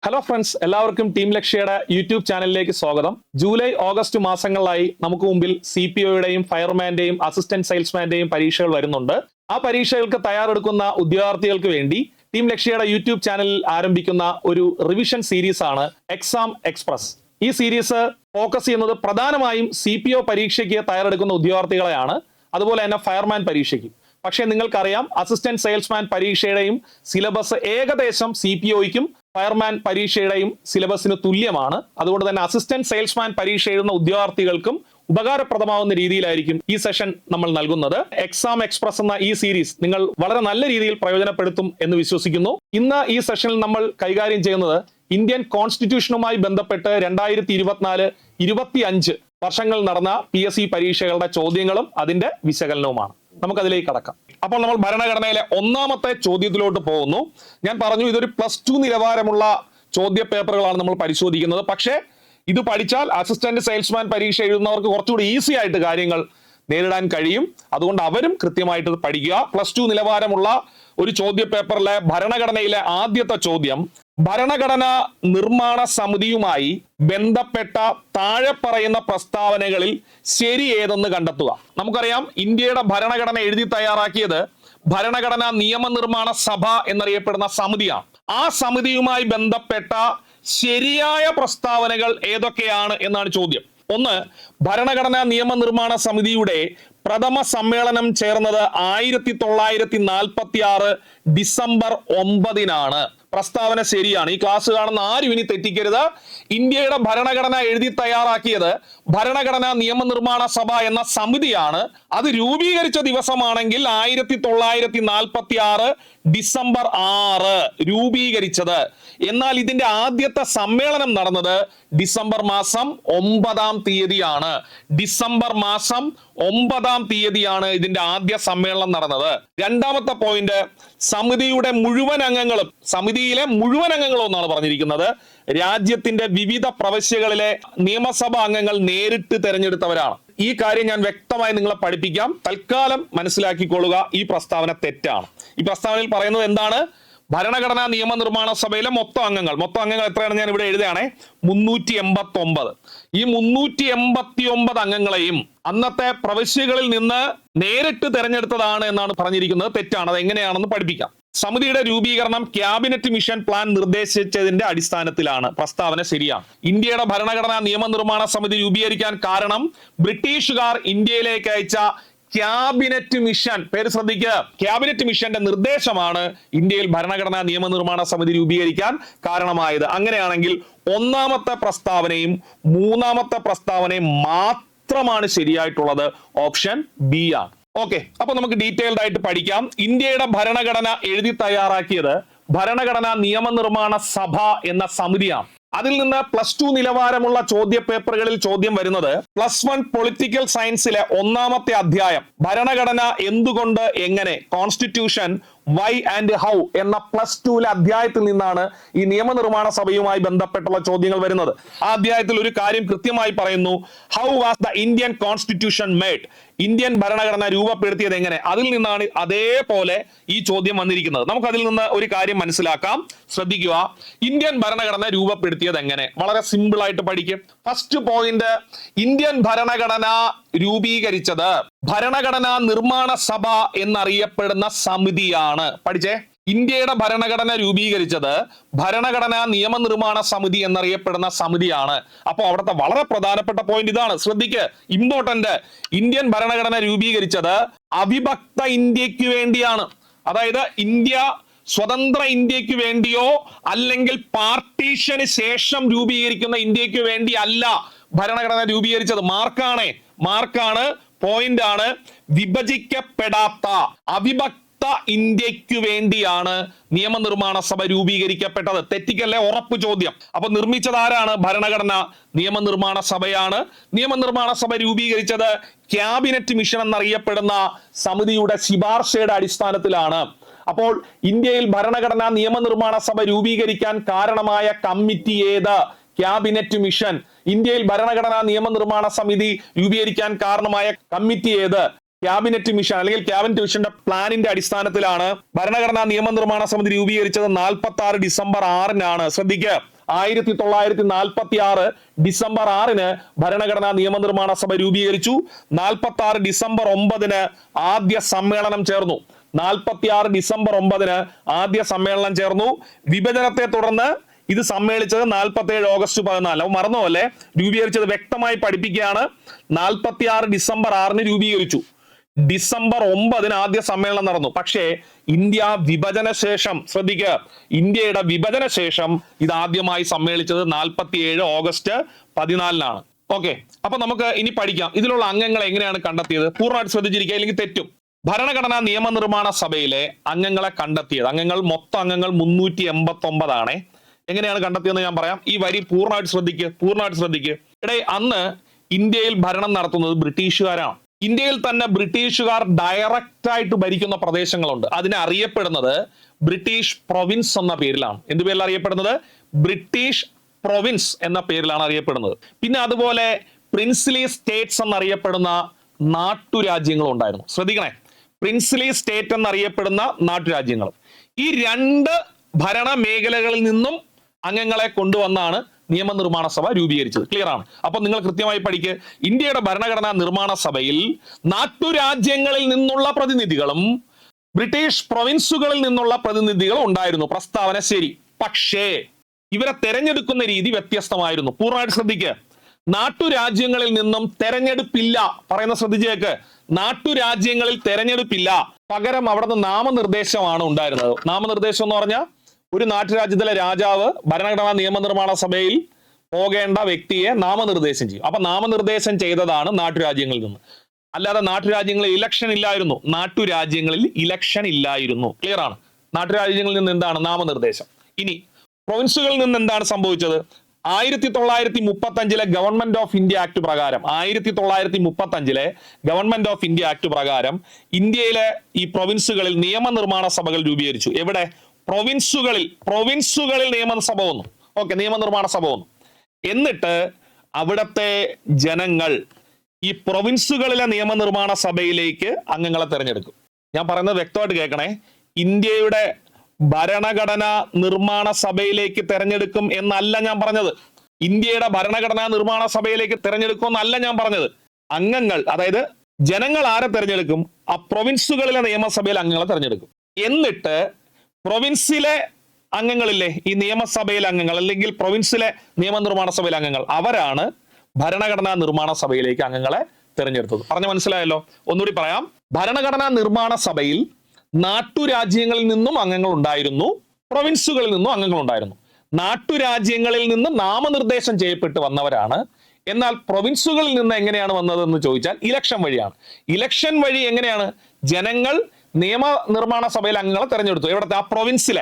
Hello friends, എല്ലാവർക്കും team ലക്ഷ്യയുടെ YouTube ചാനലിലേക്ക് സ്വാഗതം. ജൂലൈ ഓഗസ്റ്റ് മാസങ്ങളിലായി നമുക്ക് മുമ്പിൽ CPOയുടെയും ഫയർമാന്റെയും അസിസ്റ്റന്റ് സെയിൽസ്മാന്റെയും പരീക്ഷകൾ വരുന്നുണ്ട്. ആ പരീക്ഷകൾക്ക് തയ്യാറെടുക്കുന്ന ഉദ്യോഗാർത്ഥികൾക്ക് വേണ്ടി ടീം ലക്ഷ്യയുടെ യൂട്യൂബ് ചാനലിൽ ആരംഭിക്കുന്ന ഒരു റിവിഷൻ സീരീസ് ആണ് എക്സാം എക്സ്പ്രസ്. ഈ സീരീസ് ഫോക്കസ് ചെയ്യുന്നത് പ്രധാനമായും CPO പരീക്ഷയ്ക്ക് തയ്യാറെടുക്കുന്ന ഉദ്യോഗാർത്ഥികളെയാണ്, അതുപോലെ തന്നെ ഫയർമാൻ പരീക്ഷയ്ക്ക്. പക്ഷേ നിങ്ങൾക്കറിയാം, അസിസ്റ്റന്റ് സെയിൽസ്മാൻ പരീക്ഷയുടെയും സിലബസ് ഏകദേശം CPOയ്ക്കും ഫയർമാൻ പരീക്ഷയുടെയും സിലബസിന് തുല്യമാണ്. അതുകൊണ്ട് തന്നെ അസിസ്റ്റന്റ് സെയിൽസ്മാൻ പരീക്ഷ എഴുതുന്ന ഉദ്യോഗാർത്ഥികൾക്കും ഉപകാരപ്രദമാവുന്ന രീതിയിലായിരിക്കും ഈ സെഷൻ നമ്മൾ നൽകുന്നത്. എക്സാം എക്സ്പ്രസ് എന്ന ഈ സീരീസ് നിങ്ങൾ വളരെ നല്ല രീതിയിൽ പ്രയോജനപ്പെടുത്തും എന്ന് വിശ്വസിക്കുന്നു. ഇന്ന് ഈ സെഷനിൽ നമ്മൾ കൈകാര്യം ചെയ്യുന്നത് ഇന്ത്യൻ കോൺസ്റ്റിറ്റ്യൂഷനുമായി ബന്ധപ്പെട്ട് 2024-25 വർഷങ്ങൾ നടന്ന PSC പരീക്ഷകളുടെ ചോദ്യങ്ങളും അതിന്റെ വിശകലനവുമാണ്. നമുക്കതിലേക്ക് കടക്കാം. അപ്പോൾ നമ്മൾ ഭരണഘടനയിലെ ഒന്നാമത്തെ ചോദ്യത്തിലോട്ട് പോകുന്നു. ഞാൻ പറഞ്ഞു, ഇതൊരു +2 നിലവാരമുള്ള ചോദ്യ പേപ്പറുകളാണ് നമ്മൾ പരിശോധിക്കുന്നത്. പക്ഷേ ഇത് പഠിച്ചാൽ അസിസ്റ്റന്റ് സെയിൽസ്മാൻ പരീക്ഷ എഴുതുന്നവർക്ക് കുറച്ചുകൂടി ഈസി ആയിട്ട് കാര്യങ്ങൾ നേരിടാൻ കഴിയും. അതുകൊണ്ട് അവരും കൃത്യമായിട്ട് പഠിക്കുക. +2 നിലവാരമുള്ള ഒരു ചോദ്യ പേപ്പറിലെ ഭരണഘടനയിലെ ആദ്യത്തെ ചോദ്യം, ഭരണഘടനാ നിർമ്മാണ സമിതിയുമായി ബന്ധപ്പെട്ട താഴെ പറയുന്ന പ്രസ്താവനകളിൽ ശരി ഏതെന്ന് കണ്ടെത്തുക. നമുക്കറിയാം, ഇന്ത്യയുടെ ഭരണഘടന എഴുതി തയ്യാറാക്കിയത് ഭരണഘടനാ നിയമനിർമ്മാണ സഭ എന്നറിയപ്പെടുന്ന സമിതിയാണ്. ആ സമിതിയുമായി ബന്ധപ്പെട്ട ശരിയായ പ്രസ്താവനകൾ ഏതൊക്കെയാണ് എന്നാണ് ചോദ്യം. ഒന്ന്, ഭരണഘടനാ നിയമനിർമ്മാണ സമിതിയുടെ പ്രഥമ സമ്മേളനം ചേർന്നത് 1946 ഡിസംബർ 9-നാണ്. പ്രസ്താവന ശരിയാണ്. ഈ ക്ലാസ് കാണുന്ന ആരും ഇനി തെറ്റിക്കരുത്. ഇന്ത്യയുടെ ഭരണഘടന എഴുതി തയ്യാറാക്കിയത് ഭരണഘടനാ നിയമനിർമ്മാണ സഭ എന്ന സമിതിയാണ്. അത് രൂപീകരിച്ച ദിവസമാണെങ്കിൽ 1946 ഡിസംബർ 6 രൂപീകരിച്ചത്. എന്നാൽ ഇതിന്റെ ആദ്യത്തെ സമ്മേളനം നടന്നത് ഡിസംബർ മാസം 9-ാം തീയതിയാണ്. ഡിസംബർ മാസം 9-ാം തീയതിയാണ് ഇതിന്റെ ആദ്യ സമ്മേളനം നടന്നത്. രണ്ടാമത്തെ പോയിന്റ്, സമിതിയിലെ മുഴുവൻ അംഗങ്ങളും എന്നാണ് പറഞ്ഞിരിക്കുന്നത്, രാജ്യത്തിന്റെ വിവിധ പ്രവിശ്യകളിലെ നിയമസഭാ അംഗങ്ങൾ നേരിട്ട് തെരഞ്ഞെടുത്തവരാണ്. ഈ കാര്യം ഞാൻ വ്യക്തമായി നിങ്ങളെ പഠിപ്പിക്കാം. തൽക്കാലം മനസ്സിലാക്കിക്കൊള്ളുക, ഈ പ്രസ്താവന തെറ്റാണ്. ഈ പ്രസ്താവനയിൽ പറയുന്നത് എന്താണ്? ഭരണഘടനാ നിയമനിർമ്മാണ സഭയിലെ മൊത്തം അംഗങ്ങൾ എത്രയാണ് ഞാൻ ഇവിടെ എഴുതുകയാണെ, 389. ഈ 389 അംഗങ്ങളെയും അന്നത്തെ പ്രവിശ്യകളിൽ നിന്ന് നേരിട്ട് തെരഞ്ഞെടുത്തതാണ് എന്നാണ് പറഞ്ഞിരിക്കുന്നത്. തെറ്റാണ്. അത് എങ്ങനെയാണെന്ന് പഠിപ്പിക്കാം. സമിതിയുടെ രൂപീകരണം ക്യാബിനറ്റ് മിഷൻ പ്ലാൻ നിർദ്ദേശിച്ചതിന്റെ അടിസ്ഥാനത്തിലാണ്. പ്രസ്താവന ശരിയാണ്. ഇന്ത്യയുടെ ഭരണഘടനാ നിയമനിർമ്മാണ സമിതി രൂപീകരിക്കാൻ കാരണം ബ്രിട്ടീഷുകാർ ഇന്ത്യയിലേക്ക് അയച്ച ക്യാബിനറ്റ് മിഷൻ, പേര് ശ്രദ്ധിക്കുക, ക്യാബിനറ്റ് മിഷന്റെ നിർദ്ദേശമാണ് ഇന്ത്യയിൽ ഭരണഘടനാ നിയമനിർമ്മാണ സമിതി രൂപീകരിക്കാൻ കാരണമായത്. അങ്ങനെയാണെങ്കിൽ ഒന്നാമത്തെ പ്രസ്താവനയും മൂന്നാമത്തെ പ്രസ്താവനയും മാത്രമാണ് ശരിയായിട്ടുള്ളത്. ഓപ്ഷൻ ബി ആണ്. ഓക്കെ, അപ്പൊ നമുക്ക് ഡീറ്റെയിൽഡ് ആയിട്ട് പഠിക്കാം. ഇന്ത്യയുടെ ഭരണഘടന എഴുതി തയ്യാറാക്കിയത് ഭരണഘടനാ നിയമനിർമ്മാണ സഭ എന്ന സമിതിയാണ്. അതിൽ നിന്ന് +2 നിലവാരമുള്ള ചോദ്യ പേപ്പറുകളിൽ ചോദ്യം വരുന്നത് +1 പൊളിറ്റിക്കൽ സയൻസിലെ ഒന്നാമത്തെ അധ്യായം, ഭരണഘടന എന്തുകൊണ്ട് എങ്ങനെ, കോൺസ്റ്റിറ്റ്യൂഷൻ വൈ ആൻഡ് ഹൗ എന്ന +2 അധ്യായത്തിൽ നിന്നാണ് ഈ നിയമനിർമ്മാണ സഭയുമായി ബന്ധപ്പെട്ടുള്ള ചോദ്യങ്ങൾ വരുന്നത്. ആ അധ്യായത്തിൽ ഒരു കാര്യം കൃത്യമായി പറയുന്നു, how was the Indian constitution made, Indian ഭരണഘടന രൂപപ്പെടുത്തിയത് എങ്ങനെ. അതിൽ നിന്നാണ് അതേപോലെ ഈ ചോദ്യം വന്നിരിക്കുന്നത്. നമുക്ക് അതിൽ നിന്ന് ഒരു കാര്യം മനസ്സിലാക്കാം. ശ്രദ്ധിക്കുക, ഇന്ത്യൻ ഭരണഘടന രൂപപ്പെടുത്തിയത് എങ്ങനെ. വളരെ സിമ്പിൾ ആയിട്ട് പഠിക്കും. ഫസ്റ്റ് പോയിന്റ്, ഇന്ത്യൻ ഭരണഘടന രൂപീകരിച്ചത് ഭരണഘടനാ നിർമ്മാണ സഭ എന്നറിയപ്പെടുന്ന സമിതിയാണ്. പഠിച്ചേ, ഇന്ത്യയുടെ ഭരണഘടന രൂപീകരിച്ചത് ഭരണഘടനാ നിയമനിർമ്മാണ സമിതി എന്നറിയപ്പെടുന്ന സമിതിയാണ്. അപ്പോൾ അവിടുത്തെ വളരെ പ്രധാനപ്പെട്ട പോയിന്റ് ഇതാണ്, ശ്രദ്ധിക്ക്, ഇമ്പോർട്ടന്റ്. ഇന്ത്യൻ ഭരണഘടന രൂപീകരിച്ചത് അവിഭക്ത ഇന്ത്യക്ക് വേണ്ടിയാണ്. അതായത് ഇന്ത്യ സ്വതന്ത്ര ഇന്ത്യക്ക് വേണ്ടിയോ അല്ലെങ്കിൽ പാർട്ടീഷന് ശേഷം രൂപീകരിക്കുന്ന ഇന്ത്യക്ക് വേണ്ടി അല്ല ഭരണഘടന രൂപീകരിച്ചത്. മാർക്കാണ്, പോയിന്റ് ആണ്. വിഭജിക്കപ്പെടാത്ത അവിഭക്ത ഇന്ത്യക്ക് വേണ്ടിയാണ് നിയമനിർമ്മാണ സഭ രൂപീകരിക്കപ്പെട്ടത്. തെറ്റിക്കല്ലേ, ഉറപ്പ് ചോദ്യം. അപ്പൊ നിർമ്മിച്ചത് ആരാണ്? ഭരണഘടന നിയമനിർമ്മാണ സഭയാണ്. നിയമനിർമ്മാണ സഭ രൂപീകരിച്ചത് ക്യാബിനറ്റ് മിഷൻ എന്നറിയപ്പെടുന്ന സമിതിയുടെ ശുപാർശയുടെ അടിസ്ഥാനത്തിലാണ്. അപ്പോൾ ഇന്ത്യയിൽ ഭരണഘടനാ നിയമനിർമ്മാണ സഭ രൂപീകരിക്കാൻ കാരണമായ കമ്മിറ്റി ഏത്? Cabinet mission. ഇന്ത്യയിൽ ഭരണഘടനാ നിയമനിർമ്മാണ സമിതി രൂപീകരിക്കാൻ കാരണമായ കമ്മിറ്റി ഏത്? ക്യാബിനറ്റ് മിഷൻ അല്ലെങ്കിൽ ക്യാബിനറ്റ് മിഷന്റെ പ്ലാനിന്റെ അടിസ്ഥാനത്തിലാണ് ഭരണഘടനാ നിയമനിർമ്മാണ സമിതി രൂപീകരിച്ചത് 46 ഡിസംബർ 6-നാണ്. ശ്രദ്ധിക്കുക, 1946 ഡിസംബർ 6-ന് ഭരണഘടനാ നിയമനിർമ്മാണ സഭ രൂപീകരിച്ചു. 46 ഡിസംബർ 9-ന് ആദ്യ സമ്മേളനം ചേർന്നു. 46 ഡിസംബർ 9-ന് ആദ്യ സമ്മേളനം ചേർന്നു. വിഭജനത്തെ തുടർന്ന് ഇത് സമ്മേളിച്ചത് 47 ഓഗസ്റ്റ് 14. അപ്പൊ മറന്നുപോലെ രൂപീകരിച്ചത് വ്യക്തമായി പഠിപ്പിക്കുകയാണ്. 46 ഡിസംബർ 6-ന് രൂപീകരിച്ചു. ഡിസംബർ 9-ന് ആദ്യ സമ്മേളനം നടന്നു. പക്ഷേ ഇന്ത്യ വിഭജന ശേഷം, ശ്രദ്ധിക്കുക, ഇന്ത്യയുടെ വിഭജന ശേഷം ഇത് ആദ്യമായി സമ്മേളിച്ചത് 47 ഓഗസ്റ്റ് 14-നാണ്. ഓക്കെ, അപ്പൊ നമുക്ക് ഇനി പഠിക്കാം ഇതിലുള്ള അംഗങ്ങൾ എങ്ങനെയാണ് കണ്ടെത്തിയത്. പൂർണ്ണമായിട്ട് ശ്രദ്ധിച്ചിരിക്കുക, അല്ലെങ്കിൽ തെറ്റും. ഭരണഘടനാ നിയമനിർമ്മാണ സഭയിലെ അംഗങ്ങളെ കണ്ടെത്തിയത്, മൊത്തം അംഗങ്ങൾ 389 ആണ്. എങ്ങനെയാണ് കണ്ടെത്തിയെന്ന് ഞാൻ പറയാം. ഈ വരി പൂർണ്ണമായിട്ട് ശ്രദ്ധിക്കുക. ഇടേ അന്ന് ഇന്ത്യയിൽ ഭരണം നടത്തുന്നത് ബ്രിട്ടീഷുകാരാണ്. ഇന്ത്യയിൽ തന്നെ ബ്രിട്ടീഷുകാർ ഡയറക്റ്റ് ആയിട്ട് ഭരിക്കുന്ന പ്രദേശങ്ങളുണ്ട്. അതിനെ അറിയപ്പെടുന്നത് ബ്രിട്ടീഷ് പ്രൊവിൻസ് എന്ന പേരിലാണ്. എന്ത് പേരിൽ അറിയപ്പെടുന്നത്? ബ്രിട്ടീഷ് പ്രൊവിൻസ് എന്ന പേരിലാണ് അറിയപ്പെടുന്നത്. പിന്നെ അതുപോലെ പ്രിൻസ്ലി സ്റ്റേറ്റ്സ് എന്നറിയപ്പെടുന്ന നാട്ടുരാജ്യങ്ങളും ഉണ്ടായിരുന്നു. ശ്രദ്ധിക്കണേ, പ്രിൻസ്ലി സ്റ്റേറ്റ് എന്നറിയപ്പെടുന്ന നാട്ടുരാജ്യങ്ങൾ. ഈ രണ്ട് ഭരണ മേഖലകളിൽ നിന്നും അംഗങ്ങളെ കൊണ്ടുവന്നാണ് നിയമനിർമ്മാണ സഭ രൂപീകരിച്ചത്. ക്ലിയർ ആണ്. അപ്പൊ നിങ്ങൾ കൃത്യമായി പഠിക്കുക. ഇന്ത്യയുടെ ഭരണഘടനാ നിർമ്മാണ സഭയിൽ നാട്ടുരാജ്യങ്ങളിൽ നിന്നുള്ള പ്രതിനിധികളും ബ്രിട്ടീഷ് പ്രൊവിൻസുകളിൽ നിന്നുള്ള പ്രതിനിധികളും ഉണ്ടായിരുന്നു. പ്രസ്താവന ശരി. പക്ഷേ ഇവരെ തെരഞ്ഞെടുക്കുന്ന രീതി വ്യത്യസ്തമായിരുന്നു. പൂർണ്ണമായിട്ട് ശ്രദ്ധിക്കുക. നാട്ടുരാജ്യങ്ങളിൽ നിന്നും തെരഞ്ഞെടുപ്പില്ല. പറയുന്ന ശ്രദ്ധിച്ചേക്ക്, നാട്ടുരാജ്യങ്ങളിൽ തെരഞ്ഞെടുപ്പില്ല. പകരം അവിടുന്ന് നാമനിർദ്ദേശമാണ് ഉണ്ടായിരുന്നത്. നാമനിർദ്ദേശം എന്ന് പറഞ്ഞാൽ ഒരു നാട്ടുരാജ്യത്തിലെ രാജാവ് ഭരണഘടനാ നിയമനിർമ്മാണ സഭയിൽ പോകേണ്ട വ്യക്തിയെ നാമനിർദ്ദേശം ചെയ്യും. അപ്പൊ നാമനിർദ്ദേശം ചെയ്തതാണ് നാട്ടുരാജ്യങ്ങളിൽ നിന്ന്. അല്ലാതെ നാട്ടുരാജ്യങ്ങളിൽ ഇലക്ഷൻ ഇല്ലായിരുന്നു. ക്ലിയർ ആണ്. നാട്ടുരാജ്യങ്ങളിൽ നിന്ന് എന്താണ് നാമനിർദ്ദേശം. ഇനി പ്രൊവിൻസുകളിൽ നിന്ന് എന്താണ് സംഭവിച്ചത്? 1935 ഗവൺമെന്റ് ഓഫ് ഇന്ത്യ ആക്ട് പ്രകാരം 1935 ഗവൺമെന്റ് ഓഫ് ഇന്ത്യ ആക്ട് പ്രകാരം ഇന്ത്യയിലെ ഈ പ്രൊവിൻസുകളിൽ നിയമനിർമ്മാണ സഭകൾ രൂപീകരിച്ചു. എവിടെ? പ്രൊവിൻസുകളിൽ നിയമസഭ വന്നു. ഓക്കെ, നിയമനിർമ്മാണ സഭ വന്നു. എന്നിട്ട് അവിടത്തെ ജനങ്ങൾ ഈ പ്രൊവിൻസുകളിലെ നിയമനിർമ്മാണ സഭയിലേക്ക് അംഗങ്ങളെ തെരഞ്ഞെടുക്കും. ഞാൻ പറയുന്നത് വ്യക്തമായിട്ട് കേൾക്കണേ. ഇന്ത്യയുടെ ഭരണഘടനാ നിർമ്മാണ സഭയിലേക്ക് തെരഞ്ഞെടുക്കും എന്നല്ല ഞാൻ പറഞ്ഞത്. ഇന്ത്യയുടെ ഭരണഘടനാ നിർമ്മാണ സഭയിലേക്ക് തെരഞ്ഞെടുക്കും എന്നല്ല ഞാൻ പറഞ്ഞത്. അംഗങ്ങൾ, അതായത് ജനങ്ങൾ ആരെ തെരഞ്ഞെടുക്കും? ആ പ്രൊവിൻസുകളിലെ നിയമസഭയിൽ അംഗങ്ങളെ തെരഞ്ഞെടുക്കും. എന്നിട്ട് പ്രൊവിൻസിലെ അംഗങ്ങളില്ലേ, ഈ നിയമസഭയിലെ അംഗങ്ങൾ അല്ലെങ്കിൽ പ്രൊവിൻസിലെ നിയമനിർമ്മാണ സഭയിലെ അംഗങ്ങൾ, അവരാണ് ഭരണഘടനാ നിർമ്മാണ സഭയിലേക്ക് അംഗങ്ങളെ തെരഞ്ഞെടുത്തത്. പറഞ്ഞു മനസ്സിലായല്ലോ? ഒന്നുകൂടി പറയാം. ഭരണഘടനാ നിർമ്മാണ സഭയിൽ നാട്ടുരാജ്യങ്ങളിൽ നിന്നും അംഗങ്ങൾ ഉണ്ടായിരുന്നു, പ്രൊവിൻസുകളിൽ നിന്നും അംഗങ്ങൾ ഉണ്ടായിരുന്നു. നാട്ടുരാജ്യങ്ങളിൽ നിന്ന് നാമനിർദ്ദേശം ചെയ്യപ്പെട്ട് വന്നവരാണ്. എന്നാൽ പ്രൊവിൻസുകളിൽ നിന്ന് എങ്ങനെയാണ് വന്നതെന്ന് ചോദിച്ചാൽ ഇലക്ഷൻ വഴിയാണ്. ഇലക്ഷൻ വഴി എങ്ങനെയാണ്? ജനങ്ങൾ നിയമനിർമ്മാണ സഭയിലെ അംഗങ്ങളെ തെരഞ്ഞെടുത്തു. എവിടത്തെ? ആ പ്രൊവിൻസിലെ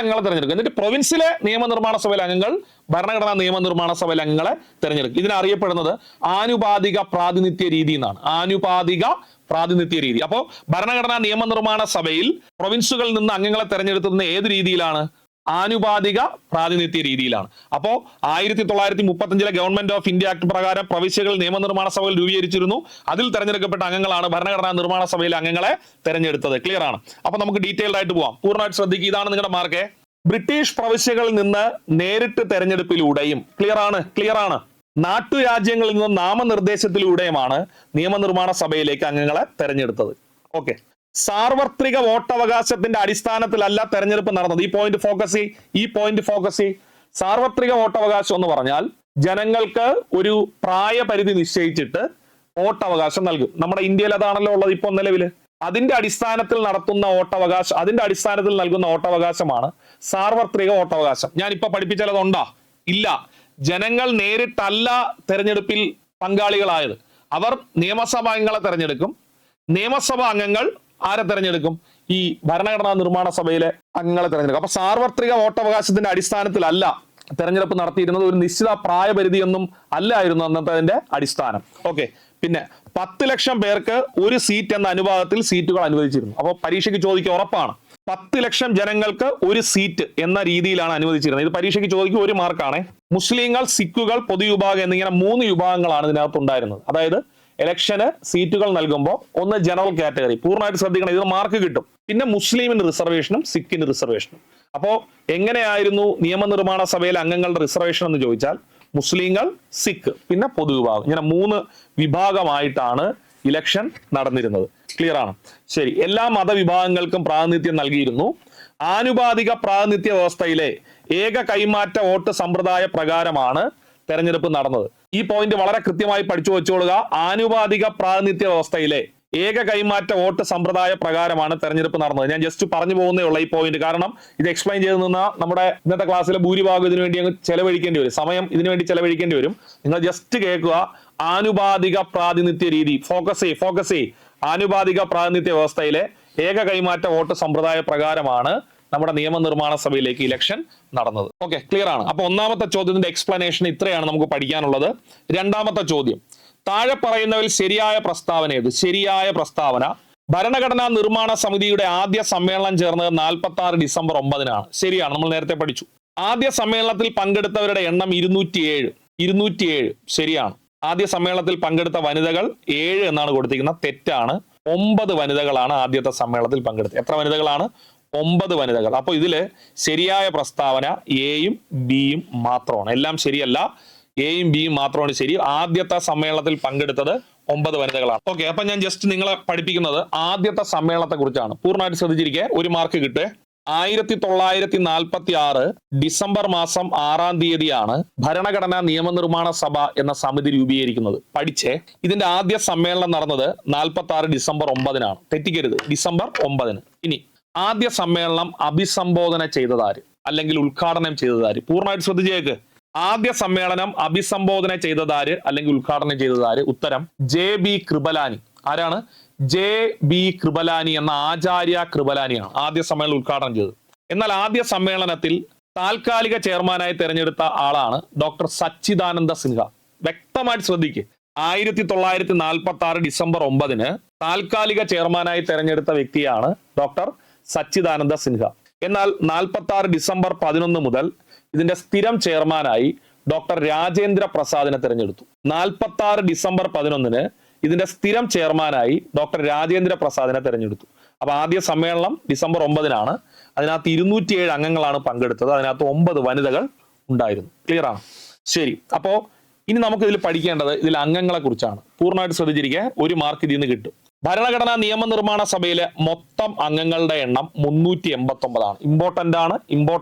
അംഗങ്ങളെ തെരഞ്ഞെടുക്കും. എന്നിട്ട് പ്രൊവിൻസിലെ നിയമനിർമ്മാണ സഭയിലെ അംഗങ്ങൾ ഭരണഘടനാ നിയമനിർമ്മാണ സഭയിലെ അംഗങ്ങളെ തെരഞ്ഞെടുക്കും. ഇതിനറിയപ്പെടുന്നത് ആനുപാതിക പ്രാതിനിധ്യ രീതി എന്നാണ്. ആനുപാതിക പ്രാതിനിധ്യ രീതി. അപ്പോൾ ഭരണഘടനാ നിയമനിർമ്മാണ സഭയിൽ പ്രൊവിൻസുകളിൽ നിന്ന് അംഗങ്ങളെ തെരഞ്ഞെടുത്തുന്ന ഏത് രീതിയിലാണ്? ആനുപാതിക പ്രാതിനിധ്യ രീതിയിലാണ്. അപ്പോ 1935 ഗവൺമെന്റ് ഓഫ് ഇന്ത്യ ആക്ട് പ്രകാരം പ്രവിശ്യകളിൽ നിയമനിർമ്മാണ സഭകൾ രൂപീകരിച്ചിരുന്നു. അതിൽ തെരഞ്ഞെടുക്കപ്പെട്ട അംഗങ്ങളാണ് ഭരണഘടനാ നിർമ്മാണ സഭയിലെ അംഗങ്ങളെ തെരഞ്ഞെടുത്തത്. ക്ലിയർ ആണ്. അപ്പൊ നമുക്ക് ഡീറ്റെയിൽഡ് ആയിട്ട് പോവാം. പൂർണ്ണമായിട്ട് ശ്രദ്ധിക്കുക. ഇതാണ് നിങ്ങളുടെ മാർക്ക്. ബ്രിട്ടീഷ് പ്രവിശ്യകളിൽ നിന്ന് നേരിട്ട് തെരഞ്ഞെടുപ്പിലൂടെയും, ക്ലിയർ ആണ്, നാട്ടുരാജ്യങ്ങളിൽ നിന്നും നാമനിർദ്ദേശത്തിലൂടെയുമാണ് നിയമനിർമ്മാണ സഭയിലേക്ക് അംഗങ്ങളെ തെരഞ്ഞെടുത്തത്. ഓക്കെ, സാർവത്രിക വോട്ടവകാശത്തിന്റെ അടിസ്ഥാനത്തിലല്ല തെരഞ്ഞെടുപ്പ് നടന്നത്. ഈ പോയിന്റ് ഫോക്കസ് ചെയ്യ്. സാർവത്രിക വോട്ടവകാശം എന്ന് പറഞ്ഞാൽ ജനങ്ങൾക്ക് ഒരു പ്രായപരിധി നിശ്ചയിച്ചിട്ട് വോട്ടവകാശം നൽകും. നമ്മുടെ ഇന്ത്യയിൽ അതാണല്ലോ ഉള്ളത് ഇപ്പോൾ നിലവില്. അതിന്റെ അടിസ്ഥാനത്തിൽ നൽകുന്ന വോട്ടവകാശമാണ് സാർവത്രിക വോട്ടവകാശം. ഞാൻ ഇപ്പൊ പഠിപ്പിച്ചതുണ്ടോ? ഇല്ല. ജനങ്ങൾ നേരിട്ടല്ല തെരഞ്ഞെടുപ്പിൽ പങ്കാളികളായത്. അവർ നിയമസഭാ അംഗങ്ങളെ തെരഞ്ഞെടുക്കും. നിയമസഭാ അംഗങ്ങൾ ആരെ തെരഞ്ഞെടുക്കും? ഈ ഭരണഘടനാ നിർമ്മാണ സഭയിലെ അംഗങ്ങളെ തെരഞ്ഞെടുക്കും. അപ്പൊ സാർവത്രിക വോട്ടവകാശത്തിന്റെ അടിസ്ഥാനത്തിലല്ല തെരഞ്ഞെടുപ്പ് നടത്തിയിരുന്നത്. ഒരു നിശ്ചിത പ്രായപരിധിയൊന്നും അല്ലായിരുന്നു അന്നത്തെ അതിന്റെ അടിസ്ഥാനം. ഓക്കെ, പിന്നെ 10 ലക്ഷം പേർക്ക് ഒരു സീറ്റ് എന്ന അനുപാതത്തിൽ സീറ്റുകൾ അനുവദിച്ചിരുന്നു. അപ്പോൾ പരീക്ഷയ്ക്ക് ചോദിക്കുക ഉറപ്പാണ്. 10 ലക്ഷം ജനങ്ങൾക്ക് ഒരു സീറ്റ് എന്ന രീതിയിലാണ് അനുവദിച്ചിരുന്നത്. ഇത് പരീക്ഷയ്ക്ക് ചോദിക്കുക 1 മാർക്കാണ്. മുസ്ലിങ്ങൾ, സിഖുകൾ, പൊതുവിഭാഗം എന്നിങ്ങനെ 3 വിഭാഗങ്ങളാണ് ഇതിനകത്ത് ഉണ്ടായിരുന്നത്. അതായത് ഇലക്ഷന് സീറ്റുകൾ നൽകുമ്പോൾ ഒന്ന് ജനറൽ കാറ്റഗറി, പൂർണ്ണമായിട്ട് ശ്രദ്ധിക്കണം, ഇതിന് മാർക്ക് കിട്ടും. പിന്നെ മുസ്ലിമിന് റിസർവേഷനും സിഖിന് റിസർവേഷനും. അപ്പോ എങ്ങനെയായിരുന്നു നിയമനിർമ്മാണ സഭയിലെ അംഗങ്ങളുടെ റിസർവേഷൻ എന്ന് ചോദിച്ചാൽ മുസ്ലിങ്ങൾ, സിഖ്, പിന്നെ പൊതുവിഭാഗം, ഇങ്ങനെ 3 വിഭാഗമായിട്ടാണ് ഇലക്ഷൻ നടന്നിരുന്നത്. ക്ലിയർ ആണ്? ശരി. എല്ലാ മതവിഭാഗങ്ങൾക്കും പ്രാതിനിധ്യം നൽകിയിരുന്നു. ആനുപാതിക പ്രാതിനിധ്യ വ്യവസ്ഥയിലെ ഏക കൈമാറ്റ വോട്ട് സമ്പ്രദായ പ്രകാരമാണ് തെരഞ്ഞെടുപ്പ് നടന്നത്. ഈ പോയിന്റ് വളരെ കൃത്യമായി പഠിച്ചു വെച്ചോളുക. ആനുപാതിക പ്രാതിനിധ്യ വ്യവസ്ഥയിലെ ഏക കൈമാറ്റ വോട്ട് സമ്പ്രദായ പ്രകാരമാണ് തെരഞ്ഞെടുപ്പ് നടന്നത്. ഞാൻ ജസ്റ്റ് പറഞ്ഞു പോകുന്നേ ഉള്ള ഈ പോയിന്റ്, കാരണം ഇത് എക്സ്പ്ലെയിൻ ചെയ്ത് നിന്ന നമ്മുടെ ഇന്നത്തെ ക്ലാസ്സിലെ ഭൂരിഭാഗം ഇതിനു വേണ്ടി അങ്ങ് ചെലവഴിക്കേണ്ടി വരും, സമയം ഇതിനു വേണ്ടി ചെലവഴിക്കേണ്ടി വരും. നിങ്ങൾ ജസ്റ്റ് കേൾക്കുക. ആനുപാതിക പ്രാതിനിധ്യ രീതി, ഫോക്കസ് ചെയ്. ആനുപാതിക പ്രാതിനിധ്യ വ്യവസ്ഥയിലെ ഏക കൈമാറ്റ വോട്ട് സമ്പ്രദായ പ്രകാരമാണ് നമ്മുടെ നിയമനിർമ്മാണ സഭയിലേക്ക് ഇലക്ഷൻ നടന്നത്. ഓക്കെ, ക്ലിയർ ആണ്? അപ്പൊ ഒന്നാമത്തെ ചോദ്യത്തിന്റെ എക്സ്പ്ലനേഷൻ ഇത്രയാണ് നമുക്ക് പഠിക്കാനുള്ളത്. രണ്ടാമത്തെ ചോദ്യം, താഴെ പറയുന്നവരിൽ ശരിയായ പ്രസ്താവന ഏത്? ശരിയായ പ്രസ്താവന, ഭരണഘടനാ നിർമ്മാണ സമിതിയുടെ ആദ്യ സമ്മേളനം ചേർന്നത് 46 ഡിസംബർ 9-നാണ്. ശരിയാണ്, നമ്മൾ നേരത്തെ പഠിച്ചു. ആദ്യ സമ്മേളനത്തിൽ പങ്കെടുത്തവരുടെ എണ്ണം 207. ശരിയാണ്. ആദ്യ സമ്മേളനത്തിൽ പങ്കെടുത്ത വനിതകൾ 7 എന്നാണ് കൊടുത്തിരിക്കുന്നത്. തെറ്റാണ്. 9 വനിതകളാണ് ആദ്യത്തെ സമ്മേളനത്തിൽ പങ്കെടുത്തത്. എത്ര വനിതകളാണ്? 9 വനിതകൾ. അപ്പൊ ഇതില് ശരിയായ പ്രസ്താവന എയും ബിയും മാത്രമാണ്. എല്ലാം ശരിയല്ല, എയും ബിയും മാത്രമാണ് ശരി. ആദ്യത്തെ സമ്മേളനത്തിൽ പങ്കെടുത്തത് 9 വനിതകളാണ്. ഓക്കെ, അപ്പൊ ഞാൻ ജസ്റ്റ് നിങ്ങളെ പഠിപ്പിക്കുന്നത് ആദ്യത്തെ സമ്മേളനത്തെ കുറിച്ചാണ്. പൂർണ്ണമായിട്ട് ശ്രദ്ധിച്ചിരിക്കെ, 1 മാർക്ക് കിട്ടേ. 1946 ഡിസംബർ മാസം 6-ാം തീയതിയാണ് ഭരണഘടനാ നിയമനിർമ്മാണ സഭ എന്ന സമിതി രൂപീകരിക്കുന്നത്. പഠിച്ചേ. ഇതിന്റെ ആദ്യ സമ്മേളനം നടന്നത് 46 ഡിസംബർ 9-നാണ്. തെറ്റിക്കരുത്, ഡിസംബർ 9-ന്. ഇനി ആദ്യ സമ്മേളനം അഭിസംബോധന ചെയ്തതാര് അല്ലെങ്കിൽ ഉദ്ഘാടനം ചെയ്തതാര്? പൂർണ്ണമായിട്ട് ശ്രദ്ധിച്ചേക്ക്. ആദ്യ സമ്മേളനം അഭിസംബോധന ചെയ്തതാര് അല്ലെങ്കിൽ ഉദ്ഘാടനം ചെയ്തതാര്? ഉത്തരം JB കൃപലാനി. ആരാണ്? JB കൃപലാനി എന്ന ആചാര്യ കൃപലാനിയാണ് ആദ്യ സമ്മേളനം ഉദ്ഘാടനം ചെയ്തത്. എന്നാൽ ആദ്യ സമ്മേളനത്തിൽ താൽക്കാലിക ചെയർമാനായി തെരഞ്ഞെടുത്ത ആളാണ് ഡോക്ടർ സച്ചിദാനന്ദ സിൻഹ. വ്യക്തമായിട്ട് ശ്രദ്ധിക്കുക. 1946 ഡിസംബർ 9-ന് താൽക്കാലിക ചെയർമാനായി തെരഞ്ഞെടുത്ത വ്യക്തിയാണ് ഡോക്ടർ സച്ചിദാനന്ദ സിൻഹ. എന്നാൽ 46 ഡിസംബർ 11 മുതൽ ഇതിന്റെ സ്ഥിരം ചെയർമാനായി ഡോക്ടർ രാജേന്ദ്ര പ്രസാദിനെ തെരഞ്ഞെടുത്തു. 46 ഡിസംബർ 11-ന് ഇതിന്റെ സ്ഥിരം ചെയർമാനായി ഡോക്ടർ രാജേന്ദ്ര പ്രസാദിനെ തെരഞ്ഞെടുത്തു. അപ്പൊ ആദ്യ സമ്മേളനം ഡിസംബർ 9-നാണ്. അതിനകത്ത് 207 അംഗങ്ങളാണ് പങ്കെടുത്തത്. അതിനകത്ത് 9 വനിതകൾ ഉണ്ടായിരുന്നു. ക്ലിയർ ആണ്? ശരി. അപ്പോ ഇനി നമുക്ക് ഇതിൽ പഠിക്കേണ്ടത് ഇതിൽ അംഗങ്ങളെ കുറിച്ചാണ്. പൂർണ്ണമായിട്ട് ശ്രദ്ധിച്ചിരിക്കുക. 1 മാർക്ക് ഇതിൽ നിന്ന് കിട്ടും. ഭരണഘടനാ നിയമനിർമ്മാണ സഭയിലെ മൊത്തം അംഗങ്ങളുടെ എണ്ണം 389 ആണ്. ഇമ്പോർട്ടന്റ് ആണ്.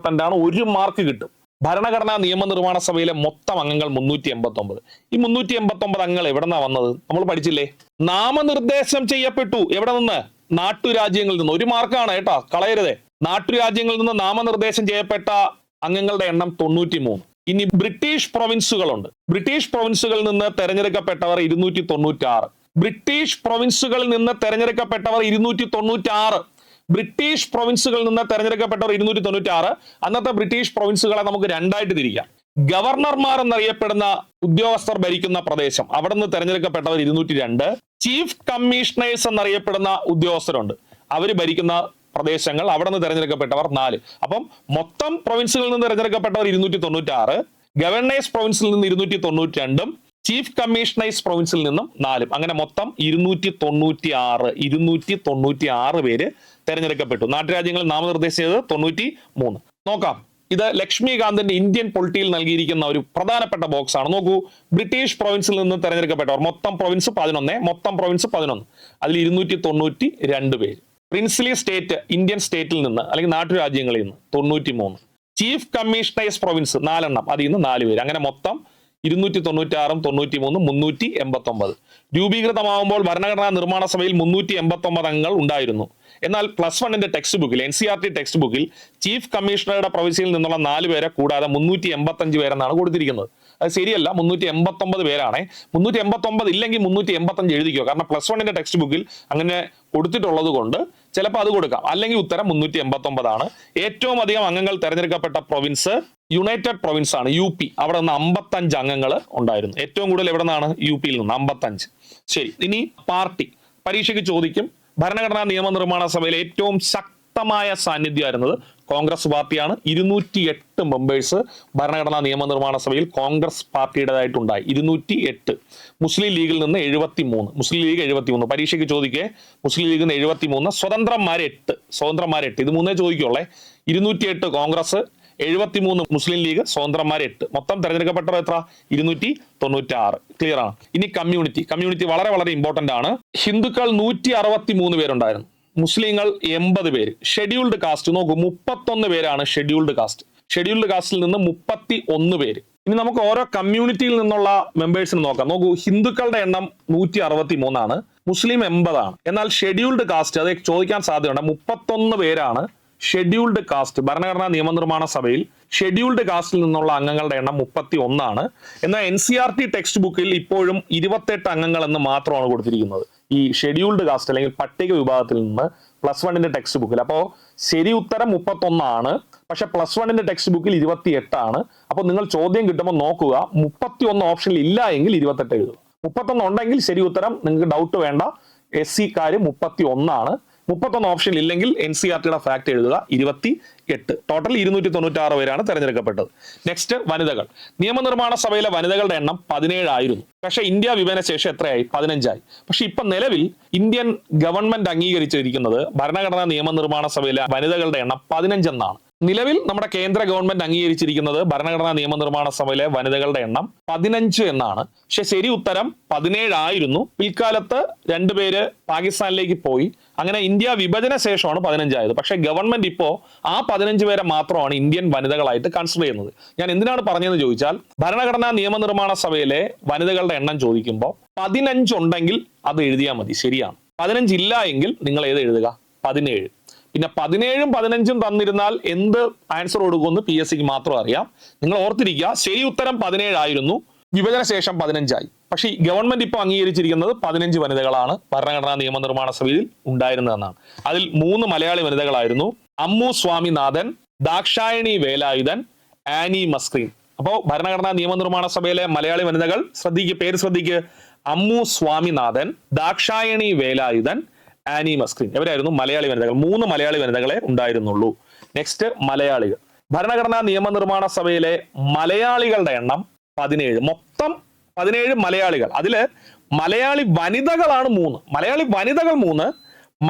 1 മാർക്ക് കിട്ടും. ഭരണഘടനാ നിയമനിർമ്മാണ സഭയിലെ മൊത്തം അംഗങ്ങൾ 389. ഈ 389 അംഗങ്ങൾ എവിടെ നിന്നാ വന്നത്? നമ്മൾ പഠിച്ചില്ലേ? നാമനിർദ്ദേശം ചെയ്യപ്പെട്ടു. എവിടെ നിന്ന്? നാട്ടുരാജ്യങ്ങളിൽ നിന്ന്. 1 മാർക്കാണ് കേട്ടോ, കളയരുതേ. നാട്ടുരാജ്യങ്ങളിൽ നിന്ന് നാമനിർദ്ദേശം ചെയ്യപ്പെട്ട അംഗങ്ങളുടെ എണ്ണം 93. ഇനി ബ്രിട്ടീഷ് പ്രൊവിൻസുകളുണ്ട്. ബ്രിട്ടീഷ് പ്രൊവിൻസുകളിൽ നിന്ന് തെരഞ്ഞെടുക്കപ്പെട്ടവർ 296. ബ്രിട്ടീഷ് പ്രൊവിൻസുകളിൽ നിന്ന് തെരഞ്ഞെടുക്കപ്പെട്ടവർ 296. ബ്രിട്ടീഷ് പ്രൊവിൻസുകളിൽ നിന്ന് തെരഞ്ഞെടുക്കപ്പെട്ടവർ 296. അന്നത്തെ ബ്രിട്ടീഷ് പ്രൊവിൻസുകളെ നമുക്ക് 2ആയിട്ട് തിരിക്കാം. ഗവർണർമാർ എന്നറിയപ്പെടുന്ന ഉദ്യോഗസ്ഥർ ഭരിക്കുന്ന പ്രദേശം, അവിടെ നിന്ന് തെരഞ്ഞെടുക്കപ്പെട്ടവർ 202. ചീഫ് കമ്മീഷണേഴ്സ് എന്നറിയപ്പെടുന്ന ഉദ്യോഗസ്ഥരുണ്ട്, അവർ ഭരിക്കുന്ന പ്രദേശങ്ങൾ, അവിടെ നിന്ന് തെരഞ്ഞെടുക്കപ്പെട്ടവർ 4. അപ്പം മൊത്തം പ്രൊവിൻസുകളിൽ നിന്ന് തെരഞ്ഞെടുക്കപ്പെട്ടവർ 296, ഗവർണേഴ്സ് പ്രൊവിൻസിൽ നിന്ന് 292, ചീഫ് കമ്മീഷണേഴ്സ് പ്രൊവിൻസിൽ നിന്നും 4. അങ്ങനെ മൊത്തം 296 പേര് തെരഞ്ഞെടുക്കപ്പെട്ടു. നാട്ടുരാജ്യങ്ങളിൽ നാമനിർദ്ദേശം ചെയ്തത് 93. നോക്കാം. ഇത് ലക്ഷ്മികാന്തിന്റെ ഇന്ത്യൻ പൊളിറ്റിയിൽ നൽകിയിരിക്കുന്ന ഒരു പ്രധാനപ്പെട്ട ബോക്സ് ആണ്. നോക്കൂ, ബ്രിട്ടീഷ് പ്രൊവിൻസിൽ നിന്ന് തെരഞ്ഞെടുക്കപ്പെട്ടവർ മൊത്തം പ്രൊവിൻസ് 11. അതിൽ 292 പേര്. പ്രിൻസ്ലി സ്റ്റേറ്റ്, ഇന്ത്യൻ സ്റ്റേറ്റിൽ നിന്ന് അല്ലെങ്കിൽ നാട്ടുരാജ്യങ്ങളിൽ നിന്ന് 93. ചീഫ് കമ്മീഷണേഴ്സ് പ്രൊവിൻസ് 4 എണ്ണം, അതിൽ നിന്ന് 4 പേര്. അങ്ങനെ മൊത്തം 296, 93, 389. രൂപീകൃതമാകുമ്പോൾ ഭരണഘടനാ നിർമ്മാണ സഭയിൽ 389 അംഗങ്ങൾ ഉണ്ടായിരുന്നു. എന്നാൽ +1 ടെക്സ്റ്റ് ബുക്കിൽ, NCERT ടെക്സ്റ്റ് ബുക്കിൽ ചീഫ് കമ്മീഷണറുടെ പ്രൊവിൻസിൽ നിന്നുള്ള 4 പേരെ കൂടാതെ 385 പേരെന്നാണ് കൊടുത്തിരിക്കുന്നത്. അത് ശരിയല്ല, 389 പേരാണ്. 389 ഇല്ലെങ്കിൽ 385 എഴുതിക്കോ. കാരണം +1 ടെക്സ്റ്റ് ബുക്കിൽ അങ്ങനെ കൊടുത്തിട്ടുള്ളത് കൊണ്ട് ചിലപ്പോൾ അത് കൊടുക്കാം. അല്ലെങ്കിൽ ഉത്തരം 389 ആണ്. ഏറ്റവും അധികം അംഗങ്ങൾ തെരഞ്ഞെടുക്കപ്പെട്ട പ്രൊവിൻസ് യുണൈറ്റഡ് പ്രൊവിൻസ് ആണ്, UP. അവിടെ നിന്ന് 55 അംഗങ്ങൾ ഉണ്ടായിരുന്നു. ഏറ്റവും കൂടുതൽ എവിടെ നിന്നാണ്? UP യിൽ നിന്ന് 55. ശരി. ഇനി പാർട്ടി പരീക്ഷയ്ക്ക് ചോദിക്കും. ഭരണഘടനാ നിയമനിർമ്മാണ സഭയിലെ ഏറ്റവും ശക്തമായ സാന്നിധ്യമായിരുന്നത് കോൺഗ്രസ് പാർട്ടിയാണ്. 208 മെമ്പേഴ്സ് ഭരണഘടനാ നിയമനിർമ്മാണ സഭയിൽ കോൺഗ്രസ് പാർട്ടിയുടേതായിട്ടുണ്ടായി. 208. മുസ്ലിം ലീഗിൽ നിന്ന് 73. മുസ്ലിം ലീഗ് 73. പരീക്ഷയ്ക്ക് ചോദിക്കേ, മുസ്ലിം ലീഗിൽ നിന്ന് 73. സ്വതന്ത്രന്മാര് 8. ഇത് മൂന്നേ ചോദിക്കുള്ളേ. 208 കോൺഗ്രസ്, 73 മുസ്ലിം ലീഗ്, സ്വതന്ത്രന്മാർ 8. മൊത്തം തെരഞ്ഞെടുക്കപ്പെട്ടവർ എത്ര? 296. ക്ലിയർ ആണ്. ഇനി കമ്മ്യൂണിറ്റി വളരെ വളരെ ഇമ്പോർട്ടന്റ് ആണ്. ഹിന്ദുക്കൾ 163 പേരുണ്ടായിരുന്നു, മുസ്ലിങ്ങൾ 80 പേര്. ഷെഡ്യൂൾഡ് കാസ്റ്റ് നോക്കൂ, 31 പേരാണ് ഷെഡ്യൂൾഡ് കാസ്റ്റ്. ഷെഡ്യൂൾഡ് കാസ്റ്റിൽ നിന്ന് 31 പേര്. ഇനി നമുക്ക് ഓരോ കമ്മ്യൂണിറ്റിയിൽ നിന്നുള്ള മെമ്പേഴ്സിന് നോക്കാം. നോക്കൂ, ഹിന്ദുക്കളുടെ എണ്ണം 163 ആണ്, മുസ്ലിം 80 ആണ്. എന്നാൽ ഷെഡ്യൂൾഡ് കാസ്റ്റ്, അത് ചോദിക്കാൻ സാധ്യതയുണ്ട്, 31 പേരാണ് ഷെഡ്യൂൾഡ് കാസ്റ്റ്. ഭരണഘടനാ നിയമനിർമ്മാണ സഭയിൽ ഷെഡ്യൂൾഡ് കാസ്റ്റിൽ നിന്നുള്ള അംഗങ്ങളുടെ എണ്ണം 31 ആണ്. എന്നാൽ NCERT ടെക്സ്റ്റ് ബുക്കിൽ ഇപ്പോഴും 28 അംഗങ്ങൾ എന്ന് മാത്രമാണ് കൊടുത്തിരിക്കുന്നത്, ഈ ഷെഡ്യൂൾഡ് കാസ്റ്റ് അല്ലെങ്കിൽ പട്ടിക വിഭാഗത്തിൽ നിന്ന് +1 ടെക്സ്റ്റ് ബുക്കിൽ. അപ്പോൾ ശരി ഉത്തരം 31 ആണ്, പക്ഷെ +1 ടെക്സ്റ്റ് ബുക്കിൽ 28 ആണ്. അപ്പോൾ നിങ്ങൾ ചോദ്യം കിട്ടുമ്പോൾ നോക്കുക, 31 ഓപ്ഷനിൽ ഇല്ല എങ്കിൽ 28 എഴുതുക. 31 ഉണ്ടെങ്കിൽ ശരി ഉത്തരം, നിങ്ങൾക്ക് ഡൗട്ട് വേണ്ട, SC-കാര് 31 ആണ്. 31 ഓപ്ഷൻ ഇല്ലെങ്കിൽ NCERTയുടെ ഫാക്ട് എഴുതുക, 28. ടോട്ടൽ 296 പേരാണ് തെരഞ്ഞെടുക്കപ്പെട്ടത്. നെക്സ്റ്റ്, വനിതകൾ. നിയമനിർമ്മാണ സഭയിലെ വനിതകളുടെ എണ്ണം 17 ആയിരുന്നു. പക്ഷെ ഇന്ത്യ വിഭജന ശേഷം എത്രയായി? 15 ആയി. പക്ഷെ ഇപ്പൊ നിലവിൽ ഇന്ത്യൻ ഗവൺമെന്റ് അംഗീകരിച്ചിരിക്കുന്നത് ഭരണഘടനാ നിയമനിർമ്മാണ സഭയിലെ വനിതകളുടെ എണ്ണം 15 എന്നാണ്. നിലവിൽ നമ്മുടെ കേന്ദ്ര ഗവൺമെന്റ് അംഗീകരിച്ചിരിക്കുന്നത് ഭരണഘടനാ നിയമനിർമ്മാണ സഭയിലെ വനിതകളുടെ എണ്ണം 15 എന്നാണ്. പക്ഷെ ശരി ഉത്തരം 17 ആയിരുന്നു. പിൽക്കാലത്ത് 2 പേര് പാകിസ്ഥാനിലേക്ക് പോയി, അങ്ങനെ ഇന്ത്യ വിഭജന ശേഷമാണ് 15 ആയത്. പക്ഷെ ഗവൺമെന്റ് ഇപ്പോ ആ 15 പേരെ മാത്രമാണ് ഇന്ത്യൻ വനിതകളായിട്ട് കൺസിഡർ ചെയ്യുന്നത്. ഞാൻ എന്തിനാണ് പറഞ്ഞതെന്ന് ചോദിച്ചാൽ, ഭരണഘടനാ നിയമനിർമ്മാണ സഭയിലെ വനിതകളുടെ എണ്ണം ചോദിക്കുമ്പോൾ 15 ഉണ്ടെങ്കിൽ അത് എഴുതിയാൽ മതി, ശരിയാണ്. 15 ഇല്ല എങ്കിൽ നിങ്ങൾ ഏത് എഴുതുക? 17. പിന്നെ 17ഉം 15ഉം തന്നിരുന്നാൽ എന്ത് ആൻസർ കൊടുക്കുമെന്ന് PSCക്ക് മാത്രം അറിയാം. നിങ്ങൾ ഓർത്തിരിക്കുക, ശരി ഉത്തരം 17 ആയിരുന്നു, വിഭജന ശേഷം 15 ആയി. പക്ഷേ ഗവൺമെന്റ് ഇപ്പോൾ അംഗീകരിച്ചിരിക്കുന്നത് 15 വനിതകളാണ് ഭരണഘടനാ നിയമനിർമ്മാണ സഭയിൽ ഉണ്ടായിരുന്നതെന്നാണ്. അതിൽ 3 മലയാളി വനിതകളായിരുന്നു, അമ്മു സ്വാമിനാഥൻ, ദാക്ഷായണി വേലായുധൻ, ആനി മസ്ക്രീൻ. അപ്പോൾ ഭരണഘടനാ നിയമനിർമ്മാണ സഭയിലെ മലയാളി വനിതകൾ പേര് ശ്രദ്ധിക്കുക: അമ്മു സ്വാമിനാഥൻ, ദാക്ഷായണി വേലായുധൻ, ആനി മസ്ക്രീൻ. ഇവരായിരുന്നു മലയാളി വനിതകൾ. 3 മലയാളി വനിതകളെ ഉണ്ടായിരുന്നുള്ളൂ. നെക്സ്റ്റ്, മലയാളികൾ. ഭരണഘടനാ നിയമനിർമ്മാണ സഭയിലെ മലയാളികളുടെ എണ്ണം 17. മൊത്തം 17 മലയാളികൾ. അതില് മലയാളി വനിതകളാണ് 3. മലയാളി വനിതകൾ 3,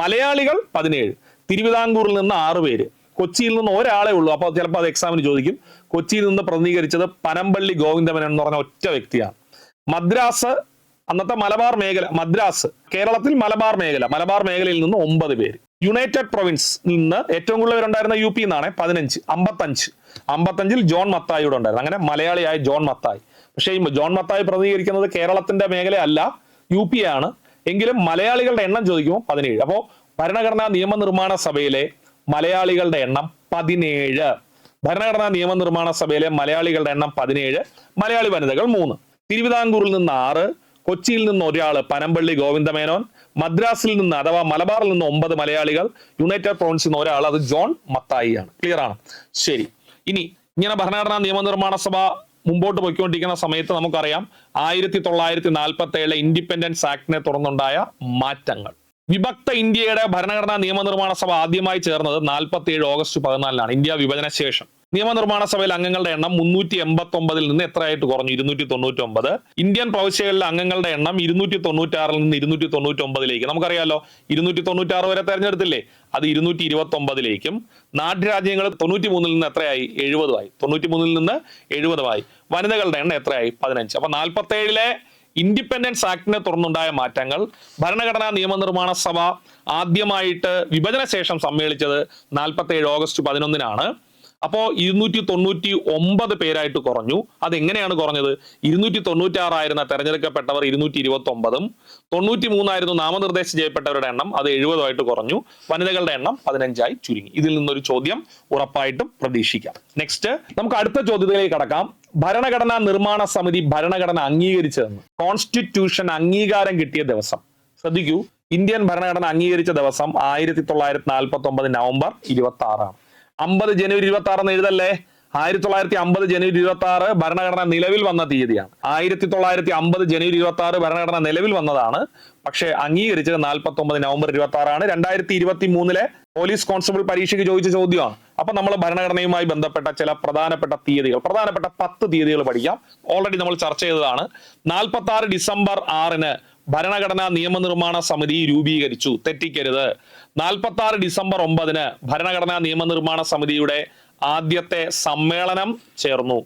മലയാളികൾ 17. തിരുവിതാംകൂറിൽ നിന്ന് 6 പേര്, കൊച്ചിയിൽ നിന്ന് ഒരാളെ ഉള്ളൂ. അപ്പോൾ ചിലപ്പോൾ അത് എക്സാമിന് ചോദിക്കും. കൊച്ചിയിൽ നിന്ന് പ്രതിനിധീകരിച്ചത് പനമ്പള്ളി ഗോവിന്ദമേനോൻ എന്ന് പറഞ്ഞ ഒറ്റ വ്യക്തിയാണ്. മദ്രാസ്, അന്നത്തെ മലബാർ മേഖല, മദ്രാസ് കേരളത്തിൽ മലബാർ മേഖലയിൽ നിന്ന് 9 പേര്. യുണൈറ്റഡ് പ്രൊവിൻസ് നിന്ന് ഏറ്റവും കൂടുതൽ പേരുണ്ടായിരുന്ന UP എന്നാണ് 15, 55. ജോൺ മത്തായിയുടെ ഉണ്ടായിരുന്നു. അങ്ങനെ മലയാളിയായ ജോൺ മത്തായി. പക്ഷേ ഈ ജോൺ മത്തായി പ്രതിനിധീകരിക്കുന്നത് കേരളത്തിന്റെ മേഖലയല്ല, UP ആണ്. എങ്കിലും മലയാളികളുടെ എണ്ണം ചോദിക്കുമ്പോൾ 17. അപ്പോൾ ഭരണഘടനാ നിയമനിർമ്മാണ സഭയിലെ മലയാളികളുടെ എണ്ണം 17. ഭരണഘടനാ നിയമനിർമ്മാണ സഭയിലെ മലയാളികളുടെ എണ്ണം 17. മലയാളി വനിതകൾ 3. തിരുവിതാംകൂറിൽ നിന്ന് 6, കൊച്ചിയിൽ നിന്ന് ഒരാള് പനമ്പള്ളി ഗോവിന്ദമേനോൻ, മദ്രാസിൽ നിന്ന് അഥവാ മലബാറിൽ നിന്ന് 9 മലയാളികൾ, യുണൈറ്റഡ് പ്രൊവിൻസിൽ നിന്ന് ഒരാൾ, അത് ജോൺ മത്തായി ആണ്. ക്ലിയർ ആണ്? ശരി. ഇനി ഇങ്ങനെ ഭരണഘടനാ നിയമനിർമ്മാണ സഭ മുമ്പോട്ട് പോയിക്കൊണ്ടിരിക്കുന്ന സമയത്ത് നമുക്കറിയാം 1947 ഇൻഡിപെൻഡൻസ് ആക്ടിനെ തുടർന്നുണ്ടായ മാറ്റങ്ങൾ. വിഭക്ത ഇന്ത്യയുടെ ഭരണഘടനാ നിയമനിർമ്മാണ സഭ ആദ്യമായി ചേർന്നത് 47 ഓഗസ്റ്റ് 14 ഇന്ത്യ വിഭജന ശേഷം. നിയമനിർമ്മാണ സഭയിൽ അംഗങ്ങളുടെ എണ്ണം 389 നിന്ന് എത്രയായിട്ട് കുറഞ്ഞു? 299. ഇന്ത്യൻ പ്രവിശ്യകളിലെ അംഗങ്ങളുടെ എണ്ണം 296 നിന്ന് 299. നമുക്കറിയാലോ, 296 വരെ തെരഞ്ഞെടുത്തില്ലേ, അത് 229. നാട്ടുരാജ്യങ്ങൾ 93 നിന്ന് എത്രയായി? 70 ആയി. 93 നിന്ന് 70 ആയി. വനിതകളുടെ എണ്ണം എത്രയായി? 15. അപ്പൊ 47 ഇൻഡിപെൻഡൻസ് ആക്ടിനെ തുടർന്നുണ്ടായ മാറ്റങ്ങൾ. ഭരണഘടനാ നിയമനിർമ്മാണ സഭ ആദ്യമായിട്ട് വിഭജന ശേഷം സമ്മേളിച്ചത് 47 ഓഗസ്റ്റ് 11 അപ്പോൾ 299 പേരായിട്ട് കുറഞ്ഞു. അതെങ്ങനെയാണ് കുറഞ്ഞത്? 296 ആയിരുന്ന തെരഞ്ഞെടുക്കപ്പെട്ടവർ 229, 93 ആയിരുന്നു നാമനിർദ്ദേശം ചെയ്യപ്പെട്ടവരുടെ എണ്ണം, അത് 70 ആയിട്ട് കുറഞ്ഞു. വനിതകളുടെ എണ്ണം 15 ആയി ചുരുങ്ങി. ഇതിൽ നിന്നൊരു ചോദ്യം ഉറപ്പായിട്ടും പ്രതീക്ഷിക്കാം. നെക്സ്റ്റ്, നമുക്ക് അടുത്ത ചോദ്യത്തിലേക്ക് കടക്കാം. ഭരണഘടനാ നിർമ്മാണ സമിതി ഭരണഘടന അംഗീകരിച്ചതെന്ന്, കോൺസ്റ്റിറ്റ്യൂഷൻ അംഗീകാരം കിട്ടിയ ദിവസം. ശ്രദ്ധിക്കൂ, ഇന്ത്യൻ ഭരണഘടന അംഗീകരിച്ച ദിവസം 1949 നവംബർ 26 50 ജനുവരി 26 എന്ന് എഴുതല്ലേ. 1950 ജനുവരി 26 ഭരണഘടന നിലവിൽ വന്ന തീയതിയാണ്. 1950 ജനുവരി 26 ഭരണഘടന നിലവിൽ വന്നതാണ്. പക്ഷേ അംഗീകരിച്ചത് 49 നവംബർ 26 ആണ്. 2023 പോലീസ് കോൺസ്റ്റബിൾ പരീക്ഷയ്ക്ക് ചോദിച്ച ചോദ്യമാണ്. അപ്പൊ നമ്മൾ ഭരണഘടനയുമായി ബന്ധപ്പെട്ട ചില പ്രധാനപ്പെട്ട 10 തീയതികൾ പഠിക്കാം. ഓൾറെഡി നമ്മൾ ചർച്ച ചെയ്തതാണ്. 46 ഡിസംബർ 6 ഭരണഘടനാ നിയമനിർമ്മാണ സമിതി രൂപീകരിച്ചു, തെറ്റിക്കരുത്. 46 ഡിസംബർ 9 ഭരണഘടനാ നിയമനിർമ്മാണ സമിതിയുടെ ആദ്യത്തെ സമ്മേളനം ചേർന്നു.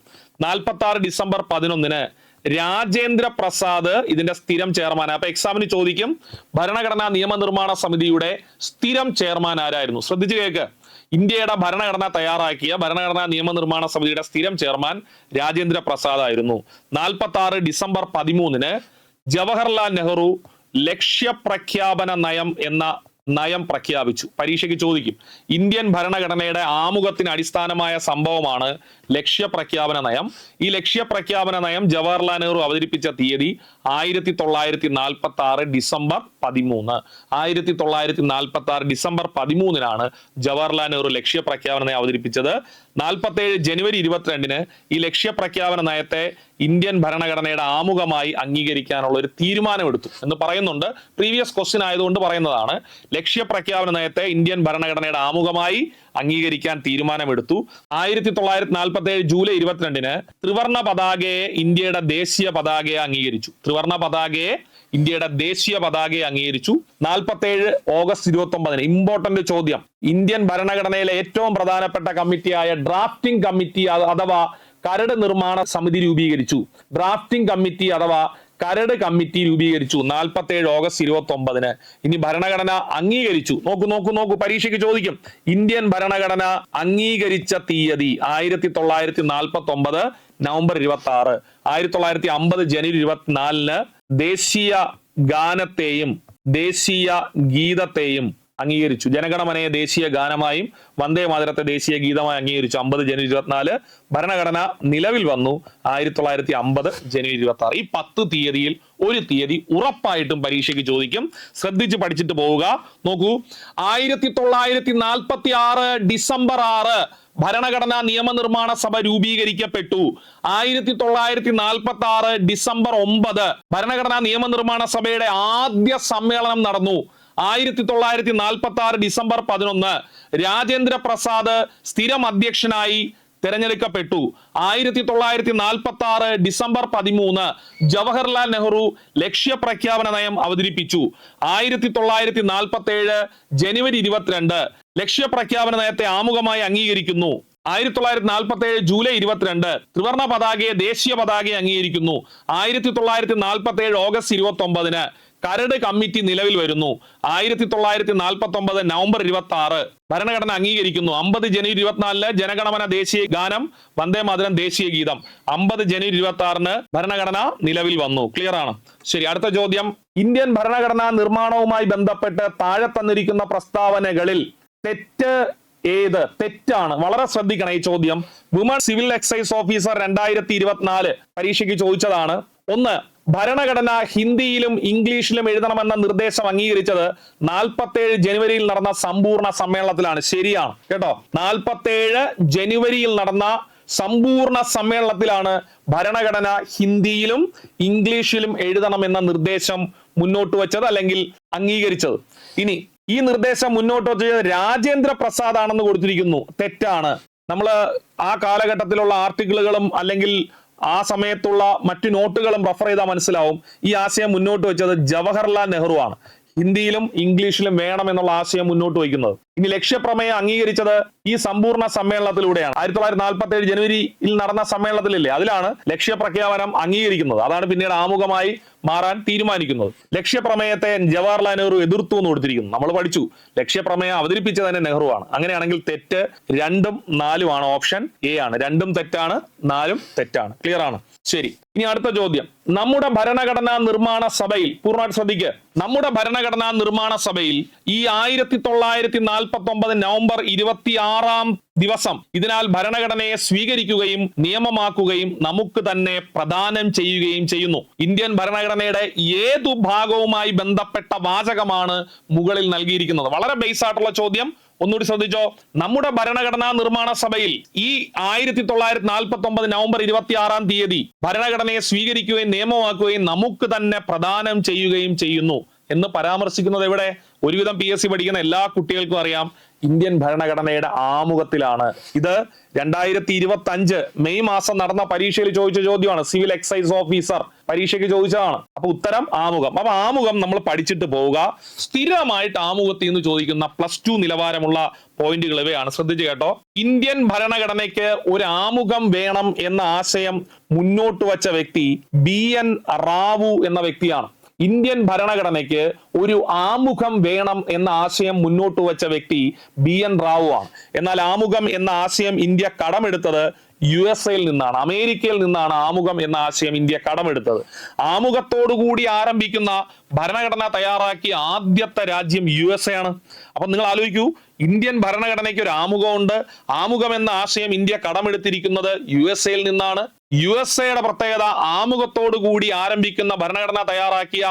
46 ഡിസംബർ 11 രാജേന്ദ്ര പ്രസാദ് ഇതിന്റെ സ്ഥിരം ചെയർമാൻ. അപ്പൊ എക്സാമിന് ചോദിക്കും ഭരണഘടനാ നിയമനിർമ്മാണ സമിതിയുടെ സ്ഥിരം ചെയർമാൻ ആരായിരുന്നു? ശ്രദ്ധിച്ചു കേൾക്ക്. ഇന്ത്യയുടെ ഭരണഘടന തയ്യാറാക്കിയ ഭരണഘടനാ നിയമനിർമ്മാണ സമിതിയുടെ സ്ഥിരം ചെയർമാൻ രാജേന്ദ്ര പ്രസാദ് ആയിരുന്നു. 46 ഡിസംബർ 13 ജവഹർലാൽ നെഹ്റു ലക്ഷ്യപ്രഖ്യാപന നയം എന്ന നയം പ്രഖ്യാപിച്ചു. പരീക്ഷയ്ക്ക് ചോദിക്കും. ഇന്ത്യൻ ഭരണഘടനയുടെ ആമുഖത്തിന് അടിസ്ഥാനമായ സംഭവമാണ് ലക്ഷ്യപ്രഖ്യാപന നയം. ഈ ലക്ഷ്യപ്രഖ്യാപന നയം ജവഹർലാൽ നെഹ്റു അവതരിപ്പിച്ച തീയതി 1946 ഡിസംബർ 13. 1946 ഡിസംബർ 13 ജവഹർലാൽ നെഹ്റു ലക്ഷ്യപ്രഖ്യാപന നയം അവതരിപ്പിച്ചത്. 47 ജനുവരി 22 ഈ ലക്ഷ്യപ്രഖ്യാപന നയത്തെ ഇന്ത്യൻ ഭരണഘടനയുടെ ആമുഖമായി അംഗീകരിക്കാനുള്ള ഒരു തീരുമാനമെടുത്തു എന്ന് പറയുന്നുണ്ട്. പ്രീവിയസ് ക്വസ്റ്റ്യൻ ആയതുകൊണ്ട് പറയുന്നതാണ്. ലക്ഷ്യപ്രഖ്യാപന നയത്തെ ഇന്ത്യൻ ഭരണഘടനയുടെ ആമുഖമായി അംഗീകരിക്കാൻ തീരുമാനമെടുത്തു. 1947 ജൂലൈ 22 ത്രിവർണ പതാകയെ ഇന്ത്യയുടെ ദേശീയ പതാകയെ അംഗീകരിച്ചു. ത്രിവർണ പതാകയെ ഇന്ത്യയുടെ ദേശീയ പതാകയെ അംഗീകരിച്ചു. 47 ഓഗസ്റ്റ് 29 ഇമ്പോർട്ടന്റ് ചോദ്യം. ഇന്ത്യൻ ഭരണഘടനയിലെ ഏറ്റവും പ്രധാനപ്പെട്ട കമ്മിറ്റിയായ ഡ്രാഫ്റ്റിംഗ് കമ്മിറ്റി അഥവാ കരട് നിർമ്മാണ സമിതി രൂപീകരിച്ചു. ഡ്രാഫ്റ്റിംഗ് കമ്മിറ്റി അഥവാ കരട് കമ്മിറ്റി രൂപീകരിച്ചു 47 ഓഗസ്റ്റ് 29. ഇനി ഭരണഘടന അംഗീകരിച്ചു. നോക്കൂ പരീക്ഷയ്ക്ക് ചോദിക്കും. ഇന്ത്യൻ ഭരണഘടന അംഗീകരിച്ച തീയതി 1949 നവംബർ 26. 1950 ജനുവരി 24 ദേശീയ ഗാനത്തെയും ദേശീയ ഗീതത്തെയും അംഗീകരിച്ചു. ജനഗണമനയെ ദേശീയ ഗാനമായും വന്ദേ മാതരത്തെ ദേശീയ ഗീതമായി അംഗീകരിച്ചു 50 ജനുവരി 24. ഭരണഘടന നിലവിൽ വന്നു 1950 ജനുവരി 26. ഈ 10 തീയതിയിൽ ഒരു തീയതി ഉറപ്പായിട്ടും പരീക്ഷയ്ക്ക് ചോദിക്കും. ശ്രദ്ധിച്ച് പഠിച്ചിട്ട് പോവുക. നോക്കൂ, 1946 ഡിസംബർ 6 ഭരണഘടനാ നിയമനിർമ്മാണ സഭ രൂപീകരിക്കപ്പെട്ടു. 1946 ഡിസംബർ 9 ഭരണഘടനാ നിയമനിർമ്മാണ സഭയുടെ ആദ്യ സമ്മേളനം നടന്നു. 1946 ഡിസംബർ 11 രാജേന്ദ്ര പ്രസാദ് സ്ഥിരം അധ്യക്ഷനായി തെരഞ്ഞെടുക്കപ്പെട്ടു. 1946 ഡിസംബർ 13 ജവഹർലാൽ നെഹ്റു ലക്ഷ്യപ്രഖ്യാപന നയം അവതരിപ്പിച്ചു. 1947 ജനുവരി 22 ലക്ഷ്യപ്രഖ്യാപന നയത്തെ ആമുഖമായി അംഗീകരിക്കുന്നു. 1947 ജൂലൈ 22 ത്രിവർണ പതാകയെ ദേശീയ പതാകയെ അംഗീകരിക്കുന്നു. 1947 ഓഗസ്റ്റ് 29 കരട് കമ്മിറ്റി നിലവിൽ വരുന്നു. 1949 നവംബർ 26 ഭരണഘടന അംഗീകരിക്കുന്നു. 50 ജനുവരി 24 ജനഗണമന ദേശീയ ഗാനം വന്ദേ മാതരം ദേശീയ ഗീതം. 50 ജനുവരി 26 ഭരണഘടന നിലവിൽ വന്നു. ക്ലിയർ ആണ്? ശരി, അടുത്ത ചോദ്യം. ഇന്ത്യൻ ഭരണഘടനാ നിർമ്മാണവുമായി ബന്ധപ്പെട്ട് താഴെ തന്നിരിക്കുന്ന പ്രസ്താവനകളിൽ തെറ്റ് ഏത്? തെറ്റാണ്. വളരെ ശ്രദ്ധിക്കണം ഈ ചോദ്യം. വുമൺ സിവിൽ എക്സൈസ് ഓഫീസർ 2024 പരീക്ഷയ്ക്ക് ചോദിച്ചതാണ്. 1. ഭരണഘടന ഹിന്ദിയിലും ഇംഗ്ലീഷിലും എഴുതണമെന്ന നിർദ്ദേശം അംഗീകരിച്ചത് 47 ജനുവരിയിൽ നടന്ന സമ്പൂർണ്ണ സമ്മേളനത്തിലാണ്. ശരിയാണ് കേട്ടോ. 47 ജനുവരിയിൽ നടന്ന സമ്പൂർണ്ണ സമ്മേളനത്തിലാണ് ഭരണഘടന ഹിന്ദിയിലും ഇംഗ്ലീഷിലും എഴുതണമെന്ന നിർദ്ദേശം മുന്നോട്ട് വെച്ചത് അല്ലെങ്കിൽ അംഗീകരിച്ചത്. ഇനി ഈ നിർദ്ദേശം മുന്നോട്ട് വെച്ചത് രാജേന്ദ്ര പ്രസാദ് ആണെന്ന് കൊടുത്തിരിക്കുന്നു. തെറ്റാണ്. നമ്മൾ ആ കാലഘട്ടത്തിലുള്ള ആർട്ടിക്കിളുകളും അല്ലെങ്കിൽ ആ സമയത്തുള്ള മറ്റു നോട്ടുകളും റെഫർ ചെയ്താൽ മനസ്സിലാവും. ഈ ആശയം മുന്നോട്ട് വെച്ചത് ജവഹർലാൽ നെഹ്റു ആണ്. ഹിന്ദിയിലും ഇംഗ്ലീഷിലും വേണം എന്നുള്ള ആശയം മുന്നോട്ട് വയ്ക്കുന്നത്. ഇനി ലക്ഷ്യപ്രമേയം അംഗീകരിച്ചത് ഈ സമ്പൂർണ്ണ സമ്മേളനത്തിലൂടെയാണ്. 1947 ജനുവരിയിൽ നടന്ന സമ്മേളനത്തിലില്ലേ, അതിലാണ് ലക്ഷ്യപ്രഖ്യാപനം അംഗീകരിക്കുന്നത്. അതാണ് പിന്നീട് ആമുഖമായി മാറാൻ തീരുമാനിക്കുന്നത്. ലക്ഷ്യപ്രമേയത്തെ ജവഹർലാൽ നെഹ്റു എതിർത്തു എന്ന് കൊടുത്തിരിക്കുന്നു. നമ്മൾ പഠിച്ചു ലക്ഷ്യപ്രമേയം അവതരിപ്പിച്ചത് തന്നെ നെഹ്റു ആണ്. അങ്ങനെയാണെങ്കിൽ തെറ്റ് 2ഉം 4ഉം ആണ്. ഓപ്ഷൻ എ ആണ്. 2ഉം തെറ്റാണ്, 4ഉം തെറ്റാണ്. ക്ലിയർ ആണ്? ശരി, ഇനി അടുത്ത ചോദ്യം. നമ്മുടെ ഭരണഘടനാ നിർമ്മാണ സഭയിൽ, പൂർണ്ണമായിട്ട് ശ്രദ്ധിക്കുക, നമ്മുടെ ഭരണഘടനാ നിർമ്മാണ സഭയിൽ ഈ 1947 1949 നവംബർ 26 ദിവസം ഇതിനാൽ ഭരണഘടനയെ സ്വീകരിക്കുകയും നിയമമാക്കുകയും നമുക്ക് തന്നെ പ്രദാനം ചെയ്യുകയും ചെയ്യുന്നു. ഇന്ത്യൻ ഭരണഘടനയുടെ ഏതു ഭാഗവുമായി ബന്ധപ്പെട്ട വാചകമാണ് മുകളിൽ നൽകിയിരിക്കുന്നത്? വളരെ ബേസ് ആയിട്ടുള്ള ചോദ്യം, ഒന്നുകൂടി ശ്രദ്ധിച്ചോ. നമ്മുടെ ഭരണഘടനാ നിർമ്മാണ സഭയിൽ ഈ 1949 നവംബർ 26 ഭരണഘടനയെ സ്വീകരിക്കുകയും നിയമമാക്കുകയും നമുക്ക് തന്നെ പ്രദാനം ചെയ്യുകയും ചെയ്യുന്നു എന്ന് പരാമർശിക്കുന്നത് എവിടെ? ഒരുവിധം PSC പഠിക്കുന്ന എല്ലാ കുട്ടികൾക്കും അറിയാം, ഇന്ത്യൻ ഭരണഘടനയുടെ ആമുഖത്തിലാണ്. ഇത് 2025 മെയ് മാസം നടന്ന പരീക്ഷയിൽ ചോദിച്ച ചോദ്യമാണ്. സിവിൽ എക്സൈസ് ഓഫീസർ പരീക്ഷയ്ക്ക് ചോദിച്ചതാണ്. അപ്പൊ ഉത്തരം ആമുഖം. അപ്പൊ ആമുഖം നമ്മൾ പഠിച്ചിട്ട് പോവുക. സ്ഥിരമായിട്ട് ആമുഖത്തിൽ നിന്ന് ചോദിക്കുന്ന +2 നിലവാരമുള്ള പോയിന്റുകൾ ഇവയാണ്. ശ്രദ്ധിച്ചു കേട്ടോ. ഇന്ത്യൻ ഭരണഘടനയ്ക്ക് ഒരു ആമുഖം വേണം എന്ന ആശയം മുന്നോട്ട് വച്ച വ്യക്തി BN റാവു എന്ന വ്യക്തിയാണ്. ഇന്ത്യൻ ഭരണഘടനയ്ക്ക് ഒരു ആമുഖം വേണം എന്ന ആശയം മുന്നോട്ട് വെച്ച വ്യക്തി BN റാവു ആണ്. എന്നാൽ ആമുഖം എന്ന ആശയം ഇന്ത്യ കടമെടുത്തത് USA-യിൽ നിന്നാണ്, അമേരിക്കയിൽ നിന്നാണ് ആമുഖം എന്ന ആശയം ഇന്ത്യ കടമെടുത്തത്. ആമുഖത്തോടുകൂടി ആരംഭിക്കുന്ന ഭരണഘടന തയ്യാറാക്കിയ ആദ്യത്തെ രാജ്യം USA ആണ്. അപ്പൊ നിങ്ങൾ ആലോചിക്കൂ, ഇന്ത്യൻ ഭരണഘടനയ്ക്ക് ഒരു ആമുഖമുണ്ട്. ആമുഖം എന്ന ആശയം ഇന്ത്യ കടമെടുത്തിരിക്കുന്നത് USA-യിൽ നിന്നാണ്. USA-യുടെ പ്രത്യേകത, ആമുഖത്തോടു കൂടി ആരംഭിക്കുന്ന ഭരണഘടന തയ്യാറാക്കിയ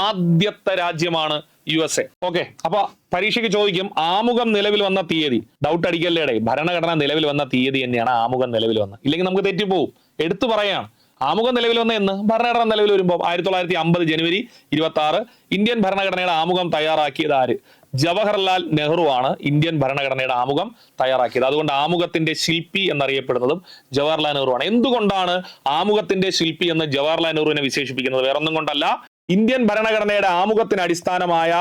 ആദ്യത്തെ രാജ്യമാണ് USA. ഓക്കെ, അപ്പൊ പരീക്ഷയ്ക്ക് ചോദിക്കും ആമുഖം നിലവിൽ വന്ന തീയതി. ഡൗട്ട് അടിക്കല്ലേടെ, ഭരണഘടന നിലവിൽ വന്ന തീയതി തന്നെയാണ് ആമുഖം നിലവിൽ വന്നത്. ഇല്ലെങ്കിൽ നമുക്ക് തെറ്റിപ്പോവും. എടുത്തു പറയാണ്, ആമുഖം നിലവിൽ വന്ന എന്ന് ഭരണഘടന നിലവിൽ വരുമ്പോൾ 1950 ജനുവരി 26 ഇന്ത്യൻ ഭരണഘടനയുടെ ആമുഖം തയ്യാറാക്കിയത് ആര്? ജവഹർലാൽ നെഹ്റു ആണ് ഇന്ത്യൻ ഭരണഘടനയുടെ ആമുഖം തയ്യാറാക്കിയത്. അതുകൊണ്ട് ആമുഖത്തിന്റെ ശില്പി എന്നറിയപ്പെടുന്നതും ജവഹർലാൽ നെഹ്റു ആണ്. എന്തുകൊണ്ടാണ് ആമുഖത്തിന്റെ ശില്പി എന്ന് ജവഹർലാൽ നെഹ്റുവിനെ വിശേഷിപ്പിക്കുന്നത്? വേറൊന്നും കൊണ്ടല്ല, ഇന്ത്യൻ ഭരണഘടനയുടെ ആമുഖത്തിന് അടിസ്ഥാനമായ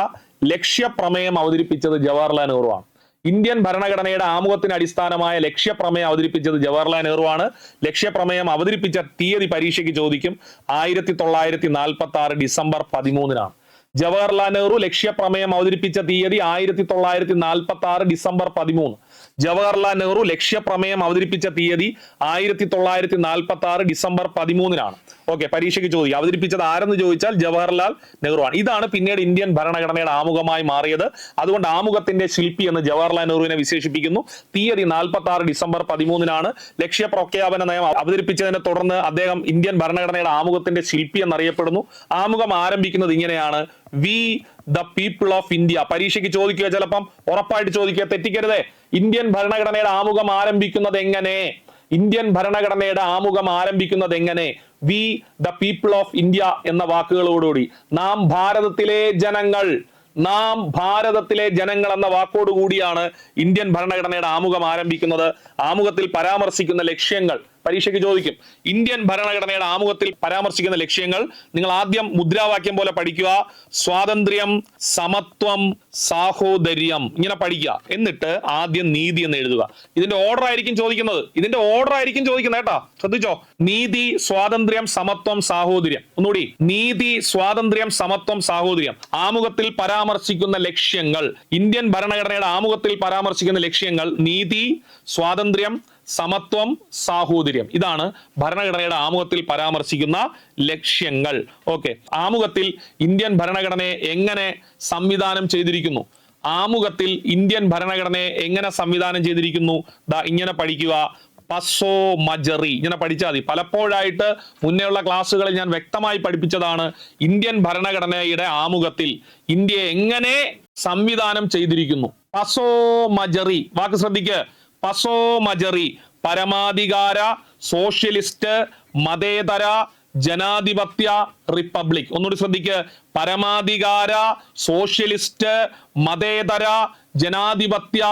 ലക്ഷ്യപ്രമേയം അവതരിപ്പിച്ചത് ജവഹർലാൽ നെഹ്റു ആണ്. ഇന്ത്യൻ ഭരണഘടനയുടെ ആമുഖത്തിന് അടിസ്ഥാനമായ ലക്ഷ്യപ്രമേയം അവതരിപ്പിച്ചത് ജവഹർലാൽ നെഹ്റു ആണ്. ലക്ഷ്യപ്രമേയം അവതരിപ്പിച്ച തീയതി പരീക്ഷയ്ക്ക് ചോദിക്കും. 1946 ഡിസംബർ 13 ജവഹർലാൽ നെഹ്റു ലക്ഷ്യപ്രമേയം അവതരിപ്പിച്ച തീയതി 1946 ഡിസംബർ 13. ജവഹർലാൽ നെഹ്റു ലക്ഷ്യപ്രമേയം അവതരിപ്പിച്ച തീയതി 1946 ഡിസംബർ 13. ഓക്കെ, പരീക്ഷയ്ക്ക് ചോദിക്കും അവതരിപ്പിച്ചത് ആരെന്ന് ചോദിച്ചാൽ ജവഹർലാൽ നെഹ്റു ആണ്. ഇതാണ് പിന്നീട് ഇന്ത്യൻ ഭരണഘടനയുടെ ആമുഖമായി മാറിയത്. അതുകൊണ്ട് ആമുഖത്തിന്റെ ശില്പി എന്ന് ജവഹർലാൽ നെഹ്റുവിനെ വിശേഷിപ്പിക്കുന്നു. തീയതി 46 ഡിസംബർ 13. ലക്ഷ്യപ്രഖ്യാപന നയം അവതരിപ്പിച്ചതിനെ തുടർന്ന് അദ്ദേഹം ഇന്ത്യൻ ഭരണഘടനയുടെ ആമുഖത്തിന്റെ ശില്പി എന്നറിയപ്പെടുന്നു. ആമുഖം ആരംഭിക്കുന്നത് ഇങ്ങനെയാണ്: we the people of India. പരീക്ഷയ്ക്ക് ചോദിക്കുക, ചിലപ്പം ഉറപ്പായിട്ട് ചോദിക്കുക, തെറ്റിക്കരുതേ. ഇന്ത്യൻ ഭരണഘടനയുടെ ആമുഖം ആരംഭിക്കുന്നത് എങ്ങനെ? ഇന്ത്യൻ ഭരണഘടനയുടെ ആമുഖം ആരംഭിക്കുന്നത് എങ്ങനെ? We the people of India എന്ന വാക്കുകളോടുകൂടി. നാം ഭാരതത്തിലെ ജനങ്ങൾ, നാം ഭാരതത്തിലെ ജനങ്ങൾ എന്ന വാക്കോടുകൂടിയാണ് ഇന്ത്യൻ ഭരണഘടനയുടെ ആമുഖം ആരംഭിക്കുന്നത്. ആമുഖത്തിൽ പരാമർശിക്കുന്ന ലക്ഷ്യങ്ങൾ പരീക്ഷയ്ക്ക് ചോദിക്കും. ഇന്ത്യൻ ഭരണഘടനയുടെ ആമുഖത്തിൽ പരാമർശിക്കുന്ന ലക്ഷ്യങ്ങൾ നിങ്ങൾ ആദ്യം മുദ്രാവാക്യം പോലെ പഠിക്കുക. സ്വാതന്ത്ര്യം, സമത്വം, സാഹോദര്യം, ഇങ്ങനെ പഠിക്കുക. എന്നിട്ട് ആദ്യം നീതി എന്ന് എഴുതുക. ഇതിന്റെ ഓർഡർ ആയിരിക്കും ചോദിക്കുന്നത്. കേട്ടോ, ശ്രദ്ധിച്ചോ. നീതി, സ്വാതന്ത്ര്യം, സമത്വം, സാഹോദര്യം. ഒന്നുകൂടി, നീതി, സ്വാതന്ത്ര്യം, സമത്വം, സാഹോദര്യം. ആമുഖത്തിൽ പരാമർശിക്കുന്ന ലക്ഷ്യങ്ങൾ, ഇന്ത്യൻ ഭരണഘടനയുടെ ആമുഖത്തിൽ പരാമർശിക്കുന്ന ലക്ഷ്യങ്ങൾ നീതി, സ്വാതന്ത്ര്യം, സമത്വം, സാഹോദര്യം. ഇതാണ് ഭരണഘടനയുടെ ആമുഖത്തിൽ പരാമർശിക്കുന്ന ലക്ഷ്യങ്ങൾ. ഓക്കെ, ആമുഖത്തിൽ ഇന്ത്യൻ ഭരണഘടനയെ എങ്ങനെ സംവിധാനം ചെയ്തിരിക്കുന്നു? ആമുഖത്തിൽ ഇന്ത്യൻ ഭരണഘടനയെ എങ്ങനെ സംവിധാനം ചെയ്തിരിക്കുന്നു? ഇങ്ങനെ പഠിക്കുക. പസോ മജറി, ഇങ്ങനെ പഠിച്ചാൽ മതി. പലപ്പോഴായിട്ട് മുന്നേയുള്ള ക്ലാസ്സുകളിൽ ഞാൻ വ്യക്തമായി പഠിപ്പിച്ചതാണ്. ഇന്ത്യൻ ഭരണഘടനയുടെ ആമുഖത്തിൽ ഇന്ത്യയെ എങ്ങനെ സംവിധാനം ചെയ്തിരിക്കുന്നു. പസോ മജറി, വാക്ക് ശ്രദ്ധിക്കുക. പസോ മജറി, പരമാധികാര, സോഷ്യലിസ്റ്റ്, മതേതര, ജനാധിപത്യ, റിപ്പബ്ലിക്. ഒന്നുകൂടി ശ്രദ്ധിക്കുക. പരമാധികാര, സോഷ്യലിസ്റ്റ്, മതേതര, ജനാധിപത്യ,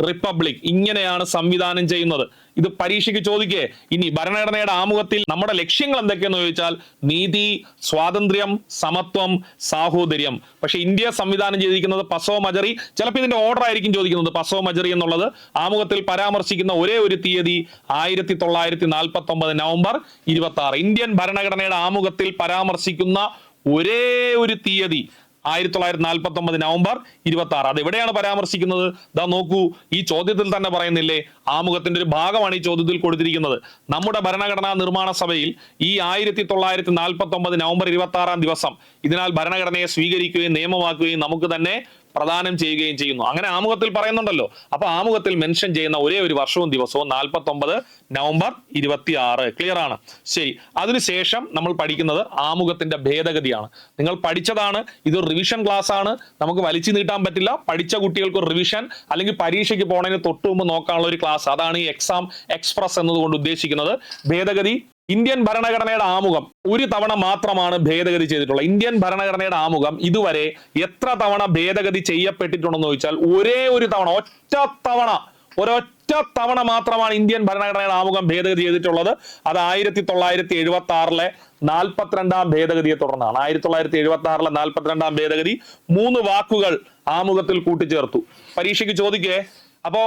റിപ്പബ്ലിക്. ഇങ്ങനെയാണ് സംവിധാനം ചെയ്യുന്നത്. ഇത് പരീക്ഷയ്ക്ക് ചോദിക്കേ. ഇനി ഭരണഘടനയുടെ ആമുഖത്തിൽ നമ്മുടെ ലക്ഷ്യങ്ങൾ എന്തൊക്കെയെന്ന് ചോദിച്ചാൽ നീതി, സ്വാതന്ത്ര്യം, സമത്വം, സാഹോദര്യം. പക്ഷെ ഇന്ത്യ സംവിധാനം ചെയ്തിരിക്കുന്നത് പസോ മജറി. ചിലപ്പോൾ ഇതിന്റെ ഓർഡർ ആയിരിക്കും ചോദിക്കുന്നത്. പസോ മജറി എന്നുള്ളത് ആമുഖത്തിൽ പരാമർശിക്കുന്ന ഒരേ ഒരു തീയതി 1949 നവംബർ 26. ഇന്ത്യൻ ഭരണഘടനയുടെ ആമുഖത്തിൽ പരാമർശിക്കുന്ന ഒരേ ഒരു തീയതി 1949 നവംബർ 26. അത് എവിടെയാണ് പരാമർശിക്കുന്നത്? നോക്കൂ, ഈ ചോദ്യത്തിൽ തന്നെ പറയുന്നില്ലേ, ആമുഖത്തിന്റെ ഒരു ഭാഗമാണ് ഈ ചോദ്യത്തിൽ കൊടുത്തിരിക്കുന്നത്. നമ്മുടെ ഭരണഘടനാ നിർമ്മാണ സഭയിൽ ഈ 1949 നവംബർ 26 ദിവസം ഇതിനാൽ ഭരണഘടനയെ സ്വീകരിക്കുകയും നിയമമാക്കുകയും നമുക്ക് തന്നെ പ്രദാനം ചെയ്യുകയും ചെയ്യുന്നു. അങ്ങനെ ആമുഖത്തിൽ പറയുന്നുണ്ടല്ലോ. അപ്പൊ ആമുഖത്തിൽ മെൻഷൻ ചെയ്യുന്ന ഒരേ ഒരു വർഷവും ദിവസവും 49 നവംബർ 26. ക്ലിയർ ആണ്? ശരി. അതിനുശേഷം നമ്മൾ പഠിക്കുന്നത് ആമുഖത്തിന്റെ ഭേദഗതിയാണ്. നിങ്ങൾ പഠിച്ചതാണ്, ഇതൊരു റിവിഷൻ ക്ലാസ് ആണ്, നമുക്ക് വലിച്ചു നീട്ടാൻ പറ്റില്ല. പഠിച്ച കുട്ടികൾക്ക് ഒരു റിവിഷൻ അല്ലെങ്കിൽ പരീക്ഷയ്ക്ക് പോണതിന് തൊട്ട് മുമ്പ് നോക്കാനുള്ള ഒരു ക്ലാസ്, അതാണ് ഈ എക്സാം എക്സ്പ്രസ് എന്നതുകൊണ്ട് ഉദ്ദേശിക്കുന്നത്. ഭേദഗതി, ഇന്ത്യൻ ഭരണഘടനയുടെ ആമുഖം ഒരു തവണ മാത്രമാണ് ഭേദഗതി ചെയ്തിട്ടുള്ളത്. ഇന്ത്യൻ ഭരണഘടനയുടെ ആമുഖം ഇതുവരെ എത്ര തവണ ഭേദഗതി ചെയ്യപ്പെട്ടിട്ടുണ്ടെന്ന് ചോദിച്ചാൽ ഒരേ ഒരു തവണ, ഒരൊറ്റ തവണ മാത്രമാണ് ഇന്ത്യൻ ഭരണഘടനയുടെ ആമുഖം ഭേദഗതി ചെയ്തിട്ടുള്ളത്. അത് 1976 42-ാം ഭേദഗതിയെ തുടർന്നാണ്. 1976 42-ാം ഭേദഗതി 3 വാക്കുകൾ ആമുഖത്തിൽ കൂട്ടിച്ചേർത്തു. പരീക്ഷയ്ക്ക് ചോദിക്കേ. അപ്പോ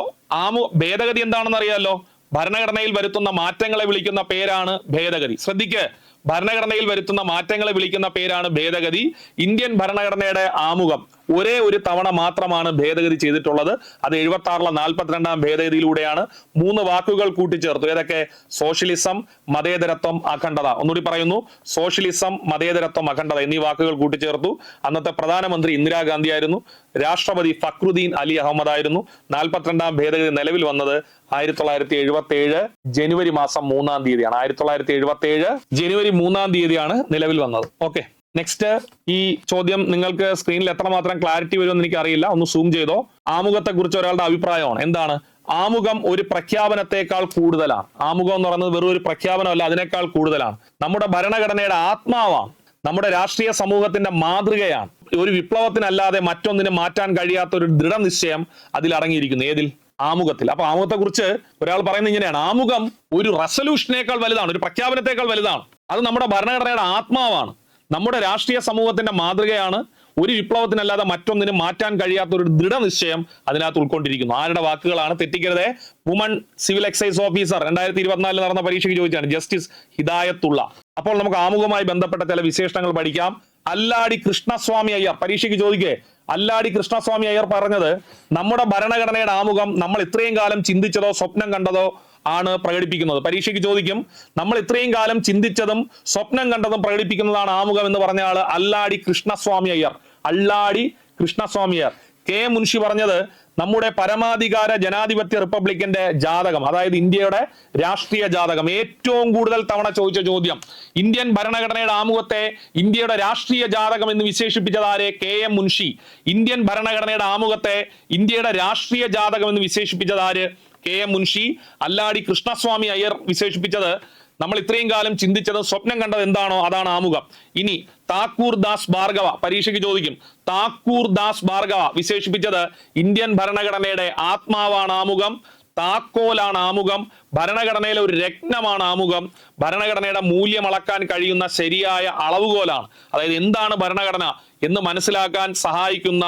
ഭേദഗതി എന്താണെന്ന് അറിയാലോ. ഭരണഘടനയിൽ വരുത്തുന്ന മാറ്റങ്ങളെ വിളിക്കുന്ന പേരാണ് ഭേദഗതി. ശ്രദ്ധിക്ക്, ഭരണഘടനയിൽ വരുത്തുന്ന മാറ്റങ്ങളെ വിളിക്കുന്ന പേരാണ് ഭേദഗതി. ഇന്ത്യൻ ഭരണഘടനയുടെ ആമുഖം ഒരേ ഒരു തവണ മാത്രമാണ് ഭേദഗതി ചെയ്തിട്ടുള്ളത്. അത് 76 42-ാം ഭേദഗതിയിലൂടെയാണ്. 3 വാക്കുകൾ കൂട്ടിച്ചേർത്തു. ഏതൊക്കെ? സോഷ്യലിസം, മതേതരത്വം, അഖണ്ഡത. ഒന്നുകൂടി പറയുന്നു, സോഷ്യലിസം, മതേതരത്വം, അഖണ്ഡത എന്നീ വാക്കുകൾ കൂട്ടിച്ചേർത്തു. അന്നത്തെ പ്രധാനമന്ത്രി ഇന്ദിരാഗാന്ധി ആയിരുന്നു. രാഷ്ട്രപതി ഫക്രുദ്ദീൻ അലി അഹമ്മദ് ആയിരുന്നു. 42-ാം ഭേദഗതി നിലവിൽ വന്നത് 1977 ജനുവരി മാസം 3-ാം തീയതിയാണ്. 1977 ജനുവരി 3-ാം തീയതിയാണ് നിലവിൽ വന്നത്. Okay, next. ഈ ചോദ്യം നിങ്ങൾക്ക് സ്ക്രീനിൽ എത്രമാത്രം ക്ലാരിറ്റി വരുമെന്ന് എനിക്ക് അറിയില്ല, ഒന്ന് സൂം ചെയ്തോ. ആമുഖത്തെ കുറിച്ച് ഒരാളുടെ അഭിപ്രായമാണ്. എന്താണ്? ആമുഖം ഒരു പ്രഖ്യാപനത്തെക്കാൾ കൂടുതലാണ്. ആമുഖം എന്ന് പറയുന്നത് വെറും ഒരു പ്രഖ്യാപനമല്ല, അതിനേക്കാൾ കൂടുതലാണ്. നമ്മുടെ ഭരണഘടനയുടെ ആത്മാവാണ്, നമ്മുടെ രാഷ്ട്രീയ സമൂഹത്തിന്റെ മാതൃകയാണ്. ഒരു വിപ്ലവത്തിനല്ലാതെ മറ്റൊന്നിനെ മാറ്റാൻ കഴിയാത്ത ഒരു ദൃഢനിശ്ചയം അതിൽ അടങ്ങിയിരിക്കുന്നു. ഏതിൽ? ആമുഖത്തിൽ. അപ്പൊ ആമുഖത്തെ കുറിച്ച് ഒരാൾ പറയുന്നത് ഇങ്ങനെയാണ്: ആമുഖം ഒരു റെസൊല്യൂഷനേക്കാൾ വലുതാണ്, ഒരു പ്രഖ്യാപനത്തെക്കാൾ വലുതാണ്. അത് നമ്മുടെ ഭരണഘടനയുടെ ആത്മാവാണ്, നമ്മുടെ രാഷ്ട്രീയ സമൂഹത്തിന്റെ മാതൃകയാണ്. ഒരു വിപ്ലവത്തിനല്ലാതെ മറ്റൊന്നിനും മാറ്റാൻ കഴിയാത്ത ഒരു ദൃഢനിശ്ചയം അതിനകത്ത് ഉൾക്കൊണ്ടിരിക്കുന്നു. ആരുടെ വാക്കുകളാണ്? തെറ്റിക്കരുതേ. വുമൺ സിവിൽ എക്സൈസ് ഓഫീസർ 2024 നടന്ന പരീക്ഷയ്ക്ക് ചോദിച്ചാണ്, ജസ്റ്റിസ് ഹിദായത്തുള്ള. അപ്പോൾ നമുക്ക് ആമുഖവുമായി ബന്ധപ്പെട്ട ചില വിശേഷണങ്ങൾ പഠിക്കാം. അല്ലാടി കൃഷ്ണസ്വാമി അയ്യർ പരീക്ഷയ്ക്ക് ചോദിക്കേ. അല്ലാടി കൃഷ്ണസ്വാമി അയ്യർ പറഞ്ഞത്, നമ്മുടെ ഭരണഘടനയുടെ ആമുഖം നമ്മൾ ഇത്രയും കാലം ചിന്തിച്ചതോ സ്വപ്നം കണ്ടതോ ആണ് പ്രകടിപ്പിക്കുന്നത്. പരീക്ഷയ്ക്ക് ചോദിക്കും, നമ്മൾ ഇത്രയും കാലം ചിന്തിച്ചതും സ്വപ്നം കണ്ടതും പ്രകടിപ്പിക്കുന്നതാണ് ആമുഖം എന്ന് പറഞ്ഞ ആള് അല്ലാടി കൃഷ്ണസ്വാമി അയ്യർ. അല്ലാടി കൃഷ്ണസ്വാമി അയ്യർ. കെ മുൻഷി പറഞ്ഞത്, നമ്മുടെ പരമാധികാര ജനാധിപത്യ റിപ്പബ്ലിക്കിന്റെ ജാതകം, അതായത് ഇന്ത്യയുടെ രാഷ്ട്രീയ ജാതകം. ഏറ്റവും കൂടുതൽ തവണ ചോദിച്ച ചോദ്യം. ഇന്ത്യൻ ഭരണഘടനയുടെ ആമുഖത്തെ ഇന്ത്യയുടെ രാഷ്ട്രീയ ജാതകം എന്ന് വിശേഷിപ്പിച്ചത് ആരെ? K M Munshi. ഇന്ത്യൻ ഭരണഘടനയുടെ ആമുഖത്തെ ഇന്ത്യയുടെ രാഷ്ട്രീയ ജാതകം എന്ന് വിശേഷിപ്പിച്ചത് ആര്? K M Munshi. അല്ലാടി കൃഷ്ണസ്വാമി അയ്യർ വിശേഷിപ്പിച്ചത്, നമ്മൾ ഇത്രയും കാലം ചിന്തിച്ചത് സ്വപ്നം കണ്ടത് എന്താണോ അതാണ് ആമുഖം. ഇനി താക്കൂർ ദാസ് ഭാർഗവ പരീക്ഷയ്ക്ക് ചോദിക്കും. താക്കൂർ ദാസ് ഭാർഗവ വിശേഷിപ്പിച്ചത്, ഇന്ത്യൻ ഭരണഘടനയുടെ ആത്മാവാണ് ആമുഖം, താക്കോലാണ് ആമുഖം, ഭരണഘടനയിലെ ഒരു രത്നമാണ് ആമുഖം, ഭരണഘടനയുടെ മൂല്യം അളക്കാൻ കഴിയുന്ന ശരിയായ അളവുകോലാണ്. അതായത് എന്താണ് ഭരണഘടന എന്ന് മനസ്സിലാക്കാൻ സഹായിക്കുന്ന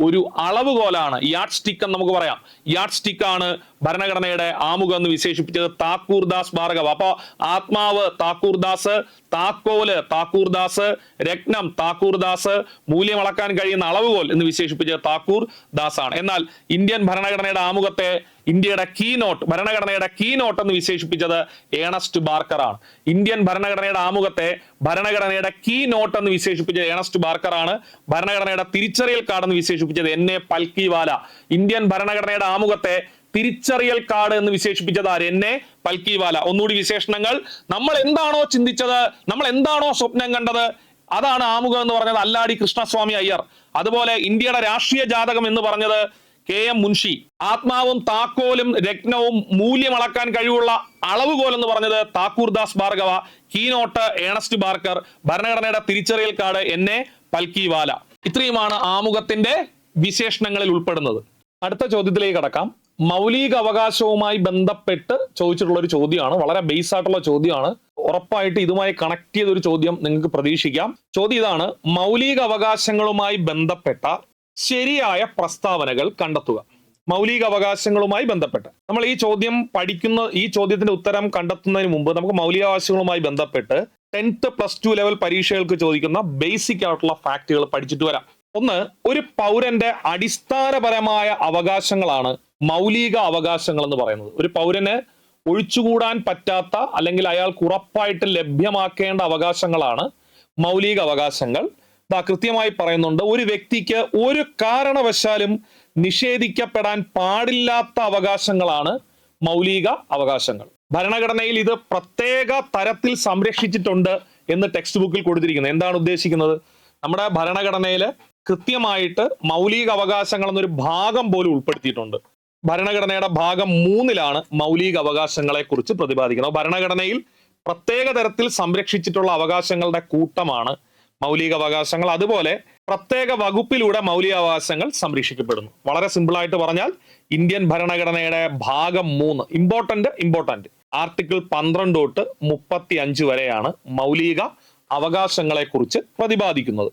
ഒരു അളവുകോലാണ്, യാഡ് സ്റ്റിക്ക് എന്ന് നമുക്ക് പറയാം. യാഡ് സ്റ്റിക്കാണ് ഭരണഘടനയുടെ ആമുഖം എന്ന് വിശേഷിപ്പിച്ചത് താക്കൂർ ദാസ് ഭാർഗവ. അപ്പൊ ആത്മാവ് താക്കൂർ ദാസ്, താക്കോല് താക്കൂർ ദാസ്, രത്നം താക്കൂർ ദാസ്, മൂല്യം അളക്കാൻ കഴിയുന്ന അളവുകോൽ എന്ന് വിശേഷിപ്പിച്ചത് താക്കൂർ ദാസ് ആണ്. എന്നാൽ ഇന്ത്യൻ ഭരണഘടനയുടെ ആമുഖത്തെ ഇന്ത്യയുടെ കീനോട്ട്, ഭരണഘടനയുടെ കീനോട്ട് എന്ന് വിശേഷിപ്പിച്ചത് ഏണസ്റ്റ് ബാർക്കർ ആണ്. ഇന്ത്യൻ ഭരണഘടനയുടെ ആമുഖത്തെ ഭരണഘടനയുടെ കീനോട്ട് എന്ന് വിശേഷിപ്പിച്ചത് ഏണസ്റ്റ് ബാർക്കർ ആണ്. ഭരണഘടനയുടെ തിരിച്ചറിയൽ കാർഡ് എന്ന് വിശേഷിപ്പിച്ചത് എൻ എ പൽക്കിവാല. ഇന്ത്യൻ ഭരണഘടനയുടെ ആമുഖത്തെ തിരിച്ചറിയൽ കാർഡ് എന്ന് വിശേഷിപ്പിച്ചത് ആര്? N A Palkhivala. ഒന്നുകൂടി വിശേഷണങ്ങൾ. നമ്മൾ എന്താണോ ചിന്തിച്ചത്, നമ്മൾ എന്താണോ സ്വപ്നം കണ്ടത്, അതാണ് ആമുഖം എന്ന് പറഞ്ഞത് അല്ലാടി കൃഷ്ണസ്വാമി അയ്യർ. അതുപോലെ ഇന്ത്യയുടെ രാഷ്ട്രീയ ജാതകം എന്ന് പറഞ്ഞത് കെ എം മുൻഷി. ആത്മാവും താക്കോലും രത്നവും മൂല്യം അളക്കാൻ കഴിവുള്ള അളവുകോൽ എന്ന് പറഞ്ഞത് Thakur Das Bhargava. Keynote Ernest Barker. ഭരണഘടനയുടെ തിരിച്ചറിയൽ കാർഡ് എൻ എ പൽക്കിവാല. ഇത്രയുമാണ് ആമുഖത്തിന്റെ വിശേഷണങ്ങളിൽ ഉൾപ്പെടുന്നത്. അടുത്ത ചോദ്യത്തിലേക്ക് കടക്കാം. മൗലിക അവകാശവുമായി ബന്ധപ്പെട്ട് ചോദിച്ചിട്ടുള്ള ഒരു ചോദ്യമാണ്. വളരെ ബേസ് ആയിട്ടുള്ള ചോദ്യമാണ്. ഉറപ്പായിട്ട് ഇതുമായി കണക്ട് ചെയ്ത ഒരു ചോദ്യം നിങ്ങൾക്ക് പ്രതീക്ഷിക്കാം. ചോദ്യം ഇതാണ്: മൗലിക അവകാശങ്ങളുമായി ബന്ധപ്പെട്ട ശരിയായ പ്രസ്താവനകൾ കണ്ടെത്തുക. മൗലിക അവകാശങ്ങളുമായി ബന്ധപ്പെട്ട് നമ്മൾ ഈ ചോദ്യം പഠിക്കുന്ന, ഈ ചോദ്യത്തിന്റെ ഉത്തരം കണ്ടെത്തുന്നതിന് മുമ്പ് നമുക്ക് മൗലികാവകാശങ്ങളുമായി ബന്ധപ്പെട്ട് 10th +2 ലെവൽ പരീക്ഷകൾക്ക് ചോദിക്കുന്ന ബേസിക് ആയിട്ടുള്ള ഫാക്ടുകൾ പഠിച്ചിട്ട് വരാം. ഒന്ന്, ഒരു പൗരന്റെ അടിസ്ഥാനപരമായ അവകാശങ്ങളാണ് മൗലിക അവകാശങ്ങൾ എന്ന് പറയുന്നത്. ഒരു പൗരന് ഒഴിച്ചുകൂടാൻ പറ്റാത്ത അല്ലെങ്കിൽ അയാൾക്ക് ഉറപ്പായിട്ട് ലഭ്യമാക്കേണ്ട അവകാശങ്ങളാണ് മൗലിക അവകാശങ്ങൾ. കൃത്യമായി പറയുന്നുണ്ട്, ഒരു വ്യക്തിക്ക് ഒരു കാരണവശാലും നിഷേധിക്കപ്പെടാൻ പാടില്ലാത്ത അവകാശങ്ങളാണ് മൗലിക അവകാശങ്ങൾ. ഭരണഘടനയിൽ ഇത് പ്രത്യേക തരത്തിൽ സംരക്ഷിച്ചിട്ടുണ്ട് എന്ന് ടെക്സ്റ്റ് ബുക്കിൽ കൊടുത്തിരിക്കുന്നത്. എന്താണ് ഉദ്ദേശിക്കുന്നത്? നമ്മുടെ ഭരണഘടനയിൽ കൃത്യമായിട്ട് മൗലിക അവകാശങ്ങൾ എന്നൊരു ഭാഗം പോലും ഉൾപ്പെടുത്തിയിട്ടുണ്ട്. ഭരണഘടനയുടെ ഭാഗം 3 മൗലിക അവകാശങ്ങളെ കുറിച്ച് പ്രതിപാദിക്കുന്നത്. ഭരണഘടനയിൽ പ്രത്യേക തരത്തിൽ സംരക്ഷിച്ചിട്ടുള്ള അവകാശങ്ങളുടെ കൂട്ടമാണ് മൗലിക അവകാശങ്ങൾ. അതുപോലെ പ്രത്യേക വകുപ്പിലൂടെ മൗലിക അവകാശങ്ങൾ സംരക്ഷിക്കപ്പെടുന്നു. വളരെ സിമ്പിൾ ആയിട്ട് പറഞ്ഞാൽ ഇന്ത്യൻ ഭരണഘടനയുടെ ഭാഗം 3 ഇമ്പോർട്ടന്റ് ആർട്ടിക്കിൾ 12 തൊട്ട് 35 വരെയാണ് മൗലിക അവകാശങ്ങളെ കുറിച്ച് പ്രതിപാദിക്കുന്നത്.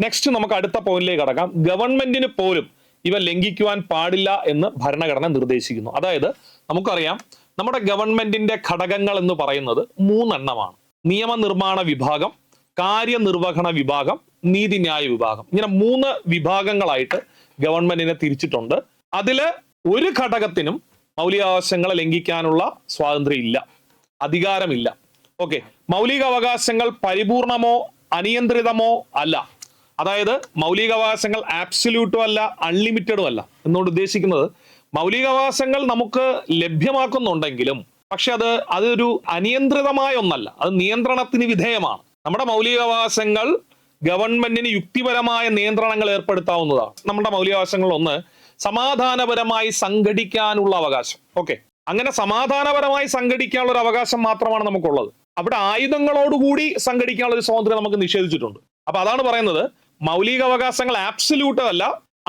നെക്സ്റ്റ് നമുക്ക് അടുത്ത പോയിന്റിലേക്ക് കടക്കാം. ഗവൺമെന്റിന് പോലും ഇവ ലംഘിക്കുവാൻ പാടില്ല എന്ന് ഭരണഘടന നിർദ്ദേശിക്കുന്നു. അതായത് നമുക്കറിയാം, നമ്മുടെ ഗവൺമെന്റിന്റെ ഘടകങ്ങൾ എന്ന് പറയുന്നത് 3 നിയമനിർമ്മാണ വിഭാഗം, കാര്യനിർവഹണ വിഭാഗം, നീതിന്യായ വിഭാഗം. ഇങ്ങനെ 3 വിഭാഗങ്ങളായിട്ട് ഗവൺമെന്റിനെ തിരിച്ചിട്ടുണ്ട്. അതില് ഒരു ഘടകത്തിനും മൗലികാവകാശങ്ങളെ ലംഘിക്കാനുള്ള സ്വാതന്ത്ര്യം ഇല്ല, അധികാരമില്ല. ഓക്കെ, മൗലിക അവകാശങ്ങൾ പരിപൂർണമോ അനിയന്ത്രിതമോ അല്ല. അതായത് മൗലികാവകാശങ്ങൾ ആബ്സല്യൂട്ടും അല്ല, അൺലിമിറ്റഡും അല്ല. എന്നോട് ഉദ്ദേശിക്കുന്നത്, മൗലികാവകാശങ്ങൾ നമുക്ക് ലഭ്യമാക്കുന്നുണ്ടെങ്കിലും പക്ഷെ അതൊരു അനിയന്ത്രിതമായ ഒന്നല്ല, അത് നിയന്ത്രണത്തിന് വിധേയമാണ്. നമ്മുടെ മൗലികാവകാശങ്ങൾ ഗവൺമെന്റിന് യുക്തിപരമായ നിയന്ത്രണങ്ങൾ ഏർപ്പെടുത്താവുന്നതാണ്. നമ്മുടെ മൗലികാവകാശങ്ങളിൽ ഒന്ന് സമാധാനപരമായി സംഘടിക്കാനുള്ള അവകാശം. ഓക്കെ, അങ്ങനെ സമാധാനപരമായി സംഘടിക്കാനുള്ള ഒരു അവകാശം മാത്രമാണ് നമുക്കുള്ളത്. അവിടെ ആയുധങ്ങളോടുകൂടി സംഘടിക്കാനുള്ള ഒരു സ്വാതന്ത്ര്യം നമുക്ക് നിഷേധിച്ചിട്ടുണ്ട്. അപ്പൊ അതാണ് പറയുന്നത്, മൗലിക അവകാശങ്ങൾ ആബ്സല്യൂട്ടും അല്ല,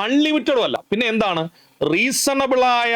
അൺലിമിറ്റഡും അല്ല. പിന്നെ എന്താണ്? റീസണബിൾ ആയ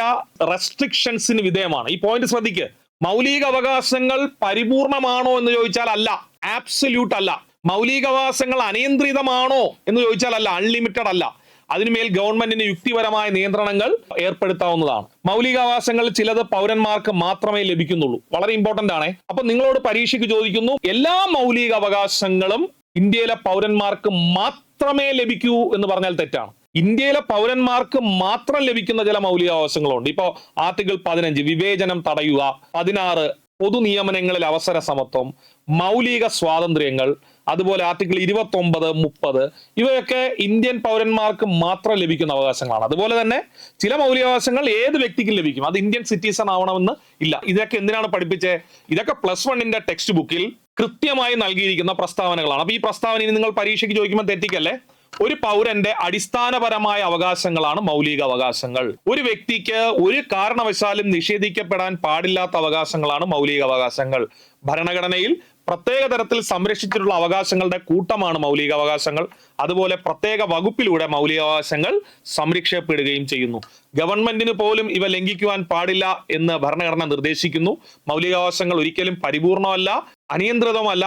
റെസ്ട്രിക്ഷൻസിന് വിധേയമാണ്. ഈ പോയിന്റ് ശ്രദ്ധിക്കുക. മൗലിക അവകാശങ്ങൾ പരിപൂർണമാണോ എന്ന് ചോദിച്ചാൽ അല്ല, ആബ്സല്യൂട്ട് അല്ല. മൗലിക അവകാശങ്ങൾ അനിയന്ത്രിതമാണോ എന്ന് ചോദിച്ചാൽ അല്ല, അൺലിമിറ്റഡ് അല്ല. അതിനുമേൽ ഗവൺമെന്റിന് യുക്തിപരമായ നിയന്ത്രണങ്ങൾ ഏർപ്പെടുത്താവുന്നതാണ്. മൗലികാവകാശങ്ങൾ ചിലത് പൗരന്മാർക്ക് മാത്രമേ ലഭിക്കുന്നുള്ളൂ. വളരെ ഇമ്പോർട്ടന്റ് ആണ്. അപ്പൊ നിങ്ങളോട് പരീക്ഷയ്ക്ക് ചോദിക്കുന്നു, എല്ലാ മൗലിക അവകാശങ്ങളും ഇന്ത്യയിലെ പൗരന്മാർക്ക് മാത്രമേ ലഭിക്കൂ എന്ന് പറഞ്ഞാൽ തെറ്റാണ്. ഇന്ത്യയിലെ പൗരന്മാർക്ക് മാത്രം ലഭിക്കുന്ന ചില മൗലികാവകാശങ്ങളുണ്ട്. ഇപ്പോ ആർട്ടിക്കിൾ 15 വിവേചനം തടയുക, 16 പൊതു നിയമനങ്ങളിൽ അവസര സമത്വം, മൗലിക സ്വാതന്ത്ര്യങ്ങൾ, അതുപോലെ ആർട്ടിക്കിൾ 29, 30 ഇവയൊക്കെ ഇന്ത്യൻ പൗരന്മാർക്ക് മാത്രം ലഭിക്കുന്ന അവകാശങ്ങളാണ്. അതുപോലെ തന്നെ ചില മൗലികാവകാശങ്ങൾ ഏത് വ്യക്തിക്കും ലഭിക്കും, അത് ഇന്ത്യൻ സിറ്റിസൺ ആവണമെന്ന് ഇല്ല. ഇതൊക്കെ എന്തിനാണ് പഠിപ്പിച്ചത്? ഇതൊക്കെ +1 ടെക്സ്റ്റ് ബുക്കിൽ കൃത്യമായി നൽകിയിരിക്കുന്ന പ്രസ്താവനകളാണ്. അപ്പൊ ഈ പ്രസ്താവന ഇനി നിങ്ങൾ പരീക്ഷയ്ക്ക് ചോദിക്കുമ്പോൾ തെറ്റിക്കല്ലേ. ഒരു പൗരന്റെ അടിസ്ഥാനപരമായ അവകാശങ്ങളാണ് മൗലിക അവകാശങ്ങൾ. ഒരു വ്യക്തിക്ക് ഒരു കാരണവശാലും നിഷേധിക്കപ്പെടാൻ പാടില്ലാത്ത അവകാശങ്ങളാണ് മൗലിക അവകാശങ്ങൾ. ഭരണഘടനയിൽ പ്രത്യേക തരത്തിൽ സംരക്ഷിച്ചിട്ടുള്ള അവകാശങ്ങളുടെ കൂട്ടമാണ് മൗലിക അവകാശങ്ങൾ. അതുപോലെ പ്രത്യേക വകുപ്പിലൂടെ മൗലികാവകാശങ്ങൾ സംരക്ഷിക്കപ്പെടുകയും ചെയ്യുന്നു. ഗവൺമെന്റിന് പോലും ഇവ ലംഘിക്കുവാൻ പാടില്ല എന്ന് ഭരണഘടന നിർദ്ദേശിക്കുന്നു. മൗലികാവകാശങ്ങൾ ഒരിക്കലും പരിപൂർണമല്ല, അനിയന്ത്രിതമല്ല,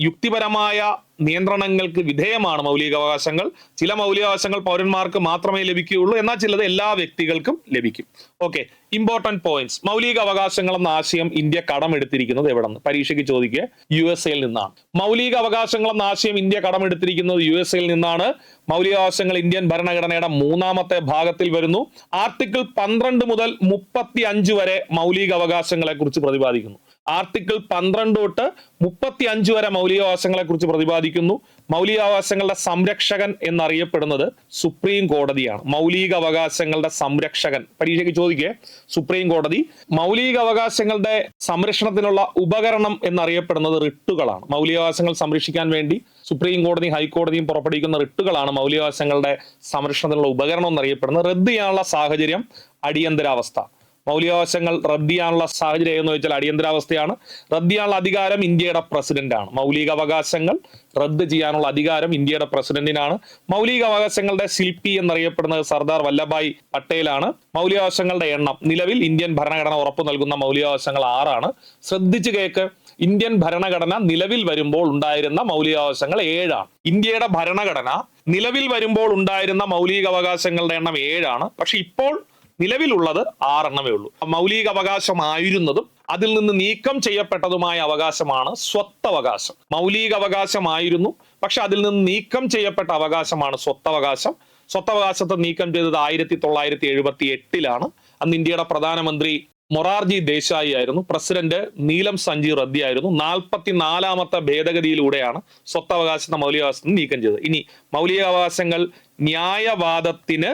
യുക്തിപരമായ നിയന്ത്രണങ്ങൾക്ക് വിധേയമാണ് മൗലികാവകാശങ്ങൾ. ചില മൗലികാവകാശങ്ങൾ പൗരന്മാർക്ക് മാത്രമേ ലഭിക്കുകയുള്ളൂ, എന്നാൽ ചിലത് എല്ലാ വ്യക്തികൾക്കും ലഭിക്കും. Okay, important points. മൗലിക അവകാശങ്ങൾ എന്ന ആശയം ഇന്ത്യ കടമെടുത്തിരിക്കുന്നത് എവിടെ നിന്ന്? പരീക്ഷയ്ക്ക് ചോദിക്കുക, USA നിന്നാണ്. മൗലിക അവകാശങ്ങൾ എന്ന ആശയം ഇന്ത്യ കടമെടുത്തിരിക്കുന്നത് USA നിന്നാണ്. മൗലികാവകാശങ്ങൾ ഇന്ത്യൻ ഭരണഘടനയുടെ 3ാമത്തെ ഭാഗത്തിൽ വരുന്നു. ആർട്ടിക്കിൾ 12 മുതൽ 35 വരെ മൗലിക അവകാശങ്ങളെ കുറിച്ച് പ്രതിപാദിക്കുന്നു. ആർട്ടിക്കിൾ 12 തൊട്ട് 35 വരെ മൗലികാവകാശങ്ങളെ കുറിച്ച് പ്രതിപാദിക്കുന്നു. മൗലികാവകാശങ്ങളുടെ സംരക്ഷകൻ എന്നറിയപ്പെടുന്നത് സുപ്രീം കോടതിയാണ്. മൗലിക അവകാശങ്ങളുടെ സംരക്ഷകൻ പരീക്ഷയ്ക്ക് ചോദിക്കേ, സുപ്രീം കോടതി. മൗലിക അവകാശങ്ങളുടെ സംരക്ഷണത്തിനുള്ള ഉപകരണം എന്നറിയപ്പെടുന്നത് റിട്ടുകളാണ്. മൗലികാവകാശങ്ങൾ സംരക്ഷിക്കാൻ വേണ്ടി സുപ്രീം കോടതിയും ഹൈക്കോടതിയും പുറപ്പെടുവിക്കുന്ന റിട്ടുകളാണ് മൗലികാവകാശങ്ങളുടെ സംരക്ഷണത്തിനുള്ള ഉപകരണം എന്നറിയപ്പെടുന്നത്. റദ്ദ് ചെയ്യാനുള്ള സാഹചര്യം അടിയന്തരാവസ്ഥ. മൗലികാവകാശങ്ങൾ റദ്ദ് ചെയ്യാനുള്ള സാഹചര്യം എന്ന് വെച്ചാൽ അടിയന്തരാവസ്ഥയാണ്. റദ്ദ് ചെയ്യാനുള്ള അധികാരം ഇന്ത്യയുടെ പ്രസിഡന്റാണ്. മൗലിക അവകാശങ്ങൾ റദ്ദ് ചെയ്യാനുള്ള അധികാരം ഇന്ത്യയുടെ പ്രസിഡന്റിനാണ്. മൗലിക അവകാശങ്ങളുടെ ശില്പി എന്നറിയപ്പെടുന്നത് സർദാർ വല്ലഭായ് പട്ടേലാണ്. മൗലികാവകാശങ്ങളുടെ എണ്ണം, നിലവിൽ ഇന്ത്യൻ ഭരണഘടന ഉറപ്പു നൽകുന്ന മൗലികാവകാശങ്ങൾ 6. ശ്രദ്ധിച്ചു കേക്ക്, ഇന്ത്യൻ ഭരണഘടന നിലവിൽ വരുമ്പോൾ ഉണ്ടായിരുന്ന മൗലികാവകാശങ്ങൾ 7. ഇന്ത്യയുടെ ഭരണഘടന നിലവിൽ വരുമ്പോൾ ഉണ്ടായിരുന്ന മൗലിക അവകാശങ്ങളുടെ എണ്ണം 7. പക്ഷെ ഇപ്പോൾ നിലവിലുള്ളത് 6 ഉള്ളൂ. മൗലിക അവകാശമായിരുന്നതും അതിൽ നിന്ന് നീക്കം ചെയ്യപ്പെട്ടതുമായ അവകാശമാണ് സ്വത്തവകാശം. മൗലിക അവകാശമായിരുന്നു, പക്ഷെ അതിൽ നിന്ന് നീക്കം ചെയ്യപ്പെട്ട അവകാശമാണ് സ്വത്തവകാശം. സ്വത്തവകാശത്തെ നീക്കം ചെയ്തത് 1978 അന്ന് ഇന്ത്യയുടെ പ്രധാനമന്ത്രി മൊറാർജി ദേശായി ആയിരുന്നു. പ്രസിഡന്റ് നീലം സഞ്ജീവ് റെഡ്ഡി ആയിരുന്നു. 44ാമത്തെ ഭേദഗതിയിലൂടെയാണ് സ്വത്തവകാശത്തെ മൗലികാവകാശം നീക്കം ചെയ്തത്. ഇനി മൗലികാവകാശങ്ങൾ ന്യായവാദത്തിന്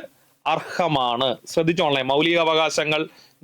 അർഹമാണ്. ശ്രദ്ധിച്ചോളേ, മൗലികാവകാശങ്ങൾ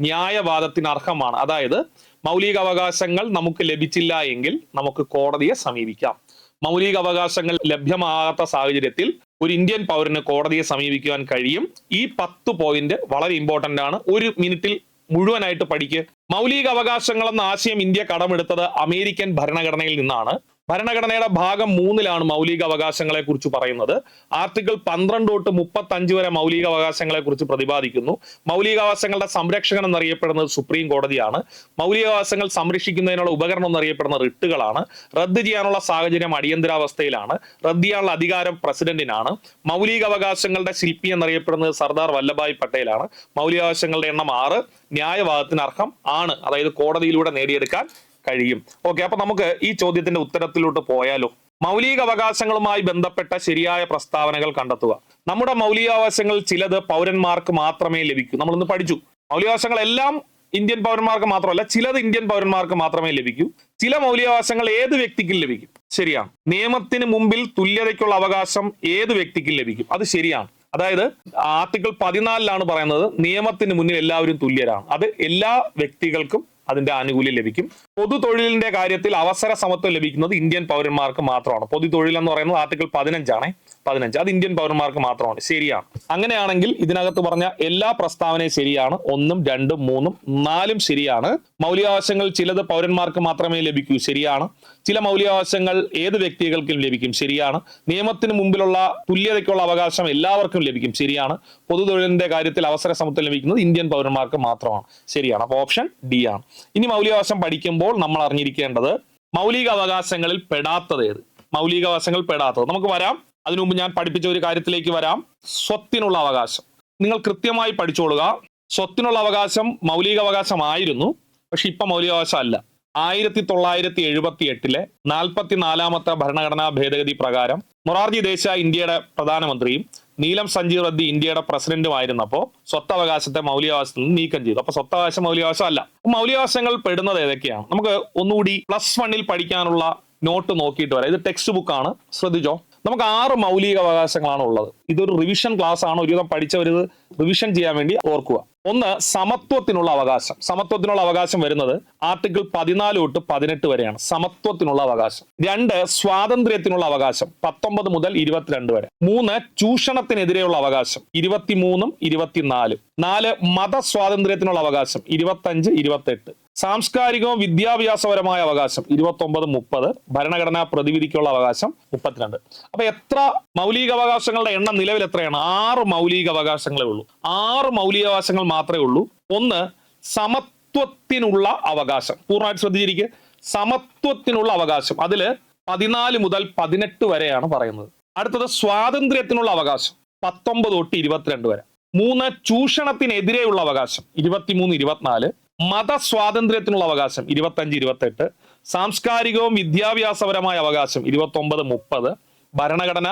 ന്യായവാദത്തിന് അർഹമാണ്. അതായത് മൗലികാവകാശങ്ങൾ നമുക്ക് ലഭിച്ചില്ല എങ്കിൽ നമുക്ക് കോടതിയെ സമീപിക്കാം. മൗലിക അവകാശങ്ങൾ ലഭ്യമാകാത്ത സാഹചര്യത്തിൽ ഒരു ഇന്ത്യൻ പൗരന് കോടതിയെ സമീപിക്കുവാൻ കഴിയും. ഈ 10 പോയിന്റ് വളരെ ഇമ്പോർട്ടന്റ് ആണ്. ഒരു മിനിറ്റിൽ മുഴുവനായിട്ട് പഠിക്കുക. മൗലിക അവകാശങ്ങൾ എന്ന ആശയം ഇന്ത്യ കടമെടുത്തത് അമേരിക്കൻ ഭരണഘടനയിൽ നിന്നാണ്. ഭരണഘടനയുടെ ഭാഗം 3 മൗലിക അവകാശങ്ങളെ കുറിച്ച് പറയുന്നത്. ആർട്ടിക്കിൾ 12 തൊട്ട് 35 വരെ മൗലിക അവകാശങ്ങളെ കുറിച്ച് പ്രതിപാദിക്കുന്നു. മൗലികാവകാശങ്ങളുടെ സംരക്ഷകൻ എന്നറിയപ്പെടുന്നത് സുപ്രീം കോടതിയാണ്. മൗലികാവകാശങ്ങൾ സംരക്ഷിക്കുന്നതിനുള്ള ഉപകരണം എന്നറിയപ്പെടുന്ന റിട്ടുകളാണ്. റദ്ദ് ചെയ്യാനുള്ള സാഹചര്യം അടിയന്തരാവസ്ഥയിലാണ്. റദ്ദ് ചെയ്യാനുള്ള അധികാരം പ്രസിഡന്റിനാണ്. മൗലികാവകാശങ്ങളുടെ ശില്പി എന്നറിയപ്പെടുന്നത് സർദാർ വല്ലഭായ് പട്ടേലാണ്. മൗലികാവകാശങ്ങളുടെ എണ്ണം 6. ന്യായവാദത്തിന് അർഹം ആണ്, അതായത് കോടതിയിലൂടെ നേടിയെടുക്കാൻ കഴിയും. ഓക്കെ, അപ്പൊ നമുക്ക് ഈ ചോദ്യത്തിന്റെ ഉത്തരത്തിലോട്ട് പോയാലോ. മൗലിക അവകാശങ്ങളുമായി ബന്ധപ്പെട്ട ശരിയായ പ്രസ്താവനകൾ കണ്ടെത്തുക. നമ്മുടെ മൗലികാവകാശങ്ങൾ ചിലത് പൗരന്മാർക്ക് മാത്രമേ ലഭിക്കൂ. നമ്മളിന്ന് പഠിച്ചു, മൗലികാവകാശങ്ങൾ എല്ലാം ഇന്ത്യൻ പൗരന്മാർക്ക് മാത്രമല്ല, ചിലത് ഇന്ത്യൻ പൗരന്മാർക്ക് മാത്രമേ ലഭിക്കൂ. ചില മൗലികാവകാശങ്ങൾ ഏത് വ്യക്തിക്കും ലഭിക്കും. ശരിയാണ്. നിയമത്തിന് മുമ്പിൽ തുല്യതയ്ക്കുള്ള അവകാശം ഏത് വ്യക്തിക്കും ലഭിക്കും. അത് ശരിയാണ്. അതായത് ആർട്ടിക്കിൾ 14 പറയുന്നത് നിയമത്തിന് മുന്നിൽ എല്ലാവരും തുല്യരാണ്. അത് എല്ലാ വ്യക്തികൾക്കും അതിന്റെ ആനുകൂല്യം ലഭിക്കും. പൊതു തൊഴിലിന്റെ കാര്യത്തിൽ അവസര സമത്വം ലഭിക്കുന്നത് ഇന്ത്യൻ പൗരന്മാർക്ക് മാത്രമാണ്. പൊതു തൊഴിൽ എന്ന് പറയുന്നത് ആർട്ടിക്കിൾ 15 അത് ഇന്ത്യൻ പൗരന്മാർക്ക് മാത്രമാണ്. ശരിയാണ്. അങ്ങനെയാണെങ്കിൽ ഇതിനകത്ത് പറഞ്ഞ എല്ലാ പ്രസ്താവനയും ശരിയാണ്. 1, 2, 3, 4 ശരിയാണ്. മൗലികാവകാശങ്ങൾ ചിലത് പൗരന്മാർക്ക് മാത്രമേ ലഭിക്കൂ. ശരിയാണ്. ചില മൗലികാവകാശങ്ങൾ ഏത് വ്യക്തികൾക്കും ലഭിക്കും. ശരിയാണ്. നിയമത്തിന് മുമ്പിലുള്ള തുല്യതയ്ക്കുള്ള അവകാശം എല്ലാവർക്കും ലഭിക്കും. ശരിയാണ്. പൊതു തൊഴിലിന്റെ കാര്യത്തിൽ അവസര സമത്വം ലഭിക്കുന്നത് ഇന്ത്യൻ പൗരന്മാർക്ക് മാത്രമാണ്. ശരിയാണ്. അപ്പൊ ഓപ്ഷൻ ഡി ആണ്. ഇനി മൗലികാവകാശം പഠിക്കുമ്പോൾ നമ്മൾ അറിഞ്ഞിരിക്കേണ്ടത് മൗലിക അവകാശങ്ങളിൽ പെടാത്തത് ഏത്. മൗലികാവകാശങ്ങൾ പെടാത്തത് നമുക്ക് വരാം. അതിനു മുമ്പ് ഞാൻ പഠിപ്പിച്ച ഒരു കാര്യത്തിലേക്ക് വരാം. സ്വത്തിനുള്ള അവകാശം നിങ്ങൾ കൃത്യമായി പഠിച്ചോളുക. സ്വത്തിനുള്ള അവകാശം മൗലിക അവകാശമായിരുന്നു, പക്ഷെ ഇപ്പൊ മൗലികാവകാശം അല്ല. 1978 44ാമത്തെ ഭരണഘടനാ ഭേദഗതി പ്രകാരം മൊറാർജി ദേശായി ഇന്ത്യയുടെ പ്രധാനമന്ത്രിയും നീലം സഞ്ജീവ് റെഡ്ഡി ഇന്ത്യയുടെ പ്രസിഡന്റുമായിരുന്നപ്പോൾ സ്വത്തവകാശത്തെ മൗലികാവകാശത്തിൽ നിന്ന് നീക്കം ചെയ്തു. അപ്പൊ സ്വത്തവകാശം മൗലികാവകാശം അല്ല. മൗലികാവകാശങ്ങൾ പെടുന്നത് ഏതൊക്കെയാണ്? നമുക്ക് ഒന്നുകൂടി +1 പഠിക്കാനുള്ള നോട്ട് നോക്കിയിട്ട് വരാം. ഇത് ടെക്സ്റ്റ് ബുക്കാണ്, ശ്രദ്ധിച്ചോ. നമുക്ക് 6 മൗലിക അവകാശങ്ങളാണ് ഉള്ളത്. ഇതൊരു റിവിഷൻ ക്ലാസ് ആണ്. ഒരുവിധം പഠിച്ചവരിത് റിവിഷൻ ചെയ്യാൻ വേണ്ടി ഓർക്കുക. 1, സമത്വത്തിനുള്ള അവകാശം. സമത്വത്തിനുള്ള അവകാശം വരുന്നത് ആർട്ടിക്കിൾ 14 തൊട്ട് 18 വരെയാണ് സമത്വത്തിനുള്ള അവകാശം. 2, സ്വാതന്ത്ര്യത്തിനുള്ള അവകാശം 19 മുതൽ 22 വരെ. 3, ചൂഷണത്തിനെതിരെയുള്ള അവകാശം 23ഉം 24. 4, മതസ്വാതന്ത്ര്യത്തിനുള്ള അവകാശം 25, 28. സാംസ്കാരികവും വിദ്യാഭ്യാസപരമായ അവകാശം 29, 30. ഭരണഘടനാ പ്രതിവിധിക്കുള്ള അവകാശം 32. അപ്പൊ എത്ര മൗലിക അവകാശങ്ങളുടെ എണ്ണം നിലവിൽ എത്രയാണ്? 6 മൗലിക അവകാശങ്ങളേ ഉള്ളൂ. 6 മൗലിക അവകാശങ്ങൾ മാത്രമേ ഉള്ളൂ. 1, സമത്വത്തിനുള്ള അവകാശം. പൂർണ്ണമായിട്ട് ശ്രദ്ധിച്ചിരിക്കുക. സമത്വത്തിനുള്ള അവകാശം അതില് 14 മുതൽ 18 വരെയാണ് പറയുന്നത്. അടുത്തത് സ്വാതന്ത്ര്യത്തിനുള്ള അവകാശം 19 തൊട്ട് 22 വരെ. 3, ചൂഷണത്തിനെതിരെയുള്ള അവകാശം 23, 24. മതസ്വാതന്ത്ര്യത്തിനുള്ള അവകാശം 25, 28. സാംസ്കാരികവും വിദ്യാഭ്യാസപരമായ അവകാശം 29, 30. ഭരണഘടന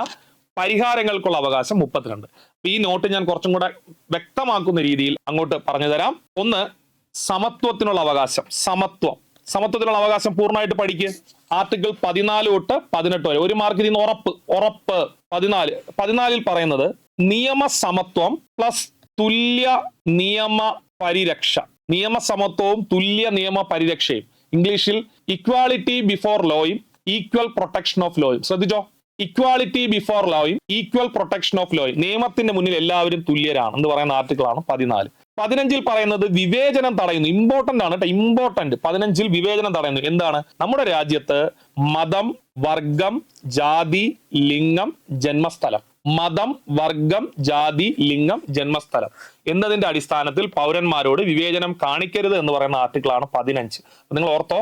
പരിഹാരങ്ങൾക്കുള്ള അവകാശം 32. ഈ നോട്ട് ഞാൻ കുറച്ചും കൂടെ വ്യക്തമാക്കുന്ന രീതിയിൽ അങ്ങോട്ട് പറഞ്ഞു തരാം. 1, സമത്വത്തിനുള്ള അവകാശം. സമത്വത്തിനുള്ള അവകാശം പൂർണ്ണമായിട്ട് പഠിക്കുക. ആർട്ടിക്കിൾ 14 തൊട്ട് 18 വരെ. 1 മാർക്ക് ഇതിന് ഉറപ്പ്. 14 പറയുന്നത് നിയമസമത്വം പ്ലസ് തുല്യ നിയമ പരിരക്ഷ. നിയമസമത്വവും തുല്യ നിയമ പരിരക്ഷയും. ഇംഗ്ലീഷിൽ ഇക്വാളിറ്റി ബിഫോർ ലോയും ഈക്വൽ പ്രൊട്ടക്ഷൻ ഓഫ് ലോയും. ശ്രദ്ധിച്ചോ, ഇക്വാളിറ്റി ബിഫോർ ലോയും ഈക്വൽ പ്രൊട്ടക്ഷൻ ഓഫ് ലോയും. നിയമത്തിന്റെ മുന്നിൽ എല്ലാവരും തുല്യരാണ് എന്ന് പറയുന്ന ആർട്ടിക്കിളാണ് 14. 15 പറയുന്നത് വിവേചനം തടയുന്നു. ഇമ്പോർട്ടന്റ് ആണ് കേട്ടോ, ഇമ്പോർട്ടന്റ്. 15 വിവേചനം തടയുന്നു. എന്താണ്? നമ്മുടെ രാജ്യത്ത് മതം, വർഗം, ജാതി, ലിംഗം, ജന്മസ്ഥലം. മതം, വർഗം, ജാതി, ലിംഗം, ജന്മസ്ഥലം എന്നതിന്റെ അടിസ്ഥാനത്തിൽ പൗരന്മാരോട് വിവേചനം കാണിക്കരുത് എന്ന് പറയുന്ന ആർട്ടിക്കിളാണ് 15. നിങ്ങൾ ഓർത്തോ,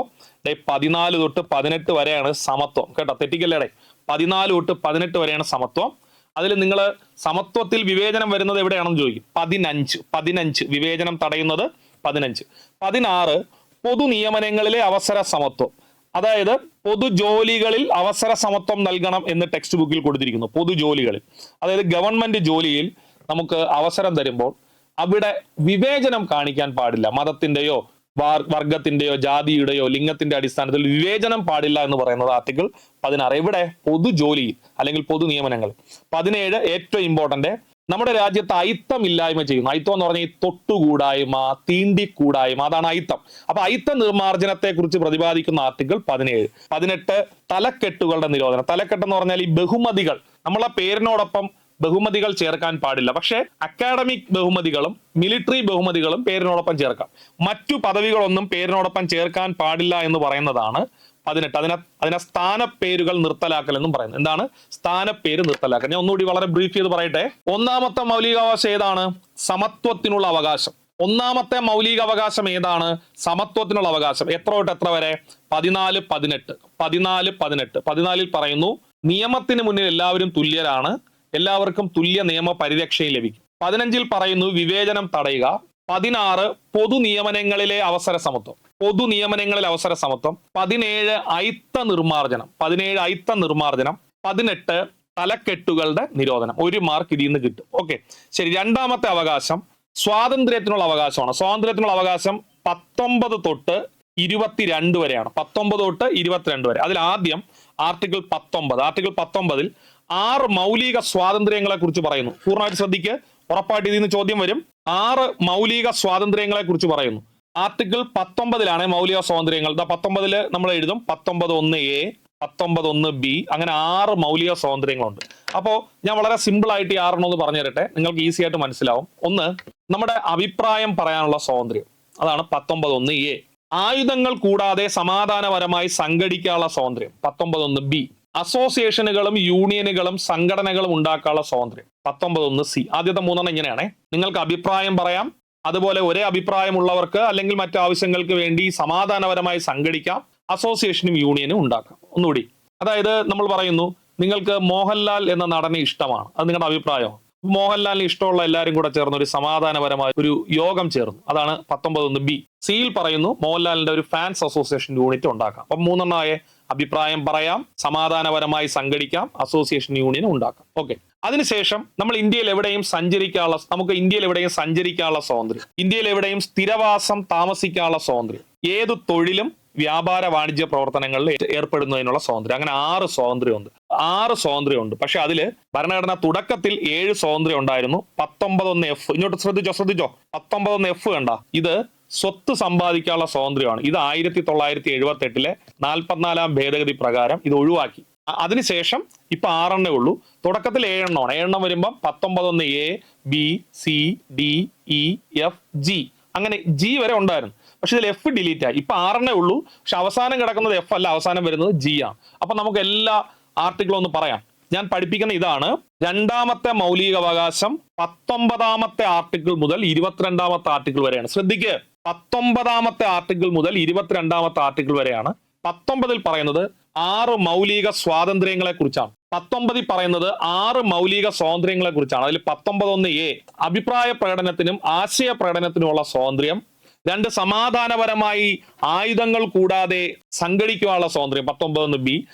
14 തൊട്ട് 18 വരെയാണ് സമത്വം കേട്ടോ, തെറ്റിക്കല്ലേടെ. 14 തൊട്ട് 18 വരെയാണ് സമത്വം. അതിൽ നിങ്ങൾ സമത്വത്തിൽ വിവേചനം വരുന്നത് എവിടെയാണെന്ന് ചോദിക്കും. 15 വിവേചനം തടയുന്നത് 15. 16 പൊതു നിയമനങ്ങളിലെ അവസര സമത്വം. അതായത് പൊതുജോലികളിൽ അവസര സമത്വം നൽകണം എന്ന് ടെക്സ്റ്റ് ബുക്കിൽ കൊടുത്തിരിക്കുന്നു. പൊതുജോലികളിൽ, അതായത് ഗവൺമെന്റ് ജോലിയിൽ നമുക്ക് അവസരം തരുമ്പോൾ അവിടെ വിവേചനം കാണിക്കാൻ പാടില്ല. മതത്തിന്റെയോ വർഗത്തിന്റെയോ ജാതിയുടെയോ ലിംഗത്തിന്റെ അടിസ്ഥാനത്തിൽ വിവേചനം പാടില്ല എന്ന് പറയുന്നത് ആർട്ടിക്കിൾ 16. ഇവിടെ പൊതുജോലി അല്ലെങ്കിൽ പൊതു നിയമനങ്ങൾ. 17 ഏറ്റവും ഇമ്പോർട്ടന്റ്, നമ്മുടെ രാജ്യത്ത് അയിത്തമില്ലായ്മ ചെയ്യുന്നു. അയിത്തം എന്ന് പറഞ്ഞാൽ ഈ തൊട്ടുകൂടായ്മ, തീണ്ടിക്കൂടായ്മ, അതാണ് അയിത്തം. അപ്പൊ അയിത്ത നിർമ്മാർജ്ജനത്തെ കുറിച്ച് പ്രതിപാദിക്കുന്ന ആർട്ടിക്കിൾ 17. 18 തലക്കെട്ടുകളുടെ നിരോധനം. തലക്കെട്ട് എന്ന് പറഞ്ഞാൽ ഈ ബഹുമതികൾ, നമ്മളെ പേരിനോടൊപ്പം ബഹുമതികൾ ചേർക്കാൻ പാടില്ല. പക്ഷേ അക്കാഡമിക് ബഹുമതികളും മിലിറ്ററി ബഹുമതികളും പേരിനോടൊപ്പം ചേർക്കാം. മറ്റു പദവികളൊന്നും പേരിനോടൊപ്പം ചേർക്കാൻ പാടില്ല എന്ന് പറയുന്നതാണ് 18. അതിനെ സ്ഥാനപ്പേരുകൾ നിർത്തലാക്കൽ എന്നും പറയുന്നത്. എന്താണ് സ്ഥാനപ്പേര് നിർത്തലാക്കൽ? ഞാൻ ഒന്നുകൂടി വളരെ ബ്രീഫ് ചെയ്ത് പറയട്ടെ. ഒന്നാമത്തെ മൗലികാവകാശം ഏതാണ്? സമത്വത്തിനുള്ള അവകാശം. ഒന്നാമത്തെ മൗലിക അവകാശം ഏതാണ്? സമത്വത്തിനുള്ള അവകാശം. എത്ര തൊട്ട് എത്ര വരെ? 14, 18. 14, 18. 14 പറയുന്നു നിയമത്തിന് മുന്നിൽ എല്ലാവരും തുല്യരാണ്, എല്ലാവർക്കും തുല്യ നിയമ പരിരക്ഷയും ലഭിക്കും. 15 പറയുന്നു വിവേചനം തടയുക. 16 പൊതു നിയമനങ്ങളിലെ അവസര സമത്വം. പൊതു നിയമനങ്ങളിൽ അവസര സമത്വം. 17 അയിത്ത നിർമ്മാർജ്ജനം. 17 അയിത്ത നിർമ്മാർജ്ജനം. 18 തലക്കെട്ടുകളുടെ നിരോധനം. 1 മാർക്ക് ഇതിൽ നിന്ന് കിട്ടും. ഓക്കെ, ശരി. രണ്ടാമത്തെ അവകാശം സ്വാതന്ത്ര്യത്തിനുള്ള അവകാശമാണ്. സ്വാതന്ത്ര്യത്തിനുള്ള അവകാശം 19 തൊട്ട് 22 വരെയാണ്. 19 തൊട്ട് 22 വരെ. അതിൽ ആദ്യം ആർട്ടിക്കിൾ 19. ആർട്ടിക്കിൾ 19 6 മൗലിക സ്വാതന്ത്ര്യങ്ങളെ കുറിച്ച് പറയുന്നു. പൂർണ്ണമായിട്ട് ശ്രദ്ധിക്ക്, ഉറപ്പായിട്ട് ഇതിൽ നിന്ന് ചോദ്യം വരും. 6 മൗലിക സ്വാതന്ത്ര്യങ്ങളെ കുറിച്ച് പറയുന്നു. ആർട്ടിക്കിൾ 19 മൗലിക സ്വാതന്ത്ര്യങ്ങൾ. 19 നമ്മൾ എഴുതും 19(1)(a), 19(1)(b), അങ്ങനെ 6 മൗലിക സ്വാതന്ത്ര്യങ്ങളുണ്ട്. അപ്പോ ഞാൻ വളരെ സിമ്പിൾ ആയിട്ട് ഈ 6 ഒന്ന് പറഞ്ഞു തരട്ടെ, നിങ്ങൾക്ക് ഈസി ആയിട്ട് മനസ്സിലാവും. ഒന്ന്, നമ്മുടെ അഭിപ്രായം പറയാനുള്ള സ്വാതന്ത്ര്യം, അതാണ് 19(1)(a). ആയുധങ്ങൾ കൂടാതെ സമാധാനപരമായി സംഘടിക്കാനുള്ള സ്വാതന്ത്ര്യം 19(1)(b). അസോസിയേഷനുകളും യൂണിയനുകളും സംഘടനകളും ഉണ്ടാക്കാനുള്ള സ്വാതന്ത്ര്യം 19(1)(c). ആദ്യത്തെ 3 ഇങ്ങനെയാണേ. നിങ്ങൾക്ക് അഭിപ്രായം പറയാം, അതുപോലെ ഒരേ അഭിപ്രായമുള്ളവർക്ക് അല്ലെങ്കിൽ മറ്റു ആവശ്യങ്ങൾക്ക് വേണ്ടി സമാധാനപരമായി സംഘടിക്കാം, അസോസിയേഷനും യൂണിയനും ഉണ്ടാക്കാം. ഒന്നുകൂടി, അതായത് നമ്മൾ പറയുന്നു നിങ്ങൾക്ക് മോഹൻലാൽ എന്ന നടനെ ഇഷ്ടമാണ്, അത് നിങ്ങളുടെ അഭിപ്രായമാണ്. മോഹൻലാലിന് ഇഷ്ടമുള്ള എല്ലാവരും കൂടെ ചേർന്ന് ഒരു സമാധാനപരമായ ഒരു യോഗം ചേർന്നു, അതാണ് 19(1)(b). സിയിൽ പറയുന്നു മോഹൻലാലിന്റെ ഒരു ഫാൻസ് അസോസിയേഷൻ യൂണിറ്റ് ഉണ്ടാക്കാം. അപ്പം 3 അഭിപ്രായം പറയാം, സമാധാനപരമായി സംഘടിക്കാം, അസോസിയേഷൻ യൂണിയൻ ഉണ്ടാക്കാം. ഓക്കെ, അതിനുശേഷം നമ്മൾ ഇന്ത്യയിൽ എവിടെയും നമുക്ക് ഇന്ത്യയിൽ എവിടെയും സഞ്ചരിക്കാനുള്ള സ്വാതന്ത്ര്യം, ഇന്ത്യയിൽ എവിടെയും സ്ഥിരവാസം താമസിക്കാനുള്ള സ്വാതന്ത്ര്യം, ഏതു തൊഴിലും വ്യാപാര വാണിജ്യ പ്രവർത്തനങ്ങളിൽ ഏർപ്പെടുന്നതിനുള്ള സ്വാതന്ത്ര്യം. അങ്ങനെ 6 സ്വാതന്ത്ര്യമുണ്ട്. 6 സ്വാതന്ത്ര്യമുണ്ട്. പക്ഷെ അതില് ഭരണഘടന തുടക്കത്തിൽ 7 സ്വാതന്ത്ര്യം ഉണ്ടായിരുന്നു. 19(1)(f), ഇങ്ങോട്ട് ശ്രദ്ധിച്ചോ 19(1)(f) കണ്ട, ഇത് സ്വത്ത് സമ്പാദിക്കാനുള്ള സ്വാതന്ത്ര്യമാണ്. ഇത് 1978 44-ാം ഭേദഗതി പ്രകാരം ഇത് ഒഴിവാക്കി. അതിനുശേഷം ഇപ്പൊ 6 ഉള്ളൂ. തുടക്കത്തിൽ 7 7 വരുമ്പം 19(1)(a), b, c, d, e, f, g, അങ്ങനെ G വരെ ഉണ്ടായിരുന്നു. പക്ഷെ ഇതിൽ F ഡിലീറ്റ് ആയി. ഇപ്പൊ 6 ഉള്ളൂ. പക്ഷെ അവസാനം കിടക്കുന്നത് F അല്ല, അവസാനം വരുന്നത് G ആണ്. അപ്പൊ നമുക്ക് എല്ലാ ആർട്ടിക്കിളും ഒന്ന് പറയാം. ഞാൻ പഠിപ്പിക്കുന്ന ഇതാണ്. രണ്ടാമത്തെ മൗലിക അവകാശം 19ാമത്തെ ആർട്ടിക്കിൾ മുതൽ 22ാമത്തെ ആർട്ടിക്കിൾ വരെയാണ്. ശ്രദ്ധിക്കുക, 19ാമത്തെ ആർട്ടിക്കിൾ മുതൽ 22ാമത്തെ ആർട്ടിക്കിൾ വരെയാണ്. 19 പറയുന്നത് 6 മൗലിക സ്വാതന്ത്ര്യങ്ങളെ കുറിച്ചാണ്. 19 പറയുന്നത് 6 മൗലിക സ്വാതന്ത്ര്യങ്ങളെ കുറിച്ചാണ്. അതിൽ 19(1)(a) അഭിപ്രായ പ്രകടനത്തിനും ആശയ പ്രകടനത്തിനുമുള്ള സ്വാതന്ത്ര്യം. 2 സമാധാനപരമായി ആയുധങ്ങൾ കൂടാതെ സംഘടിക്കാനുള്ള സ്വാതന്ത്ര്യം 19(1)(b).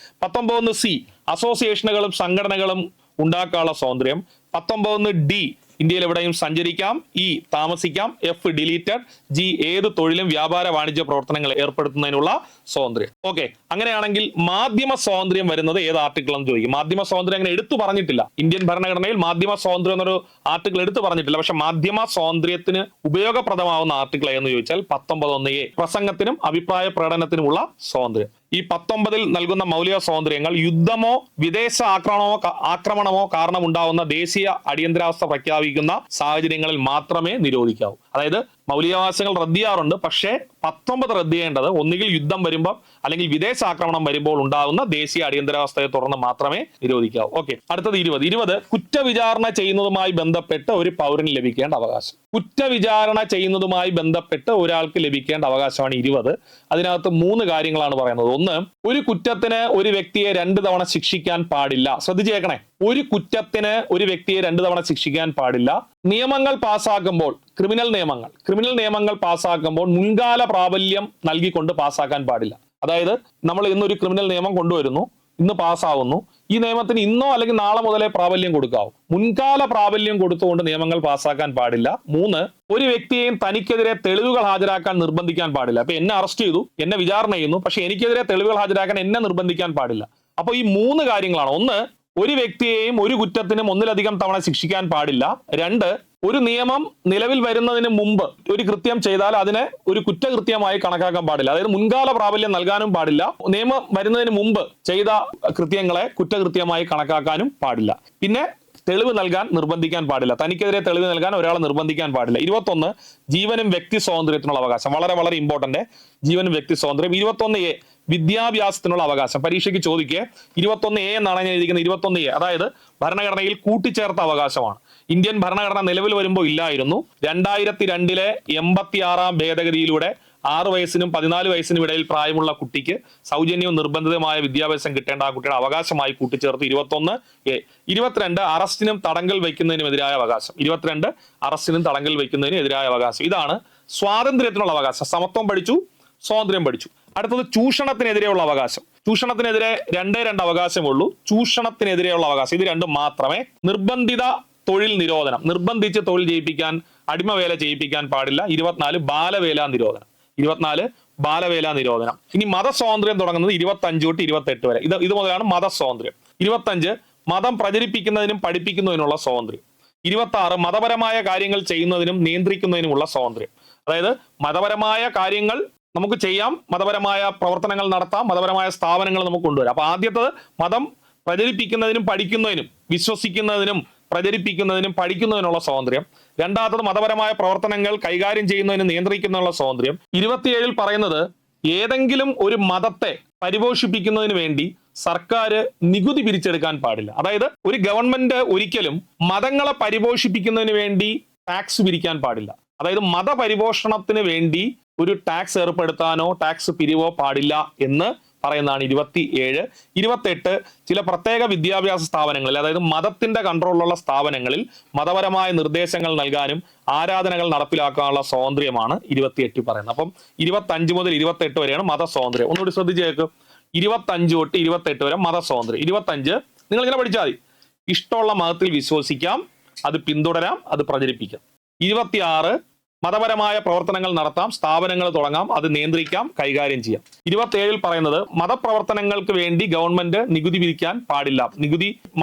19(1)(c) അസോസിയേഷനുകളും സംഘടനകളും ഉണ്ടാക്കാനുള്ള സ്വാതന്ത്ര്യം. 19(1)(d) ഇന്ത്യയിൽ എവിടെയും സഞ്ചരിക്കാം, E താമസിക്കാം, F ഡിലീറ്റഡ്, G ഏത് തൊഴിലും വ്യാപാര വാണിജ്യ പ്രവർത്തനങ്ങൾ ഏർപ്പെടുത്തുന്നതിനുള്ള സ്വാതന്ത്ര്യം. ഓക്കെ, അങ്ങനെയാണെങ്കിൽ മാധ്യമ സ്വാതന്ത്ര്യം വരുന്നത് ഏത് ആർട്ടിക്കിൾ എന്ന് ചോദിക്കും. മാധ്യമ സ്വാതന്ത്ര്യം അങ്ങനെ എടുത്തു പറഞ്ഞിട്ടില്ല. ഇന്ത്യൻ ഭരണഘടനയിൽ മാധ്യമ സ്വാതന്ത്ര്യം എന്നൊരു ആർട്ടിക്കിൾ എടുത്തു പറഞ്ഞിട്ടില്ല. പക്ഷെ മാധ്യമ സ്വാതന്ത്ര്യത്തിന് ഉപയോഗപ്രദമാവുന്ന ആർട്ടിക്കിൾ എന്ന് ചോദിച്ചാൽ 19(1)(a), പ്രസംഗത്തിനും അഭിപ്രായ പ്രകടനത്തിനുമുള്ള സ്വാതന്ത്ര്യം. ഈ 19 നൽകുന്ന മൗലിക സ്വാതന്ത്ര്യങ്ങൾ യുദ്ധമോ വിദേശ ആക്രമണമോ കാരണം ഉണ്ടാവുന്ന ദേശീയ അടിയന്തരാവസ്ഥ പ്രഖ്യാപിക്കുന്ന സാഹചര്യങ്ങളിൽ മാത്രമേ നിരോധിക്കാവൂ. അതായത് മൗലികാവകാശങ്ങൾ റദ്ദ് ചെയ്യാറുണ്ട്, പക്ഷേ 19 റദ്ദ് ചെയ്യേണ്ടത് ഒന്നുകിൽ യുദ്ധം വരുമ്പോൾ അല്ലെങ്കിൽ വിദേശ ആക്രമണം വരുമ്പോൾ ഉണ്ടാകുന്ന ദേശീയ അടിയന്തരാവസ്ഥയെ തുടർന്ന് മാത്രമേ നിരോധിക്കാവൂ. ഓക്കെ, അടുത്തത് 20 കുറ്റവിചാരണ ചെയ്യുന്നതുമായി ബന്ധപ്പെട്ട് ഒരു പൗരന് ലഭിക്കേണ്ട അവകാശം. കുറ്റവിചാരണ ചെയ്യുന്നതുമായി ബന്ധപ്പെട്ട് ഒരാൾക്ക് ലഭിക്കേണ്ട അവകാശമാണ് 20. അതിനകത്ത് 3 കാര്യങ്ങളാണ് പറയുന്നത്. ഒന്ന്, ഒരു കുറ്റത്തിന് ഒരു വ്യക്തിയെ 2 തവണ ശിക്ഷിക്കാൻ പാടില്ല. ശ്രദ്ധിച്ചേക്കണേ, ഒരു കുറ്റത്തിന് ഒരു വ്യക്തിയെ 2 തവണ ശിക്ഷിക്കാൻ പാടില്ല. നിയമങ്ങൾ പാസ്സാക്കുമ്പോൾ ക്രിമിനൽ നിയമങ്ങൾ പാസ്സാക്കുമ്പോൾ മുൻകാല പ്രാബല്യം നൽകിക്കൊണ്ട് പാസ്സാക്കാൻ പാടില്ല. അതായത് നമ്മൾ ഇന്നൊരു ക്രിമിനൽ നിയമം കൊണ്ടുവരുന്നു, ഇന്ന് പാസ്സാവുന്നു. ഈ നിയമത്തിന് ഇന്നോ അല്ലെങ്കിൽ നാളെ മുതലേ പ്രാബല്യം കൊടുക്കാവൂ. മുൻകാല പ്രാബല്യം കൊടുത്തുകൊണ്ട് നിയമങ്ങൾ പാസ്സാക്കാൻ പാടില്ല. 3, ഒരു വ്യക്തിയെയും തനിക്കെതിരെ തെളിവുകൾ ഹാജരാക്കാൻ നിർബന്ധിക്കാൻ പാടില്ല. അപ്പൊ എന്നെ അറസ്റ്റ് ചെയ്തു, എന്നെ വിചാരണ ചെയ്യുന്നു, പക്ഷെ എനിക്കെതിരെ തെളിവുകൾ ഹാജരാക്കാൻ എന്നെ നിർബന്ധിക്കാൻ പാടില്ല. അപ്പൊ ഈ 3 കാര്യങ്ങളാണ്. 1, ഒരു വ്യക്തിയെയും ഒരു കുറ്റത്തിനും ഒന്നിലധികം തവണ ശിക്ഷിക്കാൻ പാടില്ല. 2, ഒരു നിയമം നിലവിൽ വരുന്നതിന് മുമ്പ് ഒരു കൃത്യം ചെയ്താൽ അതിനെ ഒരു കുറ്റകൃത്യമായി കണക്കാക്കാൻ പാടില്ല. അതായത് മുൻകാല പ്രാബല്യം നൽകാനും പാടില്ല. നിയമം വരുന്നതിന് മുമ്പ് ചെയ്ത കൃത്യങ്ങളെ കുറ്റകൃത്യമായി കണക്കാക്കാനും പാടില്ല. പിന്നെ തെളിവ് നൽകാൻ നിർബന്ധിക്കാൻ പാടില്ല. തനിക്കെതിരെ തെളിവ് നൽകാൻ ഒരാളെ നിർബന്ധിക്കാൻ പാടില്ല. 21, ജീവനും വ്യക്തി സ്വാതന്ത്ര്യത്തിനുള്ള അവകാശം. വളരെ വളരെ ഇമ്പോർട്ടന്റ്. ജീവനും വ്യക്തി സ്വാതന്ത്ര്യം. 21A, വിദ്യാഭ്യാസത്തിനുള്ള അവകാശം. പരീക്ഷയ്ക്ക് ചോദിക്കുക. 21A എന്നാണ് ഞാൻ എഴുതിയിരിക്കുന്നത്. 21A അതായത് ഭരണഘടനയിൽ കൂട്ടിച്ചേർത്ത അവകാശമാണ്. ഇന്ത്യൻ ഭരണഘടന നിലവിൽ വരുമ്പോൾ ഇല്ലായിരുന്നു. 2002 86 ഭേദഗതിയിലൂടെ 6 വയസ്സിനും 14 വയസ്സിനും ഇടയിൽ പ്രായമുള്ള കുട്ടിക്ക് സൗജന്യവും നിർബന്ധിതമായ വിദ്യാഭ്യാസം കിട്ടേണ്ട ആ കുട്ടിയുടെ അവകാശമായി കൂട്ടിച്ചേർത്ത് 21A. 22, അറസ്റ്റിനും തടങ്കൽ വയ്ക്കുന്നതിനുമെതിരായ അവകാശം. 22, അറസ്റ്റിനും തടങ്കൽ വയ്ക്കുന്നതിനെതിരായ അവകാശം. ഇതാണ് സ്വാതന്ത്ര്യത്തിനുള്ള അവകാശം. സമത്വം പഠിച്ചു, സ്വാതന്ത്ര്യം പഠിച്ചു. അടുത്തത് ചൂഷണത്തിനെതിരെയുള്ള അവകാശം. ചൂഷണത്തിനെതിരെ 2 അവകാശമുള്ളൂ. ചൂഷണത്തിനെതിരെയുള്ള അവകാശം ഇത് 2 മാത്രമേ. നിർബന്ധിത തൊഴിൽ നിരോധനം. നിർബന്ധിച്ച് തൊഴിൽ ചെയ്യിപ്പിക്കാൻ, അടിമവേല ചെയ്യിപ്പിക്കാൻ പാടില്ല. 24, ബാലവേല നിരോധനം. 24, ബാലവേല നിരോധനം. ഇനി മതസ്വാതന്ത്ര്യം തുടങ്ങുന്നത് 25 തൊട്ട് 28 വരെ. ഇത് മുതലാണ് മതസ്വാതന്ത്ര്യം. 25, മതം പ്രചരിപ്പിക്കുന്നതിനും പഠിപ്പിക്കുന്നതിനുള്ള സ്വാതന്ത്ര്യം. 26, മതപരമായ കാര്യങ്ങൾ ചെയ്യുന്നതിനും നിയന്ത്രിക്കുന്നതിനുമുള്ള സ്വാതന്ത്ര്യം. അതായത് മതപരമായ കാര്യങ്ങൾ നമുക്ക് ചെയ്യാം, മതപരമായ പ്രവർത്തനങ്ങൾ നടത്താം, മതപരമായ സ്ഥാപനങ്ങൾ നമുക്ക് കൊണ്ടുവരാം. അപ്പൊ ആദ്യത്തത് മതം പ്രചരിപ്പിക്കുന്നതിനും പഠിക്കുന്നതിനും, വിശ്വസിക്കുന്നതിനും പ്രചരിപ്പിക്കുന്നതിനും പഠിക്കുന്നതിനുള്ള സ്വാതന്ത്ര്യം. രണ്ടാമത്തത് മതപരമായ പ്രവർത്തനങ്ങൾ കൈകാര്യം ചെയ്യുന്നതിനും നിയന്ത്രിക്കുന്നതിനുള്ള സ്വാതന്ത്ര്യം. 27 പറയുന്നത് ഏതെങ്കിലും ഒരു മതത്തെ പരിപോഷിപ്പിക്കുന്നതിന് വേണ്ടി സർക്കാർ നികുതി പിരിച്ചെടുക്കാൻ പാടില്ല. അതായത് ഒരു ഗവൺമെന്റ് ഒരിക്കലും മതങ്ങളെ പരിപോഷിപ്പിക്കുന്നതിന് വേണ്ടി ടാക്സ് പിരിക്കാൻ പാടില്ല. അതായത് മതപരിപോഷണത്തിന് വേണ്ടി ഒരു ടാക്സ് ഏർപ്പെടുത്താനോ ടാക്സ് പിരിവോ പാടില്ല എന്ന് പറയുന്നതാണ് 27. 28, ചില പ്രത്യേക വിദ്യാഭ്യാസ സ്ഥാപനങ്ങളിൽ, അതായത് മതത്തിന്റെ കൺട്രോളിലുള്ള സ്ഥാപനങ്ങളിൽ മതപരമായ നിർദ്ദേശങ്ങൾ നൽകാനും ആരാധനകൾ നടപ്പിലാക്കാനുള്ള സ്വാതന്ത്ര്യമാണ് 28 പറയുന്നത്. അപ്പം 25 മുതൽ 28 വരെയാണ് മതസ്വാതന്ത്ര്യം. ഒന്നുകൂടി ശ്രദ്ധിച്ചേക്ക്. 25 തൊട്ട് 28 വരെ മതസ്വാതന്ത്ര്യം. 25 നിങ്ങൾ ഇങ്ങനെ പഠിച്ചാൽ മതി. ഇഷ്ടമുള്ള മതത്തിൽ വിശ്വസിക്കാം, അത് പിന്തുടരാം, അത് പ്രചരിപ്പിക്കാം. 26, മതപരമായ പ്രവർത്തനങ്ങൾ നടത്താം, സ്ഥാപനങ്ങൾ തുടങ്ങാം, അത് നിയന്ത്രിക്കാം, കൈകാര്യം ചെയ്യാം. 27 പറയുന്നത് മതപ്രവർത്തനങ്ങൾക്ക് വേണ്ടി ഗവൺമെന്റ് നികുതി പിരിക്കാൻ പാടില്ല,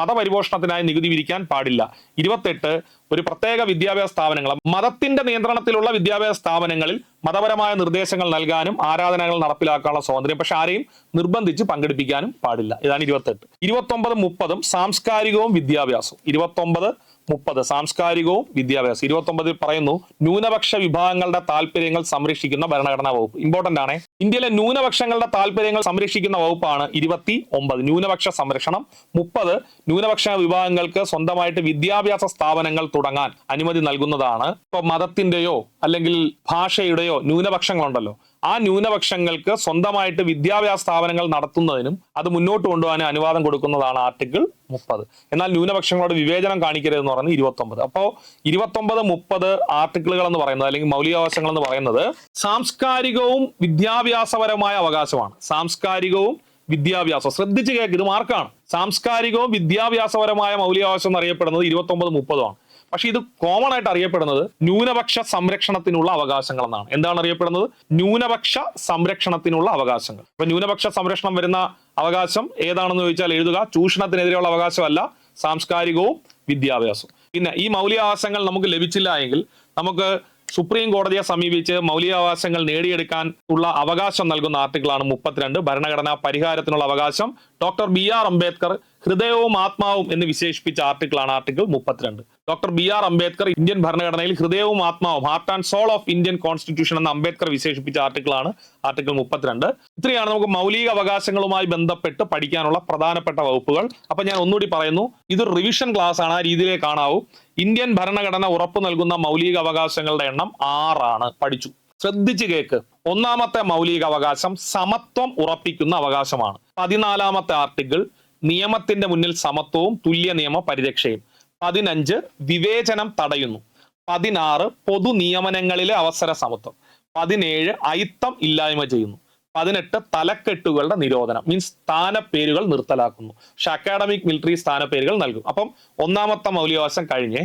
മതപരിപോഷണത്തിനായി നികുതി പിരിക്കാൻ പാടില്ല. 28, ഒരു പ്രത്യേക വിദ്യാഭ്യാസ സ്ഥാപനങ്ങൾ, മതത്തിന്റെ നിയന്ത്രണത്തിലുള്ള വിദ്യാഭ്യാസ സ്ഥാപനങ്ങളിൽ മതപരമായ നിർദ്ദേശങ്ങൾ നൽകാനും ആരാധനകൾ നടപ്പിലാക്കാനുള്ള സ്വാതന്ത്ര്യം, പക്ഷെ ആരെയും നിർബന്ധിച്ച് പങ്കെടുപ്പിക്കാനും പാടില്ല. ഇതാണ് 28. 29, 30 സാംസ്കാരികവും വിദ്യാഭ്യാസവും. 29, 30 സാംസ്കാരികവും വിദ്യാഭ്യാസം. 29 പറയുന്നു ന്യൂനപക്ഷ വിഭാഗങ്ങളുടെ താല്പര്യങ്ങൾ സംരക്ഷിക്കുന്ന ഭരണഘടനാ വകുപ്പ്. ഇമ്പോർട്ടന്റ് ആണ്. ഇന്ത്യയിലെ ന്യൂനപക്ഷങ്ങളുടെ താല്പര്യങ്ങൾ സംരക്ഷിക്കുന്ന വകുപ്പാണ് 29 ന്യൂനപക്ഷ സംരക്ഷണം. 30 ന്യൂനപക്ഷ വിഭാഗങ്ങൾക്ക് സ്വന്തമായിട്ട് വിദ്യാഭ്യാസ സ്ഥാപനങ്ങൾ തുടങ്ങാൻ അനുമതി നൽകുന്നതാണ്. ഇപ്പൊ മതത്തിന്റെയോ അല്ലെങ്കിൽ ഭാഷയുടെയോ ന്യൂനപക്ഷങ്ങളുണ്ടല്ലോ, ആ ന്യൂനപക്ഷങ്ങൾക്ക് സ്വന്തമായിട്ട് വിദ്യാഭ്യാസ സ്ഥാപനങ്ങൾ നടത്തുന്നതിനും അത് മുന്നോട്ട് കൊണ്ടുപോകാനും അനുവാദം കൊടുക്കുന്നതാണ് ആർട്ടിക്കിൾ 30. എന്നാൽ ന്യൂനപക്ഷങ്ങളോട് വിവേചനം കാണിക്കരുതെന്ന് പറയുന്നത് 29. അപ്പോ 29, 30 ആർട്ടിക്കിളുകൾ എന്ന് പറയുന്നത് അല്ലെങ്കിൽ മൗലികാവകാശങ്ങൾ എന്ന് പറയുന്നത് സാംസ്കാരികവും വിദ്യാഭ്യാസപരമായ അവകാശമാണ്. സാംസ്കാരികവും വിദ്യാഭ്യാസം ശ്രദ്ധിച്ച് കേൾക്ക്, ഇത് മാർക്കാണ്. സാംസ്കാരികവും വിദ്യാഭ്യാസപരമായ മൗലികാവകാശം എന്നറിയപ്പെടുന്നത് 29, 30 ആണ്. പക്ഷെ ഇത് കോമൺ ആയിട്ട് അറിയപ്പെടുന്നത് ന്യൂനപക്ഷ സംരക്ഷണത്തിനുള്ള അവകാശങ്ങൾ എന്നാണ്. എന്താണ് അറിയപ്പെടുന്നത്? ന്യൂനപക്ഷ സംരക്ഷണത്തിനുള്ള അവകാശങ്ങൾ. അപ്പൊ ന്യൂനപക്ഷ സംരക്ഷണം വരുന്ന അവകാശം ഏതാണെന്ന് ചോദിച്ചാൽ എഴുതുക. ചൂഷണത്തിനെതിരെയുള്ള അവകാശമല്ല, സാംസ്കാരികവും വിദ്യാഭ്യാസവും. പിന്നെ ഈ മൗലികാവകാശങ്ങൾ നമുക്ക് ലഭിച്ചില്ല എങ്കിൽ നമുക്ക് സുപ്രീം കോടതിയെ സമീപിച്ച് മൗലികാവകാശങ്ങൾ നേടിയെടുക്കാൻ ഉള്ള അവകാശം നൽകുന്ന ആർട്ടിക്കിളാണ് 32 ഭരണഘടനാ പരിഹാരത്തിനുള്ള അവകാശം. ഡോക്ടർ BR അംബേദ്കർ ഹൃദയവും ആത്മാവും എന്ന് വിശേഷിപ്പിച്ച ആർട്ടിക്കിളാണ് article 32. Doctor BR Ambedkar Indian ഭരണഘടനയിൽ ഹൃദയവും ആത്മാവും, heart and soul of Indian constitution എന്ന് അംബേദ്കർ വിശേഷിപ്പിച്ച ആർട്ടിക്കിളാണ് ആർട്ടിക്കിൾ 32. ഇത്രയാണ് നമുക്ക് മൗലിക അവകാശങ്ങളുമായി ബന്ധപ്പെട്ട് പഠിക്കാനുള്ള പ്രധാനപ്പെട്ട വകുപ്പുകൾ. അപ്പൊ ഞാൻ ഒന്നുകൂടി പറയുന്നു, ഇതൊരു റിവിഷൻ ക്ലാസ് ആണ്, ആ രീതിയിലേ കാണാവൂ. ഇന്ത്യൻ ഭരണഘടന ഉറപ്പു നൽകുന്ന മൗലിക അവകാശങ്ങളുടെ എണ്ണം 6 ആണ്. പഠിച്ചു, ശ്രദ്ധിച്ച് കേക്ക്. ഒന്നാമത്തെ മൗലിക അവകാശം സമത്വം ഉറപ്പിക്കുന്ന അവകാശമാണ്. 14ാമത്തെ ആർട്ടിക്കിൾ നിയമത്തിന്റെ മുന്നിൽ സമത്വവും തുല്യ നിയമ പരിരക്ഷയും. 15 വിവേചനം തടയുന്നു. 16 പൊതു നിയമനങ്ങളിലെ അവസര സമത്വം. 17 അയിത്തം ഇല്ലായ്മ ചെയ്യുന്നു. 18 തലക്കെട്ടുകളുടെ നിരോധനം, മീൻസ് സ്ഥാനപ്പേരുകൾ നിർത്തലാക്കുന്നു. പക്ഷെ അക്കാഡമിക് മിലിറ്ററി സ്ഥാനപ്പേരുകൾ നൽകും. അപ്പം ഒന്നാമത്തെ മൗലികാവകാശം കഴിഞ്ഞ്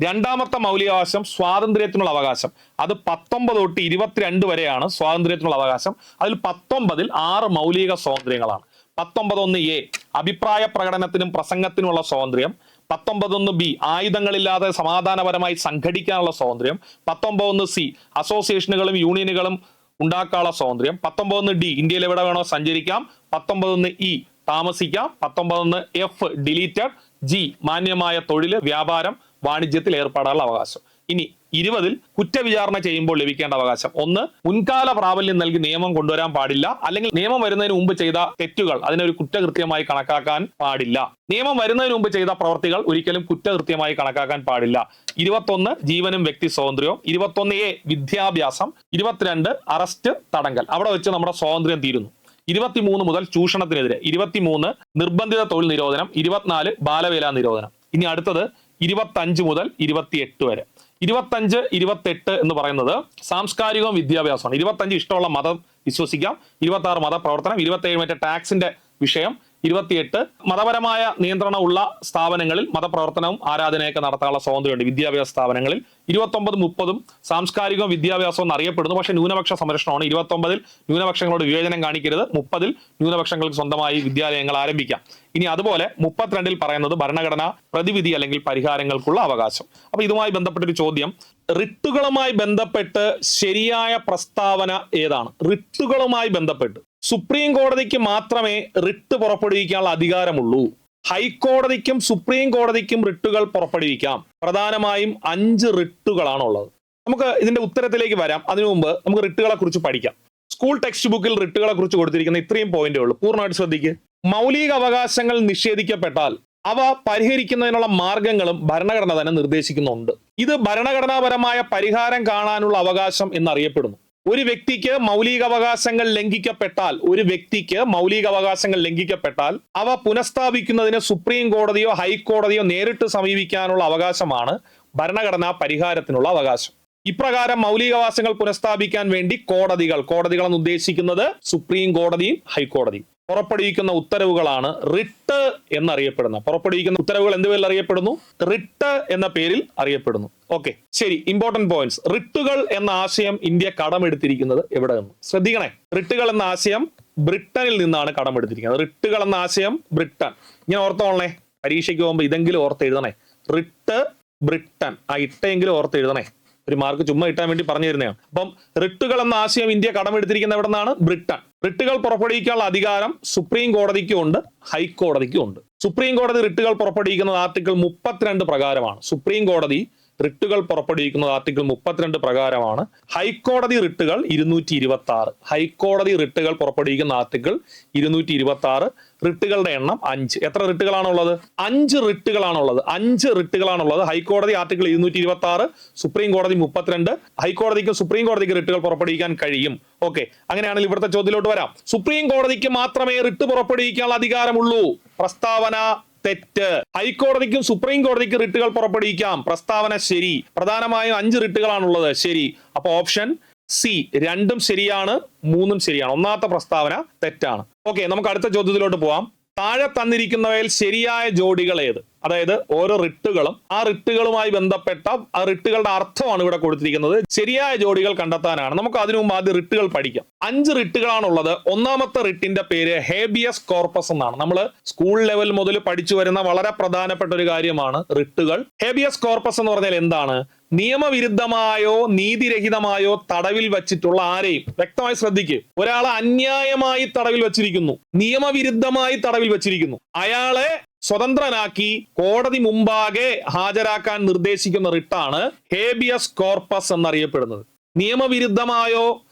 രണ്ടാമത്തെ മൗലികാവകാശം സ്വാതന്ത്ര്യത്തിനുള്ള അവകാശം. അത് 19 തൊട്ട് 22 വരെയാണ് സ്വാതന്ത്ര്യത്തിനുള്ള അവകാശം. അതിൽ 19ൽ 6 മൗലിക സ്വാതന്ത്ര്യങ്ങളാണ്. 19(1)(a) അഭിപ്രായ പ്രകടനത്തിനും പ്രസംഗത്തിനുമുള്ള സ്വാതന്ത്ര്യം. 19(1)(b) ആയുധങ്ങളില്ലാതെ സമാധാനപരമായി സംഘടിക്കാനുള്ള സ്വാതന്ത്ര്യം. 19(1)(c) അസോസിയേഷനുകളും യൂണിയനുകളും ഉണ്ടാക്കാനുള്ള സ്വാതന്ത്ര്യം. 19(1)(d) ഇന്ത്യയിൽ എവിടെ വേണോ സഞ്ചരിക്കാം. 19(1)(e) താമസിക്കാം. 19(1)(f) deleted. G മാന്യമായ തൊഴില്, വ്യാപാരം, വാണിജ്യത്തിൽ ഏർപ്പെടാനുള്ള അവകാശം. ഇനി 20ൽ കുറ്റവിചാരണ ചെയ്യുമ്പോൾ ലഭിക്കേണ്ട അവകാശം. 1, മുൻകാല പ്രാബല്യം നൽകി നിയമം കൊണ്ടുവരാൻ പാടില്ല, അല്ലെങ്കിൽ നിയമം വരുന്നതിന് മുമ്പ് ചെയ്ത തെറ്റുകൾ അതിനൊരു കുറ്റകൃത്യമായി കണക്കാക്കാൻ പാടില്ല. നിയമം വരുന്നതിന് മുമ്പ് ചെയ്ത പ്രവർത്തികൾ ഒരിക്കലും കുറ്റകൃത്യമായി കണക്കാക്കാൻ പാടില്ല. 21 ജീവനും വ്യക്തി സ്വാതന്ത്ര്യവും. 21(a) വിദ്യാഭ്യാസം. 22 അറസ്റ്റ്, തടങ്കൽ. അവിടെ വെച്ച് നമ്മുടെ സ്വാതന്ത്ര്യം തീരുന്നു. 23 മുതൽ ചൂഷണത്തിനെതിരെ. 23 നിർബന്ധിത തൊഴിൽ നിരോധനം. 24 ബാലവേല നിരോധനം. ഇനി അടുത്തത് 25 മുതൽ 28 വരെ. 25, 28 എന്ന് പറയുന്നത് സാംസ്കാരികവും വിദ്യാഭ്യാസമാണ്. 25 ഇഷ്ടമുള്ള മതം വിശ്വസിക്കാം. 26 മതപ്രവർത്തനം. 27 മറ്റേ ടാക്സിന്റെ വിഷയം. 28 മതപരമായ നിയന്ത്രണമുള്ള സ്ഥാപനങ്ങളിൽ മതപ്രവർത്തനവും ആരാധനയൊക്കെ നടത്താനുള്ള സ്വാതന്ത്ര്യമുണ്ട് വിദ്യാഭ്യാസ സ്ഥാപനങ്ങളിൽ. 29, 30 സാംസ്കാരികവും വിദ്യാഭ്യാസവും എന്നറിയപ്പെടുന്നു. പക്ഷേ ന്യൂനപക്ഷ സംരക്ഷണമാണ്. 29ൽ ന്യൂനപക്ഷങ്ങളോട് വിവേചനം കാണിക്കരുത്. 30ൽ ന്യൂനപക്ഷങ്ങൾക്ക് സ്വന്തമായി വിദ്യാലയങ്ങൾ ആരംഭിക്കാം. ഇനി അതുപോലെ 32ൽ പറയുന്നത് ഭരണഘടന പ്രതിവിധി അല്ലെങ്കിൽ പരിഹാരങ്ങൾക്കുള്ള അവകാശം. അപ്പൊ ഇതുമായി ബന്ധപ്പെട്ടൊരു ചോദ്യം, റിട്ടുകളുമായി ബന്ധപ്പെട്ട് ശരിയായ പ്രസ്താവന ഏതാണ്? റിട്ടുകളുമായി ബന്ധപ്പെട്ട് സുപ്രീം കോടതിക്ക് മാത്രമേ റിട്ട് പുറപ്പെടുവിക്കാനുള്ള അധികാരമുള്ളൂ. ഹൈക്കോടതിക്കും സുപ്രീം കോടതിക്കും റിട്ടുകൾ പുറപ്പെടുവിക്കാം. പ്രധാനമായും 5 റിട്ടുകളാണ് ഉള്ളത്. നമുക്ക് ഇതിന്റെ ഉത്തരത്തിലേക്ക് വരാം. അതിനു മുമ്പ് നമുക്ക് റിട്ടുകളെ കുറിച്ച് പഠിക്കാം. സ്കൂൾ ടെക്സ്റ്റ് ബുക്കിൽ റിട്ടുകളെ കുറിച്ച് കൊടുത്തിരിക്കുന്ന ഇത്രയും പോയിന്റേ ഉള്ളൂ. പൂർണ്ണമായിട്ട് ശ്രദ്ധിക്കുക. മൗലിക അവകാശങ്ങൾ നിഷേധിക്കപ്പെട്ടാൽ അവ പരിഹരിക്കുന്നതിനുള്ള മാർഗങ്ങളും ഭരണഘടന തന്നെ നിർദ്ദേശിക്കുന്നുണ്ട്. ഇത് ഭരണഘടനാപരമായ പരിഹാരം കാണാനുള്ള അവകാശം എന്നറിയപ്പെടുന്നു. ഒരു വ്യക്തിക്ക് മൗലികാവകാശങ്ങൾ ലംഘിക്കപ്പെട്ടാൽ അവ പുനഃസ്ഥാപിക്കുന്നതിന് സുപ്രീം കോടതിയോ ഹൈക്കോടതിയോ നേരിട്ട് സമീപിക്കാനുള്ള അവകാശമാണ് ഭരണഘടനാ പരിഹാരത്തിനുള്ള അവകാശം. ഇപ്രകാരം മൗലികാവകാശങ്ങൾ പുനഃസ്ഥാപിക്കാൻ വേണ്ടി കോടതികളെന്ന് ഉദ്ദേശിക്കുന്നത് സുപ്രീം കോടതിയും ഹൈക്കോടതിയും പുറപ്പെടുവിക്കുന്ന ഉത്തരവുകളാണ് റിട്ട് എന്നറിയപ്പെടുന്നത്. പുറപ്പെടുവിക്കുന്ന ഉത്തരവുകൾ എന്ത് പേരിൽ അറിയപ്പെടുന്നു? റിട്ട് എന്ന പേരിൽ അറിയപ്പെടുന്നു. ഓക്കെ, ശരി. Important points. റിട്ടുകൾ എന്ന ആശയം ഇന്ത്യ കടമെടുത്തിരിക്കുന്നത് എവിടെ നിന്ന്? ശ്രദ്ധിക്കണേ. റിട്ടുകൾ എന്ന ആശയം ബ്രിട്ടനിൽ നിന്നാണ് കടമെടുത്തിരിക്കുന്നത്. റിട്ടുകൾ എന്ന ആശയം ബ്രിട്ടൻ. ഇങ്ങനെ ഓർത്തോളണേ. പരീക്ഷയ്ക്ക് പോകുമ്പോൾ ഇതെങ്കിലും ഓർത്ത് എഴുതണേ. Writ Britain. ആ ഇട്ടെങ്കിലും ഓർത്ത് എഴുതണേ. ഒരു മാർക്ക് ചുമ്മാ ഇട്ടാൻ വേണ്ടി പറഞ്ഞു തരുന്നതാണ്. അപ്പം റിട്ടുകൾ എന്ന ആശയം ഇന്ത്യ കടമെടുത്തിരിക്കുന്ന എവിടെ നിന്നാണ്? ബ്രിട്ടൻ. റിട്ടുകൾ പുറപ്പെടുവിക്കാനുള്ള അധികാരം സുപ്രീം കോടതിക്കും ഉണ്ട്, ഹൈക്കോടതിക്കും ഉണ്ട്. സുപ്രീം കോടതി റിട്ടുകൾ പുറപ്പെടുവിക്കുന്നത് ആർട്ടിക്കിൾ 32 പ്രകാരമാണ്. സുപ്രീം കോടതി റിട്ടുകൾ പുറപ്പെടുവിക്കുന്നത് ആർട്ടിക്കിൾ 32 പ്രകാരമാണ്. ഹൈക്കോടതി റിട്ടുകൾ 226. ഹൈക്കോടതി റിട്ടുകൾ പുറപ്പെടുവിക്കുന്ന ആർട്ടിക്കിൾ 226. റിട്ടുകളുടെ എണ്ണം 5. എത്ര റിട്ടുകളാണുള്ളത്? 5 റിട്ടുകളാണുള്ളത്. 5 റിട്ടുകളാണുള്ളത്. ഹൈക്കോടതി ആർട്ടിക്കിൾ 226, സുപ്രീം കോടതി 32. ഹൈക്കോടതിക്കും സുപ്രീം കോടതിക്ക് റിട്ടുകൾ പുറപ്പെടുവിക്കാൻ കഴിയും. ഓക്കെ, അങ്ങനെയാണെങ്കിൽ ഇവിടുത്തെ ചോദ്യത്തിലോട്ട് വരാം. സുപ്രീം കോടതിക്ക് മാത്രമേ റിട്ട് പുറപ്പെടുവിക്കാനുള്ള അധികാരമുള്ളൂ. പ്രസ്താവന തെറ്റ്. ഹൈക്കോടതിക്കും സുപ്രീം കോടതിക്കും റിട്ടുകൾ പുറപ്പെടുവിക്കാം. പ്രസ്താവന ശരി. പ്രധാനമായും 5 റിട്ടുകളാണുള്ളത്. ശരി. അപ്പൊ ഓപ്ഷൻ സി 2ഉം ശരിയാണ്, 3ഉം ശരിയാണ്. ഒന്നാമത്തെ പ്രസ്താവന തെറ്റാണ്. ഓക്കെ, നമുക്ക് അടുത്ത ചോദ്യത്തിലോട്ട് പോവാം. താഴെ തന്നിരിക്കുന്നവയിൽ ശരിയായ ജോഡികൾ ഏത്? അതായത് ഓരോ റിട്ടുകളും ആ റിട്ടുകളുമായി ബന്ധപ്പെട്ട ആ റിട്ടുകളുടെ അർത്ഥമാണ് ഇവിടെ കൊടുത്തിരിക്കുന്നത്. ശരിയായ ജോഡികൾ കണ്ടെത്താനാണ്. നമുക്ക് അതിനു മുമ്പ് ആദ്യം റിട്ടുകൾ പഠിക്കാം. 5 റിട്ടുകളാണുള്ളത്. ഒന്നാമത്തെ റിട്ടിന്റെ പേര് ഹേബിയസ് കോർപ്പസ് എന്നാണ്. നമ്മൾ സ്കൂൾ ലെവൽ മുതൽ പഠിച്ചു വരുന്ന വളരെ പ്രധാനപ്പെട്ട ഒരു കാര്യമാണ് റിട്ടുകൾ. ഹേബിയസ് കോർപ്പസ് എന്ന് പറഞ്ഞാൽ എന്താണ്? നിയമവിരുദ്ധമായോ നീതിരഹിതമായോ തടവിൽ വച്ചിട്ടുള്ള ആരെയും, വ്യക്തമായി ശ്രദ്ധിക്കുക, ഒരാളെ അന്യായമായി തടവിൽ വച്ചിരിക്കുന്നു, നിയമവിരുദ്ധമായി തടവിൽ വച്ചിരിക്കുന്നു, അയാളെ സ്വതന്ത്രനാക്കി കോടതി മുമ്പാകെ ഹാജരാക്കാൻ നിർദ്ദേശിക്കുന്ന റിട്ടാണ് ഹേബിയസ് കോർപ്പസ് എന്നറിയപ്പെടുന്നത്. നിയമവിരുദ്ധമായോ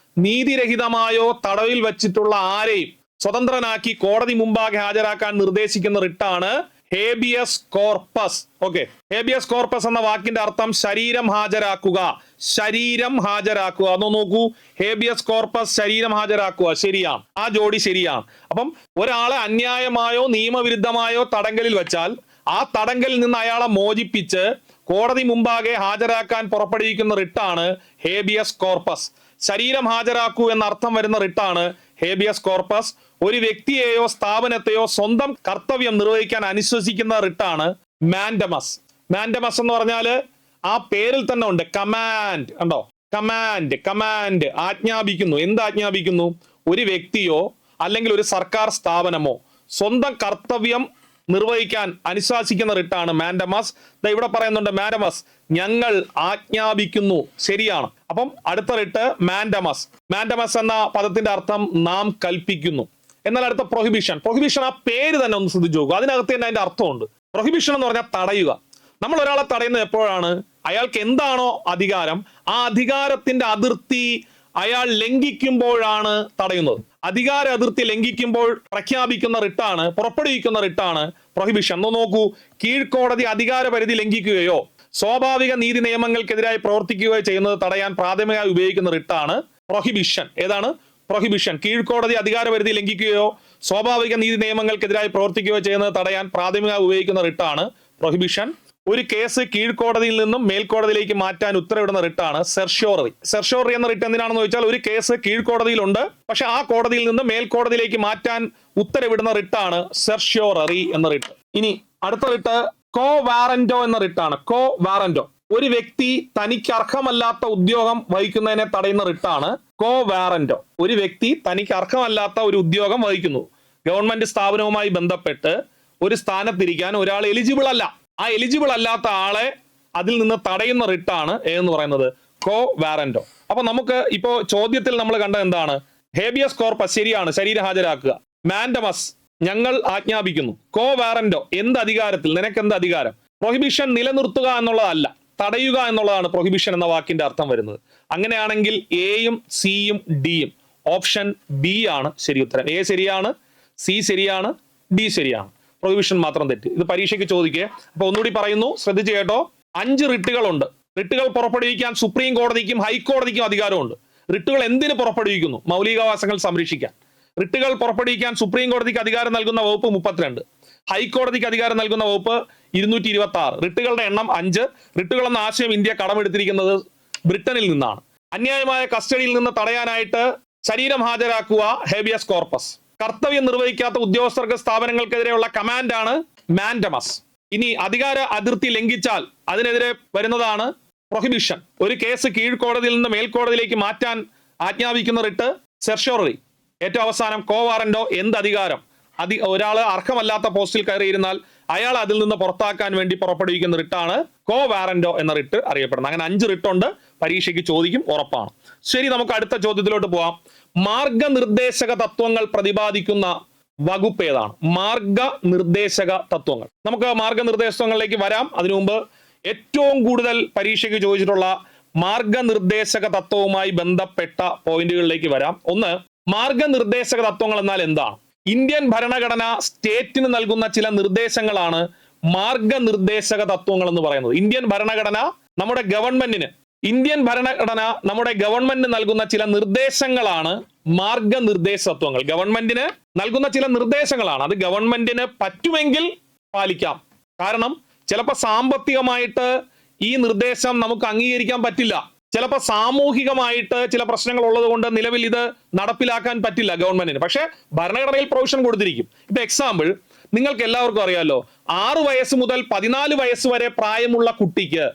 നീതിരഹിതമായോ തടവിൽ വച്ചിട്ടുള്ള ആരെയും സ്വതന്ത്രനാക്കി കോടതി മുമ്പാകെ ഹാജരാക്കാൻ നിർദ്ദേശിക്കുന്ന റിട്ടാണ് habeas corpus. Okay, habeas corpus എന്ന വാക്കിന്റെ അർത്ഥം ശരീരം ഹാജരാക്കുക. ശരീരം ഹാജരാക്കുക. ഒന്ന് നോക്കൂ. ഹേബിയസ് കോർപ്പസ് ശരീരം ഹാജരാക്കുക. ശരിയാണ്. ആ ജോഡി ശരിയാണ്. അപ്പം ഒരാളെ അന്യായമായോ നിയമവിരുദ്ധമായോ തടങ്കലിൽ വെച്ചാൽ ആ തടങ്കലിൽ നിന്ന് അയാളെ മോചിപ്പിച്ച് കോടതി മുമ്പാകെ ഹാജരാക്കാൻ പുറപ്പെടുവിക്കുന്ന റിട്ടാണ് ഹേബിയസ് കോർപ്പസ്. ശരീരം ഹാജരാക്കൂ എന്ന അർത്ഥം വരുന്ന റിട്ടാണ് ഹേബിയസ് കോർപ്പസ്. ഒരു വ്യക്തിയെയോ സ്ഥാപനത്തെയോ സ്വന്തം കർത്തവ്യം നിർവഹിക്കാൻ അനുശാസിക്കുന്ന റിട്ടാണ് മാൻഡമസ്. മാൻഡമസ് എന്ന് പറഞ്ഞാൽ ആ പേരിൽ തന്നെ ഉണ്ട്, കമാൻഡ്. ഉണ്ടോ? കമാൻഡ് ആജ്ഞാപിക്കുന്നു. എന്ത് ആജ്ഞാപിക്കുന്നു? ഒരു വ്യക്തിയോ അല്ലെങ്കിൽ ഒരു സർക്കാർ സ്ഥാപനമോ സ്വന്തം കർത്തവ്യം നിർവഹിക്കാൻ അനുശാസിക്കുന്ന റിട്ടാണ് മാൻഡമസ്. ഇവിടെ പറയുന്നുണ്ട് മാൻഡമസ്, ഞങ്ങൾ ആജ്ഞാപിക്കുന്നു. ശരിയാണ്. അപ്പം അടുത്ത റിട്ട് മാൻഡമസ്. മാൻഡമസ് എന്ന പദത്തിന്റെ അർത്ഥം നാം കൽപ്പിക്കുന്നു. എന്നാൽ അടുത്ത പ്രൊഹിബിഷൻ. പ്രൊഹിബിഷൻ ആ പേര് തന്നെ ഒന്ന് ശ്രദ്ധിച്ചു നോക്കുക, അതിനകത്ത് തന്നെ അതിന്റെ അർത്ഥമുണ്ട്. പ്രൊഹിബിഷൻ എന്ന് പറഞ്ഞാൽ തടയുക. നമ്മൾ ഒരാളെ തടയുന്നത് എപ്പോഴാണ്? അയാൾക്ക് എന്താണോ അധികാരം, ആ അധികാരത്തിന്റെ അതിർത്തി അയാൾ ലംഘിക്കുമ്പോഴാണ് തടയുന്നത്. അധികാര അതിർത്തി ലംഘിക്കുമ്പോൾ പ്രഖ്യാപിക്കുന്ന റിട്ടാണ്, പുറപ്പെടുവിക്കുന്ന റിട്ടാണ് പ്രൊഹിബിഷൻ. ഒന്ന് നോക്കൂ, കീഴ്ക്കോടതി അധികാര പരിധി ലംഘിക്കുകയോ സ്വാഭാവിക നീതി നിയമങ്ങൾക്കെതിരായി പ്രവർത്തിക്കുകയോ ചെയ്യുന്നത് തടയാൻ പ്രാഥമികമായി ഉപയോഗിക്കുന്ന റിട്ടാണ് പ്രൊഹിബിഷൻ. ഏതാണ്? പ്രൊഹിബിഷൻ. കീഴ്ക്കോടതി അധികാര പരിധി ലംഘിക്കുകയോ സ്വാഭാവിക നീതി നിയമങ്ങൾക്കെതിരായി പ്രവർത്തിക്കുകയോ ചെയ്യുന്നത് തടയാൻ പ്രാഥമികമായി ഉപയോഗിക്കുന്ന റിട്ടാണ് പ്രൊഹിബിഷൻ. ഒരു കേസ് കീഴ്ക്കോടതിയിൽ നിന്നും മേൽക്കോടതിയിലേക്ക് മാറ്റാൻ ഉത്തരവിടുന്ന റിട്ടാണ് സെർഷ്യോററി. സെർഷ്യോററി എന്ന റിട്ട് എന്തിനാണെന്ന് ചോദിച്ചാൽ, ഒരു കേസ് കീഴ്ക്കോടതിയിലുണ്ട്, പക്ഷെ ആ കോടതിയിൽ നിന്ന് മേൽക്കോടതിയിലേക്ക് മാറ്റാൻ ഉത്തരവിടുന്ന റിട്ടാണ് സെർഷ്യോററി എന്ന റിട്ട്. ഇനി അടുത്ത റിട്ട് കോ വാറന്റോ എന്ന റിട്ടാണ്. കോ വാറന്റോ. ഒരു വ്യക്തി തനിക്ക് അർഹമല്ലാത്ത ഉദ്യോഗം വഹിക്കുന്നതിനെ തടയുന്ന റിട്ടാണ് കോ വാറന്റോ. ഒരു വ്യക്തി തനിക്ക് അർഹമല്ലാത്ത ഒരു ഉദ്യോഗം വഹിക്കുന്നു, ഗവൺമെന്റ് സ്ഥാപനവുമായി ബന്ധപ്പെട്ട് ഒരു സ്ഥാനത്തിരിക്കാൻ ഒരാൾ എലിജിബിൾ അല്ല, ആ എലിജിബിൾ അല്ലാത്ത ആളെ അതിൽ നിന്ന് തടയുന്ന റിട്ടാണ് എന്ന് പറയുന്നത് കോ വാറന്റോ. അപ്പൊ നമുക്ക് ഇപ്പോ ചോദ്യത്തിൽ നമ്മൾ കണ്ടത് എന്താണ്? ഹേബിയസ് കോർപ്പസ് ശരിയാണ്, ശരീരം ഹാജരാക്കുക. മാൻഡമസ് ഞങ്ങൾ ആജ്ഞാപിക്കുന്നു. കോ വാറന്റോ എന്ത് അധികാരത്തിൽ, നിനക്ക് എന്ത് അധികാരം? പ്രൊഹിബിഷൻ നിലനിർത്തുക എന്നുള്ളതല്ല, തടയുക എന്നുള്ളതാണ് പ്രൊഹിബിഷൻ എന്ന വാക്കിന്റെ അർത്ഥം വരുന്നത്. അങ്ങനെയാണെങ്കിൽ എയും സിയും ഡിയും, ഓപ്ഷൻ ബി ആണ് ശരി ഉത്തരം. എ ശരിയാണ്, സി ശരിയാണ്, ഡി ശരിയാണ്. പ്രൊഹിബിഷൻ മാത്രം തെറ്റ്. ഇത് പരീക്ഷയ്ക്ക് ചോദിക്കുക. അപ്പൊ ഒന്നുകൂടി പറയുന്നു, ശ്രദ്ധിച്ചു കേട്ടോ. 5 റിട്ടുകളുണ്ട്. റിട്ടുകൾ പുറപ്പെടുവിക്കാൻ സുപ്രീം കോടതിക്കും ഹൈക്കോടതിക്കും അധികാരമുണ്ട്. റിട്ടുകൾ എന്തിന് പുറപ്പെടുവിക്കുന്നു? മൗലികാവകാശങ്ങൾ സംരക്ഷിക്കാൻ. റിട്ടുകൾ പുറപ്പെടുവിക്കാൻ സുപ്രീം കോടതിക്ക് അധികാരം നൽകുന്ന വകുപ്പ് 32, ഹൈക്കോടതിക്ക് അധികാരം നൽകുന്ന വകുപ്പ് 226. റിട്ടുകളുടെ എണ്ണം 5. റിട്ടുകൾ എന്ന ആശയം ഇന്ത്യ കടമെടുത്തിരിക്കുന്നത് ബ്രിട്ടനിൽ നിന്നാണ്. അന്യായമായ കസ്റ്റഡിയിൽ നിന്ന് തടയാനായിട്ട് ശരീരം ഹാജരാക്കുക ഹേബിയസ് കോർപ്പസ്. കർത്തവ്യം നിർവഹിക്കാത്ത ഉദ്യോഗസ്ഥർക്ക് സ്ഥാപനങ്ങൾക്കെതിരെയുള്ള കമാൻഡാണ് മാൻഡമസ്. ഇനി അധികാര അതിർത്തി ലംഘിച്ചാൽ അതിനെതിരെ വരുന്നതാണ് പ്രൊഹിബിഷൻ. ഒരു കേസ് കീഴ്ക്കോടതിയിൽ നിന്ന് മേൽക്കോടതിയിലേക്ക് മാറ്റാൻ ആജ്ഞാപിക്കുന്ന റിട്ട് സെർഷ്യോററി. ഏറ്റവും അവസാനം കോ വാറന്റോ എന്ത് അധികാരം? ഒരാൾ അർഹമല്ലാത്ത പോസ്റ്റിൽ കയറിയിരുന്നാൽ അയാൾ അതിൽ നിന്ന് പുറത്താക്കാൻ വേണ്ടി പുറപ്പെടുവിക്കുന്ന റിട്ടാണ് കോ വാറന്റോ എന്ന റിട്ട് അറിയപ്പെടുന്നത്. അങ്ങനെ 5 റിട്ടുണ്ട്, പരീക്ഷയ്ക്ക് ചോദിക്കും, ഉറപ്പാണ്. ശരി, നമുക്ക് അടുത്ത ചോദ്യത്തിലോട്ട് പോവാം. മാർഗനിർദ്ദേശക തത്വങ്ങൾ പ്രതിപാദിക്കുന്ന വകുപ്പ് ഏതാണ്? മാർഗനിർദ്ദേശക തത്വങ്ങൾ. നമുക്ക് മാർഗനിർദ്ദേശങ്ങളിലേക്ക് വരാം. അതിനു മുമ്പ് ഏറ്റവും കൂടുതൽ പരീക്ഷയ്ക്ക് ചോദിച്ചിട്ടുള്ള മാർഗനിർദ്ദേശക തത്വവുമായി ബന്ധപ്പെട്ട പോയിന്റുകളിലേക്ക് വരാം. ഒന്ന്, മാർഗനിർദ്ദേശക തത്വങ്ങൾ എന്നാൽ എന്താണ്? ഇന്ത്യൻ ഭരണഘടന സ്റ്റേറ്റിന് നൽകുന്ന ചില നിർദ്ദേശങ്ങളാണ് മാർഗനിർദ്ദേശക തത്വങ്ങൾ എന്ന് പറയുന്നത്. ഇന്ത്യൻ ഭരണഘടന നമ്മുടെ ഗവൺമെന്റിന് നൽകുന്ന ചില നിർദ്ദേശങ്ങളാണ് മാർഗനിർദ്ദേശ തത്വങ്ങൾ. ഗവൺമെന്റിന് നൽകുന്ന ചില നിർദ്ദേശങ്ങളാണ്. അത് ഗവൺമെന്റിന് പറ്റുമെങ്കിൽ പാലിക്കാം. കാരണം ചിലപ്പോൾ സാമ്പത്തികമായിട്ട് ഈ നിർദ്ദേശം നമുക്ക് അംഗീകരിക്കാൻ പറ്റില്ല. ചിലപ്പോൾ സാമൂഹികമായിട്ട് ചില പ്രശ്നങ്ങൾ ഉള്ളത് കൊണ്ട് നിലവിൽ ഇത് നടപ്പിലാക്കാൻ പറ്റില്ല ഗവൺമെന്റിന്. പക്ഷെ ഭരണഘടനയിൽ പ്രൊവിഷൻ കൊടുത്തിരിക്കും. ഇപ്പൊ എക്സാമ്പിൾ, നിങ്ങൾക്ക് എല്ലാവർക്കും അറിയാലോ, 6 വയസ്സ് മുതൽ 14 വയസ്സ് വരെ പ്രായമുള്ള കുട്ടിക്ക്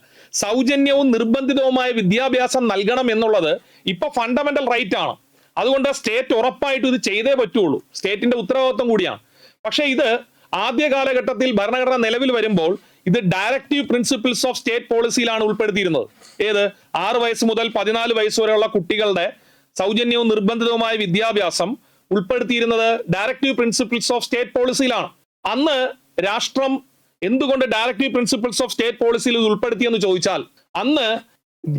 സൗജന്യവും നിർബന്ധിതവുമായ വിദ്യാഭ്യാസം നൽകണം എന്നുള്ളത് ഇപ്പൊ ഫണ്ടമെന്റൽ റൈറ്റ് ആണ്. അതുകൊണ്ട് സ്റ്റേറ്റ് ഉറപ്പായിട്ടും ഇത് ചെയ്തേ പറ്റുള്ളൂ. സ്റ്റേറ്റിന്റെ ഉത്തരവാദിത്വം കൂടിയാണ്. പക്ഷെ ഇത് ആദ്യ കാലഘട്ടത്തിൽ ഭരണഘടന നിലവിൽ വരുമ്പോൾ ഇത് ഡയറക്റ്റീവ് പ്രിൻസിപ്പിൾസ് ഓഫ് സ്റ്റേറ്റ് പോളിസിയിലാണ് ഉൾപ്പെടുത്തിയിരുന്നത്. ഏത്? 6 വയസ്സ് മുതൽ 14 വയസ്സ് വരെയുള്ള കുട്ടികളുടെ സൗജന്യവും നിർബന്ധിതവുമായ വിദ്യാഭ്യാസം ഉൾപ്പെടുത്തിയിരുന്നത് ഡയറക്റ്റീവ് പ്രിൻസിപ്പിൾസ് ഓഫ് സ്റ്റേറ്റ് പോളിസിയിലാണ്. അന്ന് രാഷ്ട്രം എന്തുകൊണ്ട് ഡയറക്റ്റീവ് പ്രിൻസിപ്പിൾസ് ഓഫ് സ്റ്റേറ്റ് പോളിസിയിൽ ഇത് ഉൾപ്പെടുത്തിയെന്ന് ചോദിച്ചാൽ, അന്ന്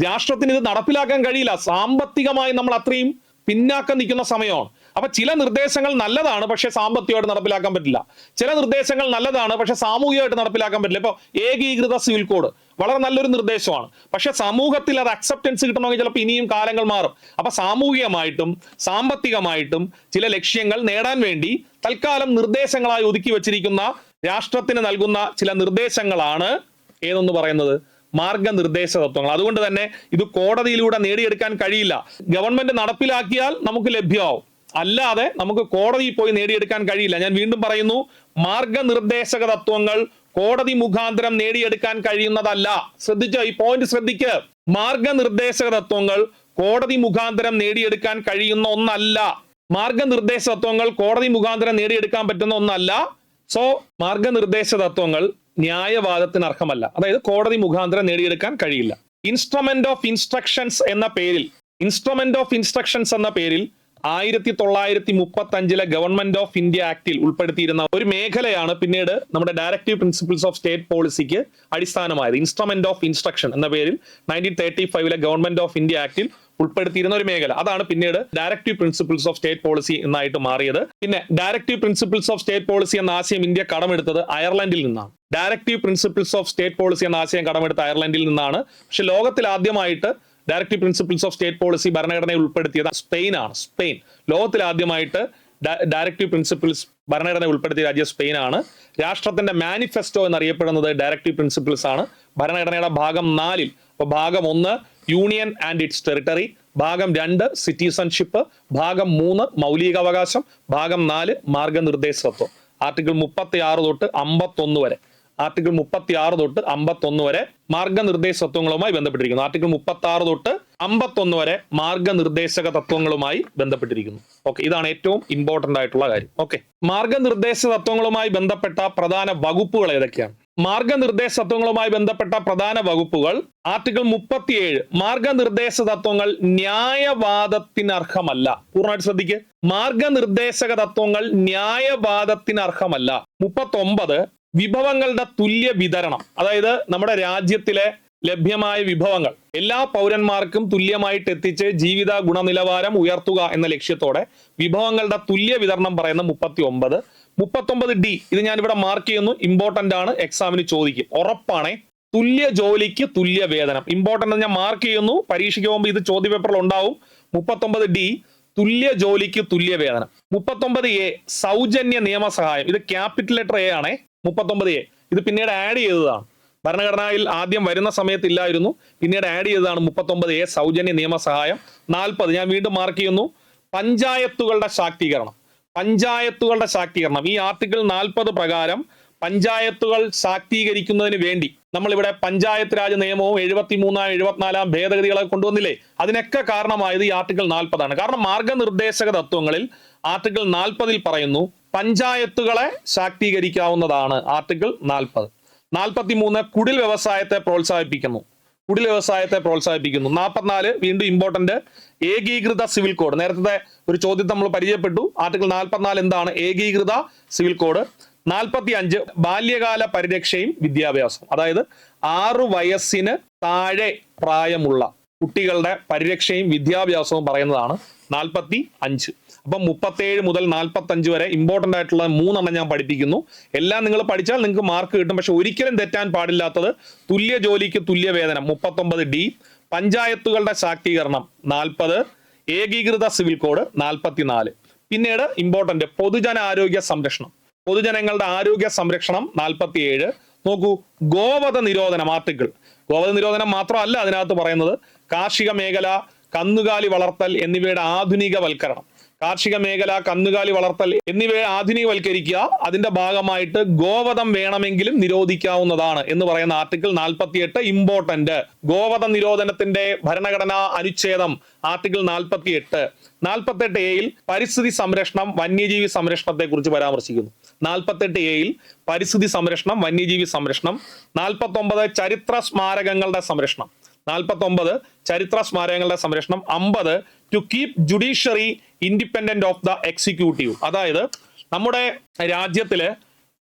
രാഷ്ട്രത്തിന് ഇത് നടപ്പിലാക്കാൻ കഴിയില്ല. സാമ്പത്തികമായി നമ്മൾ അത്രയും പിന്നാക്കം നിൽക്കുന്ന സമയമാണ്. അപ്പൊ ചില നിർദ്ദേശങ്ങൾ നല്ലതാണ്, പക്ഷെ സാമ്പത്തികമായിട്ട് നടപ്പിലാക്കാൻ പറ്റില്ല. ചില നിർദ്ദേശങ്ങൾ നല്ലതാണ്, പക്ഷെ സാമൂഹികമായിട്ട് നടപ്പിലാക്കാൻ പറ്റില്ല. ഇപ്പൊ ഏകീകൃത സിവിൽ കോഡ് വളരെ നല്ലൊരു നിർദ്ദേശമാണ്, പക്ഷെ സമൂഹത്തിൽ അത് അക്സെപ്റ്റൻസ് കിട്ടണമെങ്കിൽ ചിലപ്പോൾ ഇനിയും കാലങ്ങൾ മാറും. അപ്പൊ സാമൂഹികമായിട്ടും സാമ്പത്തികമായിട്ടും ചില ലക്ഷ്യങ്ങൾ നേടാൻ വേണ്ടി തൽക്കാലം നിർദ്ദേശങ്ങളായി ഒതുക്കി വച്ചിരിക്കുന്ന രാഷ്ട്രത്തിന് നൽകുന്ന ചില നിർദ്ദേശങ്ങളാണ് ഏതെന്ന് പറയുന്നത് മാർഗനിർദ്ദേശ തത്വങ്ങൾ. അതുകൊണ്ട് തന്നെ ഇത് കോടതിയിലൂടെ നേടിയെടുക്കാൻ കഴിയില്ല. ഗവൺമെന്റ് നടപ്പിലാക്കിയാൽ നമുക്ക് ലഭ്യമാവും. അല്ലാതെ നമുക്ക് കോടതിയിൽ പോയി നേടിയെടുക്കാൻ കഴിയില്ല. ഞാൻ വീണ്ടും പറയുന്നു, മാർഗനിർദ്ദേശക തത്വങ്ങൾ കോടതി മുഖാന്തരം നേടിയെടുക്കാൻ കഴിയുന്നതല്ല. ശ്രദ്ധിച്ചോ, ഈ പോയിന്റ് ശ്രദ്ധിക്ക്. മാർഗനിർദ്ദേശക തത്വങ്ങൾ കോടതി മുഖാന്തരം നേടിയെടുക്കാൻ കഴിയുന്ന ഒന്നല്ല. മാർഗനിർദ്ദേശ തത്വങ്ങൾ കോടതി മുഖാന്തരം നേടിയെടുക്കാൻ പറ്റുന്ന ഒന്നല്ല. സോ മാർഗനിർദ്ദേശ തത്വങ്ങൾ ന്യായവാദത്തിന് അർഹമല്ല, അതായത് കോടതി മുഖാന്തരം നേടിയെടുക്കാൻ കഴിയില്ല. ഇൻസ്ട്രുമെന്റ് ഓഫ് ഇൻസ്ട്രക്ഷൻസ് എന്ന പേരിൽ 1935 ഗവൺമെന്റ് ഓഫ് ഇന്ത്യ ആക്ടിൽ ഉൾപ്പെടുത്തിയിരുന്ന ഒരു മേഖലയാണ് പിന്നീട് നമ്മുടെ ഡയറക്റ്റീവ് പ്രിൻസിപ്പിൾസ് ഓഫ് സ്റ്റേറ്റ് പോളിസിക്ക് അടിസ്ഥാനമായത്. ഇൻസ്ട്രുമെന്റ് ഓഫ് ഇൻസ്ട്രക്ഷൻ എന്ന പേരിൽ 1935 ഗവൺമെന്റ് ഓഫ് ഇന്ത്യ ആക്ടിൽ ഉൾപ്പെടുത്തിയിരുന്ന ഒരു മേഖല, അതാണ് പിന്നീട് directive principles of state policy എന്നായിട്ട് മാറിയത്. പിന്നെ directive principles of state policy എന്ന ആശയം ഇന്ത്യ കടമെടുത്തത് അയർലൻഡിൽ നിന്നാണ്. Directive principles of state policy എന്ന ആശയം കടമെടുത്ത അയർലൻഡിൽ നിന്നാണ്. പക്ഷെ ലോകത്തിൽ ആദ്യമായിട്ട് directive principles of state policy ഭരണഘടനയിൽ ഉൾപ്പെടുത്തിയത് സ്പെയിനാണ്. സ്പെയിൻ ലോകത്തിൽ ആദ്യമായിട്ട് ഡയറക്റ്റീവ് പ്രിൻസിപ്പിൾസ് ഭരണഘടന ഉൾപ്പെടുത്തിയ രാജ്യം സ്പെയിനാണ്. രാഷ്ട്രത്തിന്റെ മാനിഫെസ്റ്റോ എന്നറിയപ്പെടുന്നത് ഡയറക്റ്റീവ് പ്രിൻസിപ്പിൾസ് ആണ്. ഭരണഘടനയുടെ ഭാഗം 4 അപ്പൊ ഭാഗം 1 യൂണിയൻ ആൻഡ് ഇറ്റ്സ് ടെറിട്ടറി, ഭാഗം 2 സിറ്റിസൺഷിപ്പ്, ഭാഗം 3 മൗലികാവകാശം, ഭാഗം 4 മാർഗനിർദ്ദേശകത്വം. ആർട്ടിക്കിൾ 36 തൊട്ട് 51 വരെ മാർഗനിർദ്ദേശ തത്വങ്ങളുമായി ബന്ധപ്പെട്ടിരിക്കുന്നു. ആർട്ടിക്കിൾ 36 തൊട്ട് 51 വരെ മാർഗനിർദ്ദേശക തത്വങ്ങളുമായി ബന്ധപ്പെട്ടിരിക്കുന്നു. ഓക്കെ, ഇതാണ് ഏറ്റവും ഇമ്പോർട്ടന്റ് ആയിട്ടുള്ള കാര്യം. ഓക്കെ, മാർഗനിർദ്ദേശ തത്വങ്ങളുമായി ബന്ധപ്പെട്ട പ്രധാന വകുപ്പുകൾ ഏതൊക്കെയാണ്? മാർഗനിർദ്ദേശ തത്വങ്ങളുമായി ബന്ധപ്പെട്ട പ്രധാന വകുപ്പുകൾ ആർട്ടിക്കിൾ 37. മാർഗനിർദ്ദേശ തത്വങ്ങൾ ന്യായവാദത്തിന് അർഹമല്ല. പൂർണ്ണമായിട്ട് ശ്രദ്ധിക്കുക, മാർഗനിർദ്ദേശക തത്വങ്ങൾ ന്യായവാദത്തിന് അർഹമല്ല. 39. വിഭവങ്ങളുടെ തുല്യ വിതരണം, അതായത് നമ്മുടെ രാജ്യത്തിലെ ലഭ്യമായ വിഭവങ്ങൾ എല്ലാ പൗരന്മാർക്കും തുല്യമായിട്ട് എത്തിച്ച് ജീവിത ഗുണനിലവാരം ഉയർത്തുക എന്ന ലക്ഷ്യത്തോടെ വിഭവങ്ങളുടെ തുല്യ വിതരണം പറയുന്ന 39. 39D ഇത് ഞാൻ ഇവിടെ മാർക്ക് ചെയ്യുന്നു, ഇമ്പോർട്ടന്റ് ആണ്, എക്സാമിന് ചോദിക്കും, ഉറപ്പാണേ. തുല്യ ജോലിക്ക് തുല്യ വേതനം ഇമ്പോർട്ടന്റ് ഞാൻ മാർക്ക് ചെയ്യുന്നു, പരീക്ഷയ്ക്ക് പോകുമ്പോൾ ഇത് ചോദ്യപേപ്പറിൽ ഉണ്ടാവും. 39D തുല്യ ജോലിക്ക് തുല്യ വേതനം. 39A സൗജന്യ നിയമസഹായം, ഇത് ക്യാപിറ്റൽ ലെറ്റർ A ആണേ. 39A ഇത് പിന്നീട് ആഡ് ചെയ്തതാണ്, ഭരണഘടനയിൽ ആദ്യം വരുന്ന സമയത്ത് ഇല്ലായിരുന്നു, പിന്നീട് ആഡ് ചെയ്തതാണ് 39A സൗജന്യ നിയമസഹായം. 40 ഞാൻ വീണ്ടും മാർക്ക് ചെയ്യുന്നു, പഞ്ചായത്തുകളുടെ ശാക്തീകരണം. ഈ ആർട്ടിക്കിൾ 40 പ്രകാരം പഞ്ചായത്തുകൾ ശാക്തീകരിക്കുന്നതിന് വേണ്ടി നമ്മളിവിടെ പഞ്ചായത്ത് രാജ് നിയമവും 73, 74 ഭേദഗതികളെ കൊണ്ടുവന്നില്ലേ? അതിനൊക്കെ കാരണമായത് ഈ ആർട്ടിക്കിൾ 40 ആണ്. കാരണം മാർഗനിർദ്ദേശക തത്വങ്ങളിൽ ആർട്ടിക്കിൾ 40 പറയുന്നു പഞ്ചായത്തുകളെ ശാക്തീകരിക്കാവുന്നതാണ്. ആർട്ടിക്കിൾ 40. 43 കുടിൽ വ്യവസായത്തെ പ്രോത്സാഹിപ്പിക്കുന്നു. 44 വീണ്ടും ഇമ്പോർട്ടന്റ്, ഏകീകൃത സിവിൽ കോഡ്. നേരത്തെ ഒരു ചോദ്യം നമ്മൾ പരിചയപ്പെട്ടു. ആർട്ടിക്കിൾ 44 എന്താണ്? ഏകീകൃത സിവിൽ കോഡ്. 45 ബാല്യകാല പരിരക്ഷയും വിദ്യാഭ്യാസം, അതായത് 6 വയസ്സിന് താഴെ പ്രായമുള്ള കുട്ടികളുടെ പരിരക്ഷയും വിദ്യാഭ്യാസവും പറയുന്നതാണ് 45. അപ്പം 37 മുതൽ 45 വരെ ഇമ്പോർട്ടന്റ് ആയിട്ടുള്ള 3 ഞാൻ പഠിപ്പിക്കുന്നു. എല്ലാം നിങ്ങൾ പഠിച്ചാൽ നിങ്ങൾക്ക് മാർക്ക് കിട്ടും. പക്ഷെ ഒരിക്കലും തെറ്റാൻ പാടില്ലാത്തത് തുല്യ ജോലിക്ക് തുല്യ വേതനം 39D, പഞ്ചായത്തുകളുടെ ശാക്തീകരണം 40, ഏകീകൃത സിവിൽ കോഡ് 44. പിന്നീട് ഇമ്പോർട്ടന്റ് പൊതുജനാരോഗ്യ സംരക്ഷണം, പൊതുജനങ്ങളുടെ ആരോഗ്യ സംരക്ഷണം 47. നോക്കൂ, ഗോവധ നിരോധനം ആർട്ടിക്കിൾ. ഗോവധ നിരോധനം മാത്രമല്ല അതിനകത്ത് പറയുന്നത്, കാർഷിക മേഖല, കന്നുകാലി വളർത്തൽ എന്നിവയുടെ ആധുനികവൽക്കരണം. കാർഷിക മേഖല, കന്നുകാലി വളർത്തൽ എന്നിവയെ ആധുനികവൽക്കരിക്കുക, അതിന്റെ ഭാഗമായിട്ട് ഗോവധം വേണമെങ്കിലും നിരോധിക്കാവുന്നതാണ് എന്ന് പറയുന്ന ആർട്ടിക്കിൾ 48 ഇമ്പോർട്ടന്റ്. ഗോവധ നിരോധനത്തിന്റെ ഭരണഘടനാ അനുച്ഛേദം ആർട്ടിക്കിൾ 48. 48A പരിസ്ഥിതി സംരക്ഷണം, വന്യജീവി സംരക്ഷണത്തെ കുറിച്ച് പരാമർശിക്കുന്നു. 48A പരിസ്ഥിതി സംരക്ഷണം, വന്യജീവി സംരക്ഷണം. 49 ചരിത്ര സ്മാരകങ്ങളുടെ സംരക്ഷണം. 49 ചരിത്ര സ്മാരകങ്ങളുടെ സംരക്ഷണം. 50 to keep judiciary independent of the executive, അതായത് നമ്മുടെ രാജ്യത്തില്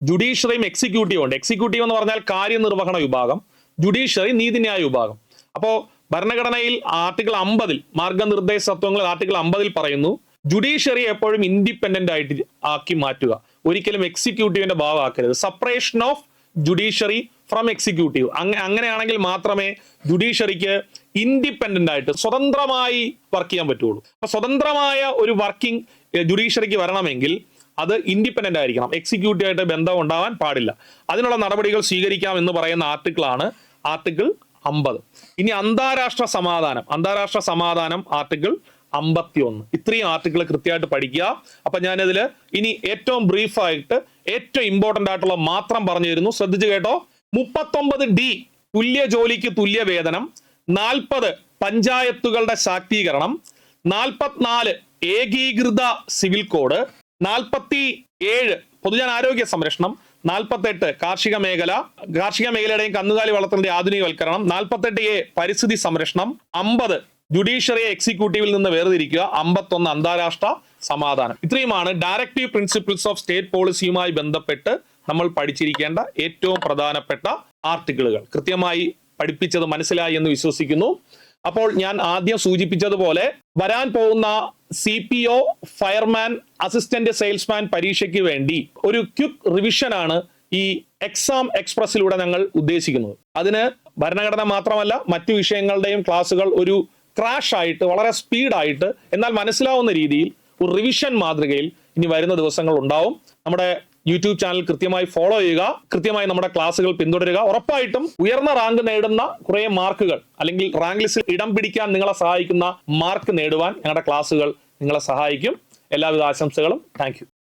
ജുഡീഷ്യറിയും എക്സിക്യൂട്ടീവ് ഉണ്ട്. എക്സിക്യൂട്ടീവ് എന്ന് പറഞ്ഞാൽ കാര്യനിർവഹണ വിഭാഗം, ജുഡീഷ്യറി നീതിന്യായ വിഭാഗം. അപ്പോ ഭരണഘടനയിൽ ആർട്ടിക്കിൾ 50 മാർഗനിർദ്ദേശ തത്വങ്ങൾ ആർട്ടിക്കിൾ 50 പറയുന്നു ജുഡീഷ്യറി എപ്പോഴും ഇൻഡിപെൻഡന്റ് ആയിട്ട് ആക്കി മാറ്റുക, ഒരിക്കലും എക്സിക്യൂട്ടീവിന്റെ ഭാഗമാക്കരുത്. Separation of judiciary from executive, അങ്ങനെയാണെങ്കിൽ മാത്രമേ ജുഡീഷ്യറിക്ക് ഇൻഡിപെൻഡന്റ് ആയിട്ട് സ്വതന്ത്രമായി വർക്ക് ചെയ്യാൻ പറ്റുള്ളൂ. അപ്പൊ സ്വതന്ത്രമായ ഒരു വർക്കിംഗ് ജുഡീഷ്യറിക്ക് വരണമെങ്കിൽ അത് ഇൻഡിപെൻഡന്റ് ആയിരിക്കണം, എക്സിക്യൂട്ടീവ് ആയിട്ട് ബന്ധം ഉണ്ടാവാൻ പാടില്ല. അതിനുള്ള നടപടികൾ സ്വീകരിക്കാം എന്ന് പറയുന്ന ആർട്ടിക്കിളാണ് ആർട്ടിക്കിൾ 50. ഇനി അന്താരാഷ്ട്ര സമാധാനം ആർട്ടിക്കിൾ 51. ഇത്രയും ആർട്ടിക്കിൾ കൃത്യമായിട്ട് പഠിക്കുക. അപ്പൊ ഞാനതിൽ ഇനി ഏറ്റവും ബ്രീഫായിട്ട് ഏറ്റവും ഇമ്പോർട്ടന്റ് ആയിട്ടുള്ള മാത്രം പറഞ്ഞു തരുന്നു, ശ്രദ്ധിച്ചു കേട്ടോ. 39D തുല്യ ജോലിക്ക് തുല്യ വേതനം, 40 പഞ്ചായത്തുകളുടെ ശാക്തീകരണം, 44 ഏകീകൃത സിവിൽ കോഡ്, 47 പൊതുജനാരോഗ്യ സംരക്ഷണം, 48 കാർഷിക മേഖലയുടെയും കന്നുകാലി വളർത്തലിന്റെ ആധുനികവൽക്കരണം, 48A പരിസ്ഥിതി സംരക്ഷണം, 50 ജുഡീഷ്യറിയെ എക്സിക്യൂട്ടീവിൽ നിന്ന് വേർതിരിക്കുക, 51 അന്താരാഷ്ട്ര സമാധാനം. ഇത്രയുമാണ് ഡയറക്റ്റീവ് പ്രിൻസിപ്പിൾസ് ഓഫ് സ്റ്റേറ്റ് പോളിസിയുമായി ബന്ധപ്പെട്ട് നമ്മൾ പഠിച്ചിരിക്കേണ്ട ഏറ്റവും പ്രധാനപ്പെട്ട ആർട്ടിക്കിളുകൾ. കൃത്യമായി പഠിപ്പിച്ചത് മനസ്സിലായി എന്ന് വിശ്വസിക്കുന്നു. അപ്പോൾ ഞാൻ ആദ്യം സൂചിപ്പിച്ചതുപോലെ വരാൻ പോകുന്ന CPO, ഫയർമാൻ, അസിസ്റ്റന്റ് സെയിൽസ്മാൻ പരീക്ഷയ്ക്ക് വേണ്ടി ഒരു ക്വിക്ക് റിവിഷൻ ആണ് ഈ എക്സാം എക്സ്പ്രസിലൂടെ ഞങ്ങൾ ഉദ്ദേശിക്കുന്നത്. അതിന് ഭരണഘടന മാത്രമല്ല മറ്റു വിഷയങ്ങളുടെയും ക്ലാസ്സുകൾ ഒരു ക്രാഷ് ആയിട്ട് വളരെ സ്പീഡായിട്ട് എന്നാൽ മനസ്സിലാവുന്ന രീതിയിൽ ഒരു റിവിഷൻ മാതൃകയിൽ ഇനി വരുന്ന ദിവസങ്ങൾ ഉണ്ടാവും. നമ്മുടെ യൂട്യൂബ് ചാനൽ കൃത്യമായി ഫോളോ ചെയ്യുക, കൃത്യമായി നമ്മുടെ ക്ലാസ്സുകൾ പിന്തുടരുക. ഉറപ്പായിട്ടും ഉയർന്ന റാങ്ക് നേടുന്ന കുറെ മാർക്കുകൾ അല്ലെങ്കിൽ റാങ്ക് ലിസ്റ്റിൽ ഇടം പിടിക്കാൻ നിങ്ങളെ സഹായിക്കുന്ന മാർക്ക് നേടുവാൻ ഞങ്ങളുടെ ക്ലാസ്സുകൾ നിങ്ങളെ സഹായിക്കും. എല്ലാവിധ ആശംസകളും. Thank you.